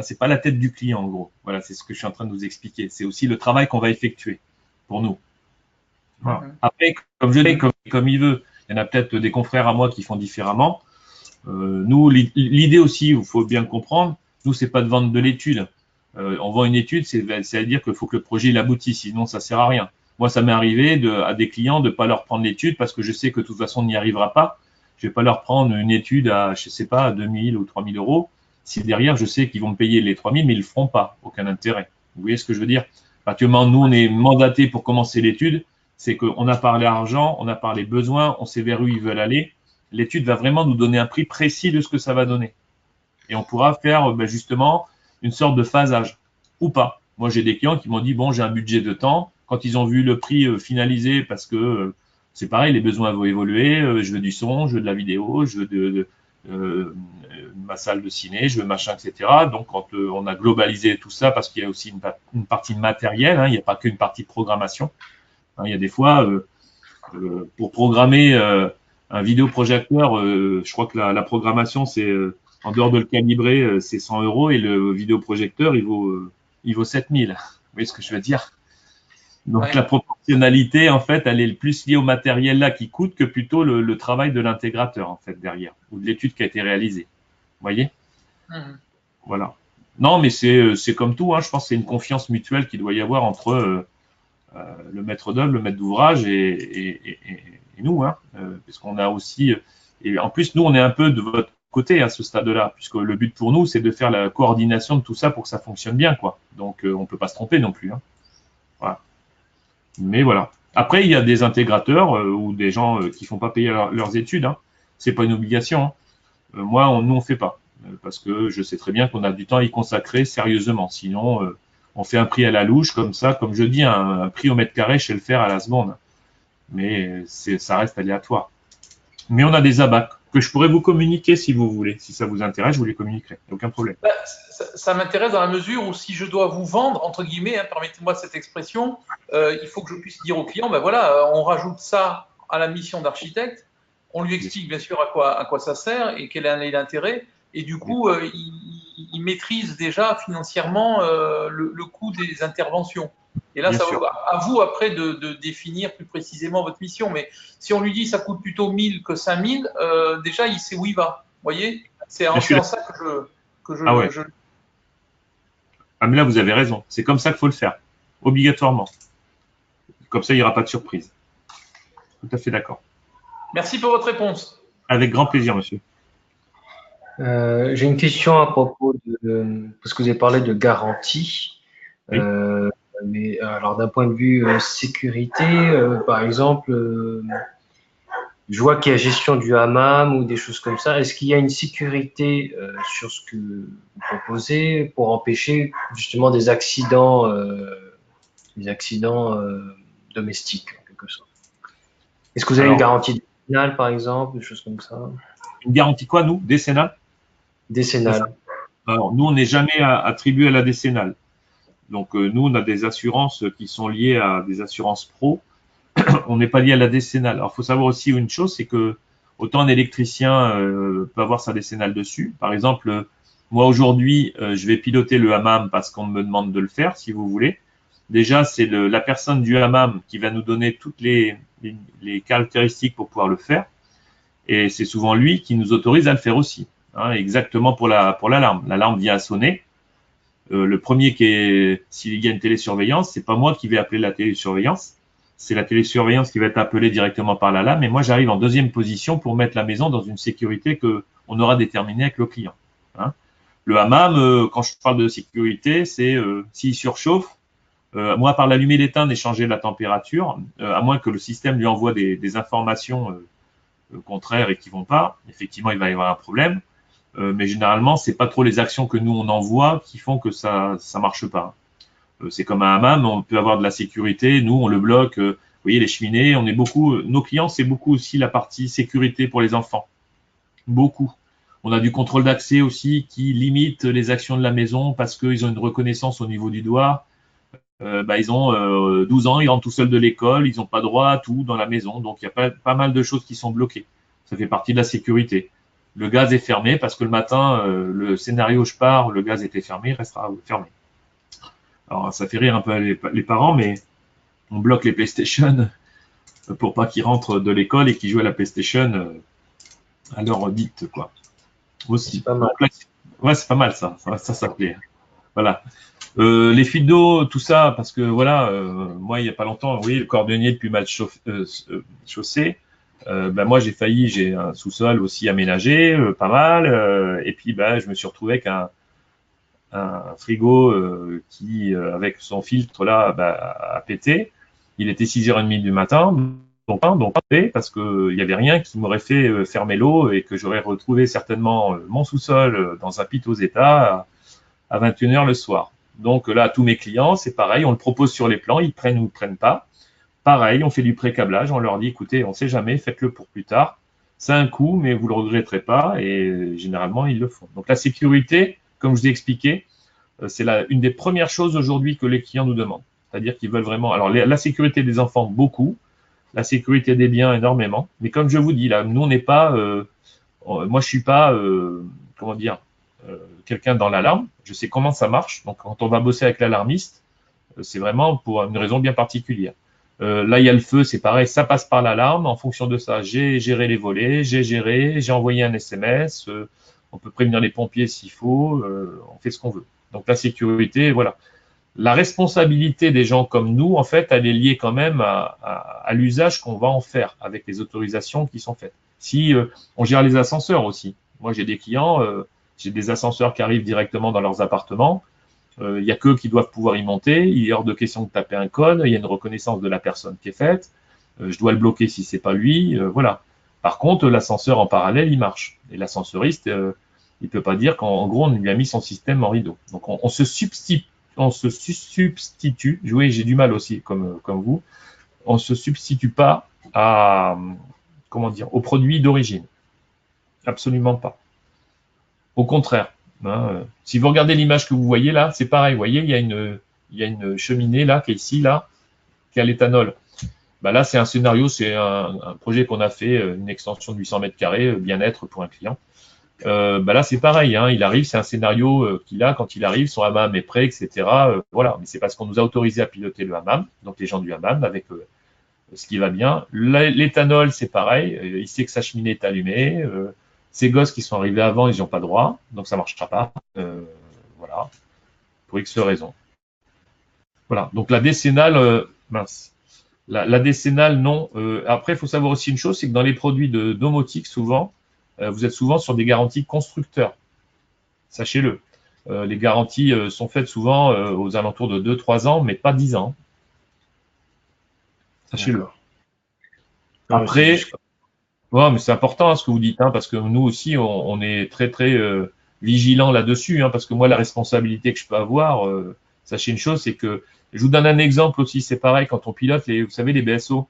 c'est pas la tête du client, en gros. Voilà, c'est ce que je suis en train de vous expliquer. C'est aussi le travail qu'on va effectuer pour nous. Voilà. Après, comme je dis, comme il veut, il y en a peut-être des confrères à moi qui font différemment. Nous, l'idée aussi, il faut bien le comprendre, nous, c'est pas de vendre de l'étude. On vend une étude, c'est-à-dire qu'il faut que le projet il aboutisse, sinon ça sert à rien. Moi, ça m'est arrivé à des clients de pas leur prendre l'étude parce que je sais que de toute façon, on n'y arrivera pas. Je vais pas leur prendre une étude à, je sais pas, à 2000 ou 3000 euros. Si derrière, je sais qu'ils vont me payer les 3000, mais ils le feront pas. Aucun intérêt. Vous voyez ce que je veux dire? Actuellement, nous, on est mandaté pour commencer l'étude. C'est qu'on a parlé argent, on a parlé besoin, on sait vers où ils veulent aller. L'étude va vraiment nous donner un prix précis de ce que ça va donner. Et on pourra faire, justement, une sorte de phasage. Ou pas. Moi, j'ai des clients qui m'ont dit, bon, j'ai un budget de temps. Quand ils ont vu le prix finalisé, parce que c'est pareil, les besoins vont évoluer, je veux du son, je veux de la vidéo, je veux ma salle de ciné, je veux machin, etc. Donc, quand on a globalisé tout ça, parce qu'il y a aussi une partie matérielle, hein, il n'y a pas qu'une partie programmation. Hein, il y a des fois, pour programmer un vidéoprojecteur, je crois que la programmation, c'est en dehors de le calibrer, c'est 100 € et le vidéoprojecteur, il vaut 7000. Vous voyez ce que je veux dire? Donc, ouais. La proportionnalité, en fait, elle est plus liée au matériel là qui coûte que plutôt le travail de l'intégrateur, en fait, derrière, ou de l'étude qui a été réalisée. Vous voyez? Voilà. Non, mais c'est comme tout, hein, je pense que c'est une confiance mutuelle qu'il doit y avoir entre le maître d'œuvre, le maître d'ouvrage et nous, hein, parce qu'on a aussi, et en plus, nous, on est un peu de votre côté à ce stade-là, puisque le but pour nous, c'est de faire la coordination de tout ça pour que ça fonctionne bien, quoi. Donc, on peut pas se tromper non plus, hein. Voilà. Mais voilà. Après, il y a des intégrateurs ou des gens qui font pas payer leurs études, hein. C'est pas une obligation, hein. Moi, nous, on fait pas, parce que je sais très bien qu'on a du temps à y consacrer sérieusement. Sinon, on fait un prix à la louche, comme ça, comme je dis, un prix au mètre carré chez le fer à la seconde. Mais ça reste aléatoire. Mais on a des abacs que je pourrais vous communiquer si vous voulez. Si ça vous intéresse, je vous les communiquerai. Aucun problème. Ça m'intéresse dans la mesure où si je dois vous vendre, entre guillemets, hein, permettez-moi cette expression, il faut que je puisse dire au client, ben voilà, on rajoute ça à la mission d'architecte, on lui explique bien sûr à quoi ça sert et quel est l'intérêt, et du coup, il maîtrise déjà financièrement le coût des interventions. Et là, ça va à vous après de définir plus précisément votre mission. Mais si on lui dit ça coûte plutôt 1000 que 5000, déjà, il sait où il va. Vous voyez? C'est en ça que je… Ah ouais. Ah, mais là, vous avez raison. C'est comme ça qu'il faut le faire. Obligatoirement. Comme ça, il n'y aura pas de surprise. Tout à fait d'accord. Merci pour votre réponse. Avec grand plaisir, monsieur. J'ai une question à propos de… Parce que vous avez parlé de garantie. Oui. Mais alors, d'un point de vue sécurité, par exemple, je vois qu'il y a gestion du hammam ou des choses comme ça. Est-ce qu'il y a une sécurité sur ce que vous proposez pour empêcher justement des accidents domestiques, en quelque sorte? Est-ce que vous avez une garantie décennale, par exemple, des choses comme ça? Une garantie quoi, nous? Décennale? Décennale. Alors, nous, on n'est jamais attribué à la décennale. Donc, nous, on a des assurances qui sont liées à des assurances pro. On n'est pas lié à la décennale. Alors, il faut savoir aussi une chose, c'est que autant un électricien peut avoir sa décennale dessus. Par exemple, moi, aujourd'hui, je vais piloter le hammam parce qu'on me demande de le faire, si vous voulez. Déjà, c'est la personne du hammam qui va nous donner toutes les caractéristiques pour pouvoir le faire. Et c'est souvent lui qui nous autorise à le faire aussi. Hein, exactement pour l'alarme. L'alarme vient à sonner. Le premier s'il y a une télésurveillance, c'est pas moi qui vais appeler la télésurveillance, c'est la télésurveillance qui va être appelée directement par la lame, et moi j'arrive en deuxième position pour mettre la maison dans une sécurité que on aura déterminée avec le client. Hein. Le hammam, quand je parle de sécurité, c'est s'il surchauffe, moi par l'allumer l'éteindre et changer la température, à moins que le système lui envoie des informations contraires et qui vont pas, effectivement il va y avoir un problème. Mais généralement, c'est pas trop les actions que nous on envoie qui font que ça marche pas. C'est comme un hammam, on peut avoir de la sécurité, nous on le bloque. Vous voyez les cheminées, on est beaucoup. Nos clients, c'est beaucoup aussi la partie sécurité pour les enfants. Beaucoup. On a du contrôle d'accès aussi qui limite les actions de la maison parce qu'ils ont une reconnaissance au niveau du doigt. ils ont 12 ans, ils rentrent tout seuls de l'école, ils n'ont pas droit à tout dans la maison. Donc, il y a pas mal de choses qui sont bloquées. Ça fait partie de la sécurité. Le gaz est fermé parce que le matin, le scénario je pars, le gaz était fermé, il restera fermé. Alors, ça fait rire un peu les parents, mais on bloque les PlayStation pour pas qu'ils rentrent de l'école et qu'ils jouent à la PlayStation à l'heure dite, quoi. Aussi. C'est pas mal. Ouais, c'est pas mal ça. Ça plaît. Voilà. Les fuites d'eau, tout ça, parce que voilà, moi il y a pas longtemps, oui, le cordonnier depuis mal chaussé. Moi j'ai un sous-sol aussi aménagé, pas mal, et puis je me suis retrouvé avec un frigo qui, avec son filtre là, a pété. Il était 6h30 du matin, donc parce qu'il n'y avait rien qui m'aurait fait fermer l'eau et que j'aurais retrouvé certainement mon sous-sol dans un piteux état à 21h le soir. Donc là, tous mes clients, c'est pareil, on le propose sur les plans, ils prennent ou ne prennent pas. Pareil, on fait du pré-câblage, on leur dit, écoutez, on ne sait jamais, faites-le pour plus tard. C'est un coût, mais vous ne le regretterez pas, et généralement, ils le font. Donc la sécurité, comme je vous ai expliqué, c'est une des premières choses aujourd'hui que les clients nous demandent. C'est-à-dire qu'ils veulent vraiment… Alors la sécurité des enfants, beaucoup. La sécurité des biens, énormément. Mais comme je vous dis, là, nous, on n'est pas… moi, je suis pas… comment dire quelqu'un dans l'alarme. Je sais comment ça marche. Donc, quand on va bosser avec l'alarmiste, c'est vraiment pour une raison bien particulière. Là, il y a le feu, c'est pareil, ça passe par l'alarme. En fonction de ça, j'ai géré les volets, j'ai envoyé un SMS. On peut prévenir les pompiers s'il faut. On fait ce qu'on veut. Donc, la sécurité, voilà. La responsabilité des gens comme nous, en fait, elle est liée quand même à l'usage qu'on va en faire avec les autorisations qui sont faites. Si on gère les ascenseurs aussi. Moi, j'ai des clients… j'ai des ascenseurs qui arrivent directement dans leurs appartements. Il n'y a qu'eux qui doivent pouvoir y monter. Il est hors de question de taper un code. Il y a une reconnaissance de la personne qui est faite. Je dois le bloquer si c'est pas lui. Voilà. Par contre, l'ascenseur en parallèle, il marche. Et l'ascenseuriste, il peut pas dire qu'en gros, on lui a mis son système en rideau. Donc, on se substitue. Oui, j'ai du mal aussi, comme vous. On se substitue pas aux produits d'origine. Absolument pas. Au contraire, si vous regardez l'image que vous voyez là, c'est pareil. Vous voyez, il y a une cheminée là, qui est ici, là, qui a l'éthanol. Là, c'est un scénario, c'est un projet qu'on a fait, une extension de 800 mètres carrés, bien-être pour un client. Là, c'est pareil. Il arrive, c'est un scénario qu'il a quand il arrive, son hammam est prêt, etc. Voilà, mais c'est parce qu'on nous a autorisé à piloter le hammam, donc les gens du hammam, avec ce qui va bien. L'éthanol, c'est pareil. Il sait que sa cheminée est allumée. Ces gosses qui sont arrivés avant, ils n'ont pas droit, donc ça ne marchera pas. Voilà, pour X raisons. Voilà, donc la décennale, mince. La décennale, non. Après, il faut savoir aussi une chose, c'est que dans les produits de domotique, souvent, vous êtes souvent sur des garanties constructeurs. Sachez-le. Les garanties sont faites souvent aux alentours de 2-3 ans, mais pas 10 ans. Sachez-le. Après… Ouais, mais c'est important ce que vous dites, parce que nous aussi, on est très très vigilants là-dessus, parce que moi, la responsabilité que je peux avoir, sachez une chose, c'est que je vous donne un exemple aussi, c'est pareil quand on pilote vous savez, les BSO,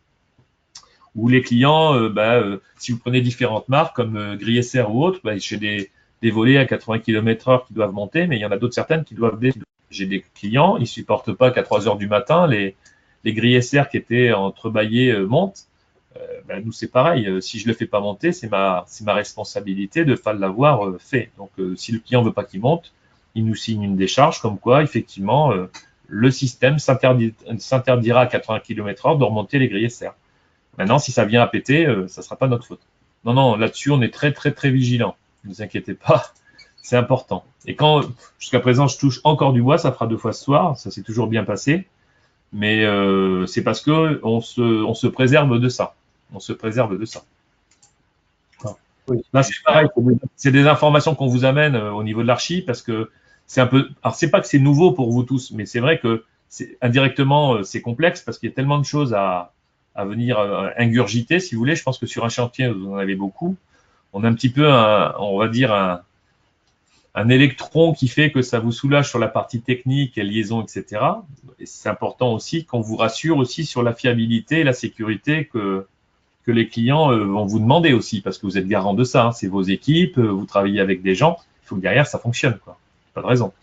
où les clients, si vous prenez différentes marques comme Griesser ou autres, j'ai des volets à 80 km/h qui doivent monter, mais il y en a d'autres certaines qui doivent descendre. J'ai des clients, ils supportent pas qu'à 3 heures du matin, les Griesser qui étaient entrebâillés montent. Nous, c'est pareil. Si je le fais pas monter, c'est ma responsabilité de ne pas l'avoir fait. Donc, si le client veut pas qu'il monte, il nous signe une décharge comme quoi, effectivement, le système s'interdira à 80 km/h de remonter les Griesser. Maintenant, si ça vient à péter, ça sera pas notre faute. Non, là-dessus, on est très, très, très vigilant. Ne vous inquiétez pas, c'est important. Et quand, jusqu'à présent, je touche encore du bois, ça fera 2 fois ce soir, ça s'est toujours bien passé. Mais c'est parce que on se préserve de ça. On se préserve de ça. Oui. Là, c'est pareil. C'est des informations qu'on vous amène au niveau de l'archi parce que c'est un peu. Alors, c'est pas que c'est nouveau pour vous tous, mais c'est vrai que indirectement, c'est complexe parce qu'il y a tellement de choses à venir ingurgiter, si vous voulez. Je pense que sur un chantier, vous en avez beaucoup. On a un petit peu, on va dire, un électron qui fait que ça vous soulage sur la partie technique et liaison, etc. Et c'est important aussi qu'on vous rassure aussi sur la fiabilité et la sécurité que les clients vont vous demander aussi, parce que vous êtes garant de ça. C'est vos équipes, vous travaillez avec des gens. Il faut que derrière, ça fonctionne, quoi. Pas de raison.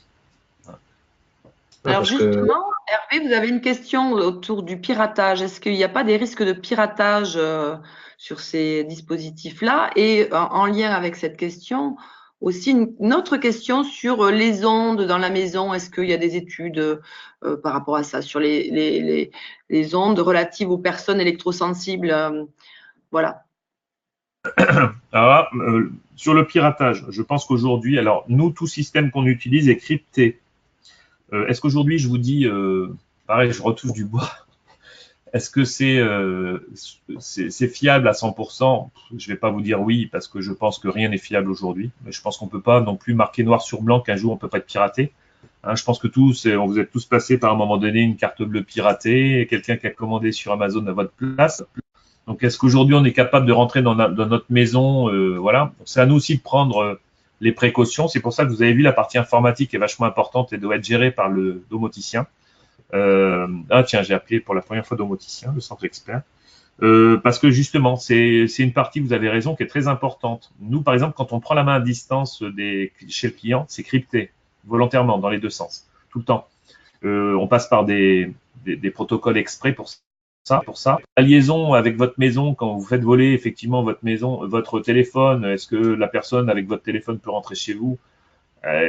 Alors Parce que justement, Hervé, vous avez une question autour du piratage. Est-ce qu'il n'y a pas des risques de piratage sur ces dispositifs-là? Et en lien avec cette question, aussi une autre question sur les ondes dans la maison. Est-ce qu'il y a des études par rapport à ça, sur les ondes relatives aux personnes électrosensibles? Voilà. Alors, sur le piratage, je pense qu'aujourd'hui, alors nous, tout système qu'on utilise est crypté. Est-ce qu'aujourd'hui, je vous dis, pareil, je retouche du bois, est-ce que c'est fiable à 100%? Je ne vais pas vous dire oui, parce que je pense que rien n'est fiable aujourd'hui. Mais je pense qu'on ne peut pas non plus marquer noir sur blanc qu'un jour on ne peut pas être piraté. Hein, je pense que vous êtes tous passés par un moment donné une carte bleue piratée, quelqu'un qui a commandé sur Amazon à votre place. Donc, est-ce qu'aujourd'hui on est capable de rentrer dans notre maison? Voilà. C'est à nous aussi de prendre les précautions. C'est pour ça que vous avez vu la partie informatique est vachement importante et doit être gérée par le domoticien. Tiens, j'ai appelé pour la première fois domoticien, le centre expert. Parce que justement, c'est une partie, vous avez raison, qui est très importante. Nous, par exemple, quand on prend la main à distance chez le client, c'est crypté, volontairement, dans les deux sens, tout le temps. On passe par des protocoles exprès pour ça. La liaison avec votre maison, quand vous faites voler effectivement votre téléphone, est-ce que la personne avec votre téléphone peut rentrer chez vous?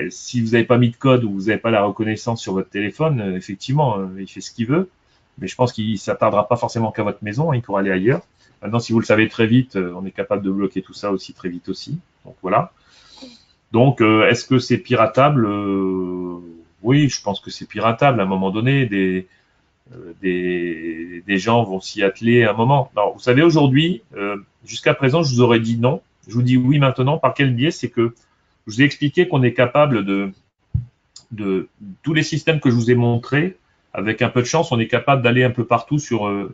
Si vous n'avez pas mis de code ou vous n'avez pas la reconnaissance sur votre téléphone, effectivement, il fait ce qu'il veut. Mais je pense qu'il ne s'attardera pas forcément qu'à votre maison, hein, il pourra aller ailleurs. Maintenant, si vous le savez très vite, on est capable de bloquer tout ça aussi très vite aussi. Donc voilà. Donc, est-ce que c'est piratable? Oui, je pense que c'est piratable. À un moment donné, des gens vont s'y atteler à un moment. Alors, vous savez, aujourd'hui, jusqu'à présent, je vous aurais dit non. Je vous dis oui maintenant. Par quel biais? C'est que je vous ai expliqué qu'on est capable de tous les systèmes que je vous ai montrés. Avec un peu de chance, on est capable d'aller un peu partout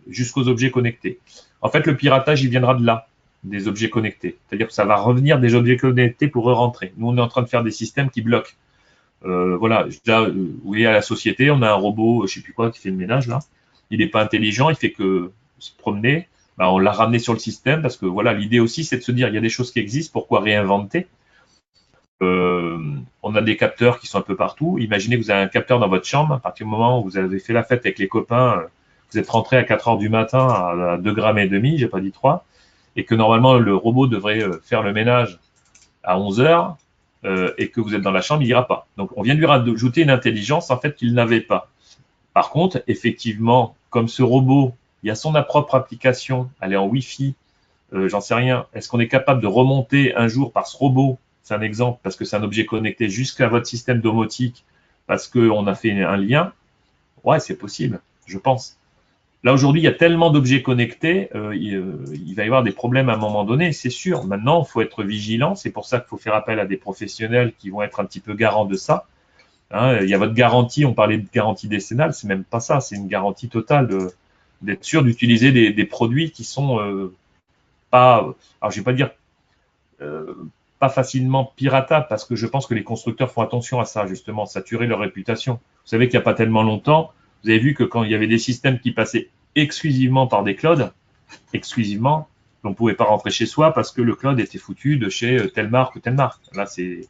jusqu'aux objets connectés. En fait, le piratage, il viendra de là, des objets connectés. C'est-à-dire que ça va revenir des objets connectés pour re-rentrer. Nous, on est en train de faire des systèmes qui bloquent. Voilà, déjà, vous voyez, à la société, on a un robot, je sais plus quoi, qui fait le ménage là. Il n'est pas intelligent, il fait que se promener. Ben, on l'a ramené sur le système parce que voilà, l'idée aussi, c'est de se dire, il y a des choses qui existent, pourquoi réinventer? On a des capteurs qui sont un peu partout. Imaginez que vous avez un capteur dans votre chambre. À partir du moment où vous avez fait la fête avec les copains, vous êtes rentré à 4 heures du matin à 2,5 grammes, j'ai pas dit 3, et que normalement le robot devrait faire le ménage à 11 heures, et que vous êtes dans la chambre, il ira pas. Donc on vient de lui rajouter une intelligence en fait qu'il n'avait pas. Par contre, effectivement, comme ce robot, il a son propre application, elle est en Wi-Fi, j'en sais rien. Est-ce qu'on est capable de remonter un jour par ce robot? C'est un exemple, parce que c'est un objet connecté jusqu'à votre système domotique, parce qu'on a fait un lien. Ouais, c'est possible, je pense. Là, aujourd'hui, il y a tellement d'objets connectés, il va y avoir des problèmes à un moment donné, c'est sûr. Maintenant, il faut être vigilant. C'est pour ça qu'il faut faire appel à des professionnels qui vont être un petit peu garants de ça. Hein, il y a votre garantie, on parlait de garantie décennale, c'est même pas ça, c'est une garantie totale d'être sûr d'utiliser des produits qui sont pas, alors je vais pas dire pas facilement piratables, parce que je pense que les constructeurs font attention à ça, justement, saturer leur réputation. Vous savez qu'il n'y a pas tellement longtemps, vous avez vu que quand il y avait des systèmes qui passaient exclusivement par des clouds, exclusivement, on ne pouvait pas rentrer chez soi parce que le cloud était foutu de chez telle marque ou telle marque. Là, c'est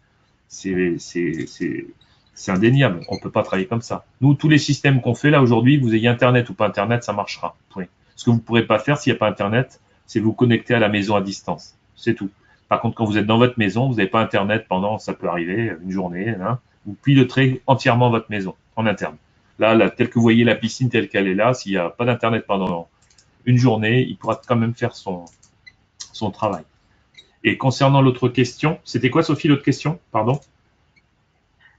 indéniable. On ne peut pas travailler comme ça. Nous, tous les systèmes qu'on fait là aujourd'hui, vous ayez Internet ou pas Internet, ça marchera. Oui. Ce que vous ne pourrez pas faire s'il n'y a pas Internet, c'est vous connecter à la maison à distance. C'est tout. Par contre, quand vous êtes dans votre maison, vous n'avez pas Internet pendant, ça peut arriver, une journée, hein, vous piloterez entièrement votre maison en interne. Là, tel que vous voyez la piscine telle qu'elle est là, s'il n'y a pas d'Internet pendant une journée, il pourra quand même faire son travail. Et concernant l'autre question, c'était quoi, Sophie, l'autre question? Pardon?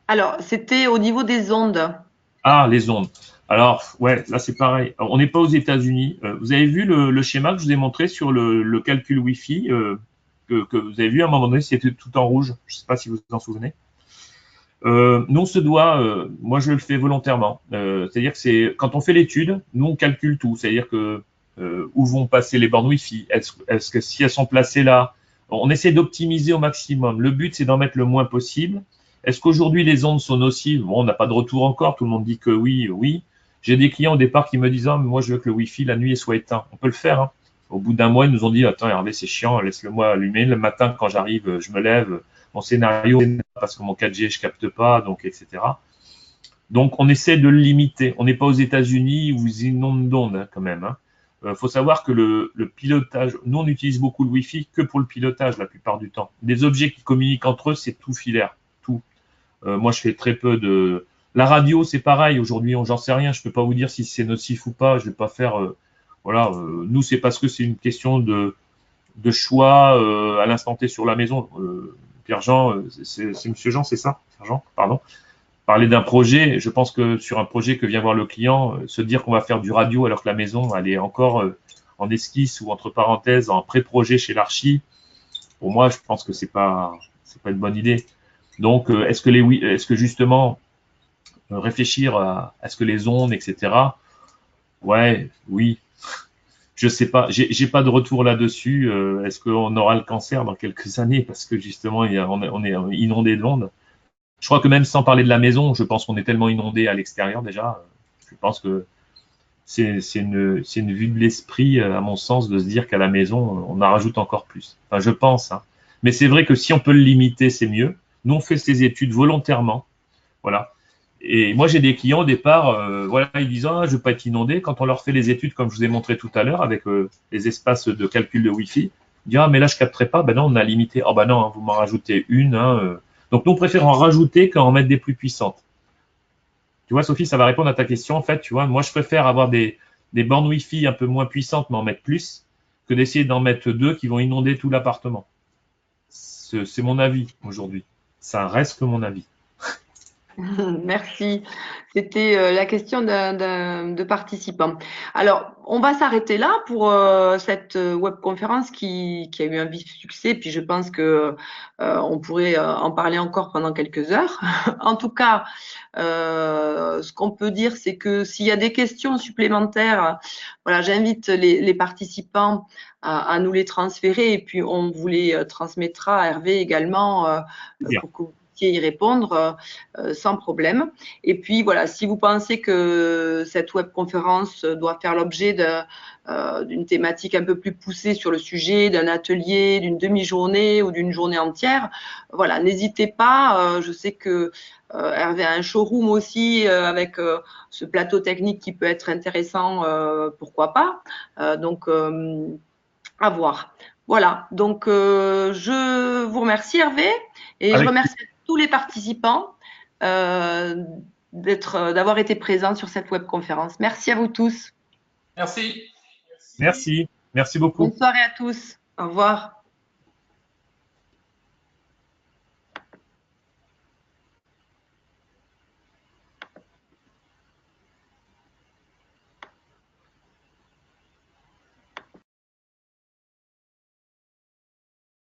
Alors, c'était au niveau des ondes. Ah, les ondes. Alors, ouais, là, c'est pareil. Alors, on n'est pas aux États-Unis. Vous avez vu le schéma que je vous ai montré sur le calcul Wi-Fi que vous avez vu à un moment donné, c'était tout en rouge. Je ne sais pas si vous vous en souvenez. Nous, on se doit, moi je le fais volontairement, c'est-à-dire que c'est quand on fait l'étude, nous on calcule tout, c'est-à-dire que où vont passer les bornes Wi-Fi, est-ce que si elles sont placées là, on essaie d'optimiser au maximum. Le but c'est d'en mettre le moins possible. Est-ce qu'aujourd'hui les ondes sont nocives? Bon, on n'a pas de retour encore, tout le monde dit que oui, oui. J'ai des clients au départ qui me disent ah, mais moi je veux que le Wi-Fi la nuit soit éteint. On peut le faire. Hein. Au bout d'un mois, ils nous ont dit attends Hervé, c'est chiant, laisse-le-moi allumer. Le matin quand j'arrive, je me lève. Mon scénario, parce que mon 4G, je capte pas, donc etc. Donc, on essaie de le limiter. On n'est pas aux États-Unis où ils inondent d'ondes, hein, quand même. Hein. Faut savoir que le pilotage, nous, on utilise beaucoup le Wi-Fi que pour le pilotage la plupart du temps. Des objets qui communiquent entre eux, c'est tout filaire, tout. Moi, je fais très peu de… La radio, c'est pareil. Aujourd'hui, j'en sais rien. Je peux pas vous dire si c'est nocif ou pas. Je vais pas faire… voilà. Nous, c'est parce que c'est une question de choix à l'instant T sur la maison. Pierre-Jean, c'est Monsieur Jean, c'est ça? Pierre-Jean, pardon. Parler d'un projet, je pense que sur un projet que vient voir le client, se dire qu'on va faire du radio alors que la maison, elle est encore en esquisse ou entre parenthèses en pré-projet chez l'archi, pour moi, je pense que c'est pas une bonne idée. Donc, est-ce que justement réfléchir à ce que les ondes, etc. Ouais, oui. Je sais pas, j'ai pas de retour là-dessus. Est-ce qu'on aura le cancer dans quelques années parce que justement, on est inondé d'ondes. Je crois que même sans parler de la maison, je pense qu'on est tellement inondé à l'extérieur déjà. Je pense que c'est une vue de l'esprit, à mon sens, de se dire qu'à la maison, on en rajoute encore plus. Enfin, je pense. Hein. Mais c'est vrai que si on peut le limiter, c'est mieux. Nous, on fait ces études volontairement. Voilà. Et moi, j'ai des clients au départ, voilà, ils disent ah, je veux pas être inondé. Quand on leur fait les études, comme je vous ai montré tout à l'heure, avec les espaces de calcul de Wi-Fi, ils disent ah, mais là, je capterai pas. Ben non, on a limité. Oh, ben non, hein, vous m'en rajoutez une. Hein, Donc, nous, on préfère en rajouter qu'en mettre des plus puissantes. Tu vois, Sophie, ça va répondre à ta question. En fait, tu vois, moi, je préfère avoir des bornes Wi-Fi un peu moins puissantes, mais en mettre plus, que d'essayer d'en mettre deux qui vont inonder tout l'appartement. C'est mon avis aujourd'hui. Ça reste que mon avis. Merci. C'était la question de participant. Alors, on va s'arrêter là pour cette webconférence qui a eu un vif succès. Puis je pense que on pourrait en parler encore pendant quelques heures. En tout cas, ce qu'on peut dire, c'est que s'il y a des questions supplémentaires, voilà, j'invite les participants à nous les transférer et puis on vous les transmettra à Hervé également pour que vous y répondre sans problème. Et puis voilà, si vous pensez que cette webconférence doit faire l'objet d'une thématique un peu plus poussée sur le sujet, d'un atelier, d'une demi-journée ou d'une journée entière, voilà, n'hésitez pas. Je sais que Hervé a un showroom aussi avec ce plateau technique qui peut être intéressant, pourquoi pas. Donc, à voir. Voilà, donc je vous remercie Hervé et je remercie tous les participants d'avoir été présents sur cette webconférence. Merci à vous tous. Merci. Merci beaucoup. Bonne soirée à tous. Au revoir.